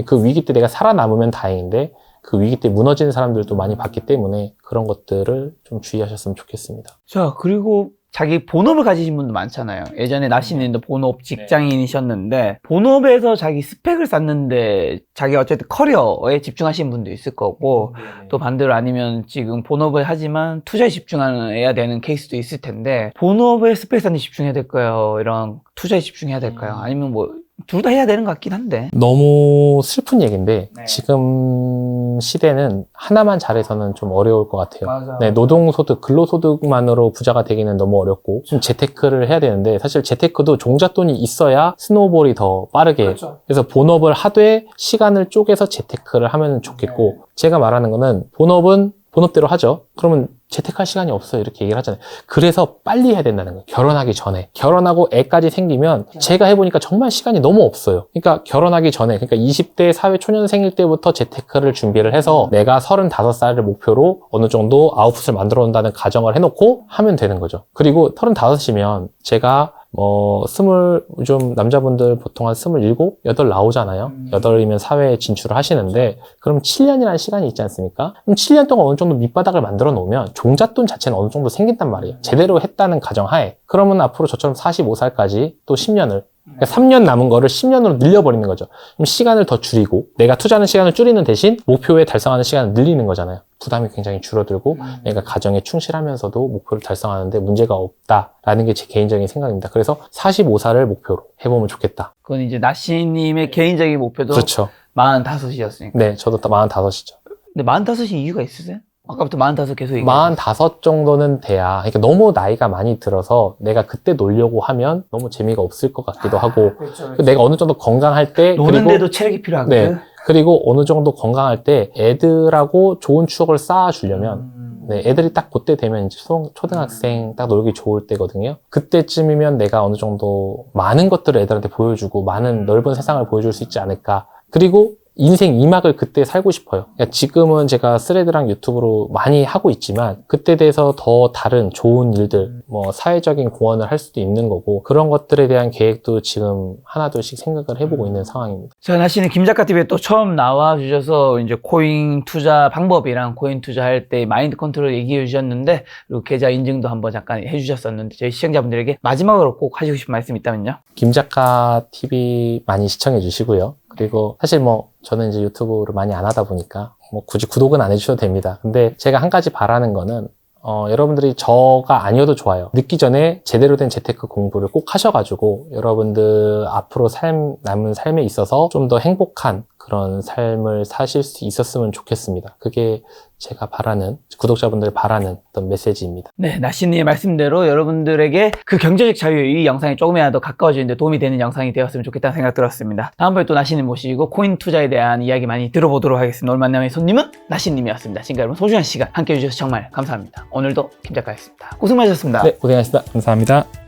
S1: 그 위기 때 내가 살아남으면 다행인데 그 위기 때 무너지는 사람들도 많이 봤기 때문에 그런 것들을 좀 주의하셨으면 좋겠습니다.
S2: 자, 그리고 자기 본업을 가지신 분도 많잖아요. 예전에 나시님도 본업 직장인이셨는데 본업에서 자기 스펙을 쌓는데 자기 어쨌든 커리어에 집중하시는 분도 있을 거고, 또 반대로 아니면 지금 본업을 하지만 투자에 집중해야 되는 케이스도 있을 텐데 본업에 스펙 쌓는 데 집중해야 될까요? 이런 투자에 집중해야 될까요? 아니면 뭐 둘 다 해야 되는 것 같긴 한데.
S1: 너무 슬픈 얘기인데 지금 시대는 하나만 잘해서는 좀 어려울 것 같아요.
S2: 맞아.
S1: 네, 노동소득, 근로소득만으로 부자가 되기는 너무 어렵고 좀 재테크를 해야 되는데, 사실 재테크도 종잣돈이 있어야 스노우볼이 더 빠르게.
S2: 그렇죠.
S1: 그래서 본업을 하되 시간을 쪼개서 재테크를 하면 좋겠고, 제가 말하는 거는 본업은 본업대로 하죠. 그러면 재테크할 시간이 없어요. 이렇게 얘기를 하잖아요. 그래서 빨리 해야 된다는 거예요. 결혼하기 전에. 결혼하고 애까지 생기면 제가 해보니까 정말 시간이 너무 없어요. 그러니까 결혼하기 전에, 그러니까 20대 사회초년생일 때부터 재테크를 준비를 해서 내가 35살을 목표로 어느 정도 아웃풋을 만들어 온다는 가정을 해놓고 하면 되는 거죠. 그리고 35이면 제가 요즘 남자분들 보통 한 27, 8 나오잖아요. 8이면 사회에 진출을 하시는데, 그럼 7년이라는 시간이 있지 않습니까? 그럼 7년 동안 어느 정도 밑바닥을 만들어 놓으면 종잣돈 자체는 어느 정도 생긴단 말이에요. 제대로 했다는 가정하에. 그러면 앞으로 저처럼 45살까지 또 10년을, 그러니까 3년 남은 거를 10년으로 늘려버리는 거죠. 그럼 시간을 더 줄이고, 내가 투자하는 시간을 줄이는 대신 목표에 달성하는 시간을 늘리는 거잖아요. 부담이 굉장히 줄어들고 내가 가정에 충실하면서도 목표를 달성하는데 문제가 없다라는 게 제 개인적인 생각입니다. 그래서 45살을 목표로 해보면 좋겠다.
S2: 그건 이제 나시님의 개인적인 목표도
S1: 그렇죠.
S2: 45이었으니까.
S1: 네, 저도 45이죠.
S2: 근데 45이 이유가 있으세요? 아까부터 45 계속 얘기해요.
S1: 45 정도는 돼야, 그러니까 너무 나이가 많이 들어서 내가 그때 놀려고 하면 너무 재미가 없을 것 같기도 하고,
S2: 그렇죠.
S1: 내가 어느 정도 건강할 때,
S2: 노는데도 체력이 필요하거든.
S1: 네, 그리고 어느 정도 건강할 때 애들하고 좋은 추억을 쌓아주려면, 네, 애들이 딱 그때 되면 이제 초등학생 딱 놀기 좋을 때거든요. 그때쯤이면 내가 어느 정도 많은 것들을 애들한테 보여주고 많은 넓은 세상을 보여줄 수 있지 않을까. 그리고 인생 2막을 그때 살고 싶어요. 그러니까 지금은 제가 스레드랑 유튜브로 많이 하고 있지만 그때 대해서 더 다른 좋은 일들, 사회적인 공헌을 할 수도 있는 거고, 그런 것들에 대한 계획도 지금 하나둘씩 생각을 해보고 있는 상황입니다.
S2: 자, 나시는 김작가TV에 또 처음 나와주셔서 이제 코인 투자 방법이랑 코인 투자할 때 마인드 컨트롤 얘기해 주셨는데, 그리고 계좌 인증도 한번 잠깐 해주셨었는데, 저희 시청자분들에게 마지막으로 꼭 하시고 싶은 말씀 있다면요?
S1: 김작가TV 많이 시청해 주시고요. 그리고 사실 저는 이제 유튜브를 많이 안 하다 보니까 굳이 구독은 안 해주셔도 됩니다. 근데 제가 한 가지 바라는 거는 여러분들이 저가 아니어도 좋아요. 늦기 전에 제대로 된 재테크 공부를 꼭 하셔가지고 여러분들 앞으로 남은 삶에 있어서 좀 더 행복한 그런 삶을 사실 수 있었으면 좋겠습니다. 그게 제가 바라는, 구독자분들 바라는 어떤 메시지입니다.
S2: 네, 나시님의 말씀대로 여러분들에게 그 경제적 자유, 이 영상이 조금이라도 가까워지는데 도움이 되는 영상이 되었으면 좋겠다는 생각 들었습니다. 다음번에 또 나시님 모시고 코인 투자에 대한 이야기 많이 들어보도록 하겠습니다. 오늘 만남의 손님은 나시님이었습니다. 지금까지 여러분 소중한 시간 함께 해주셔서 정말 감사합니다. 오늘도 김 작가였습니다. 고생 많으셨습니다.
S1: 네, 고생하셨습니다. 감사합니다.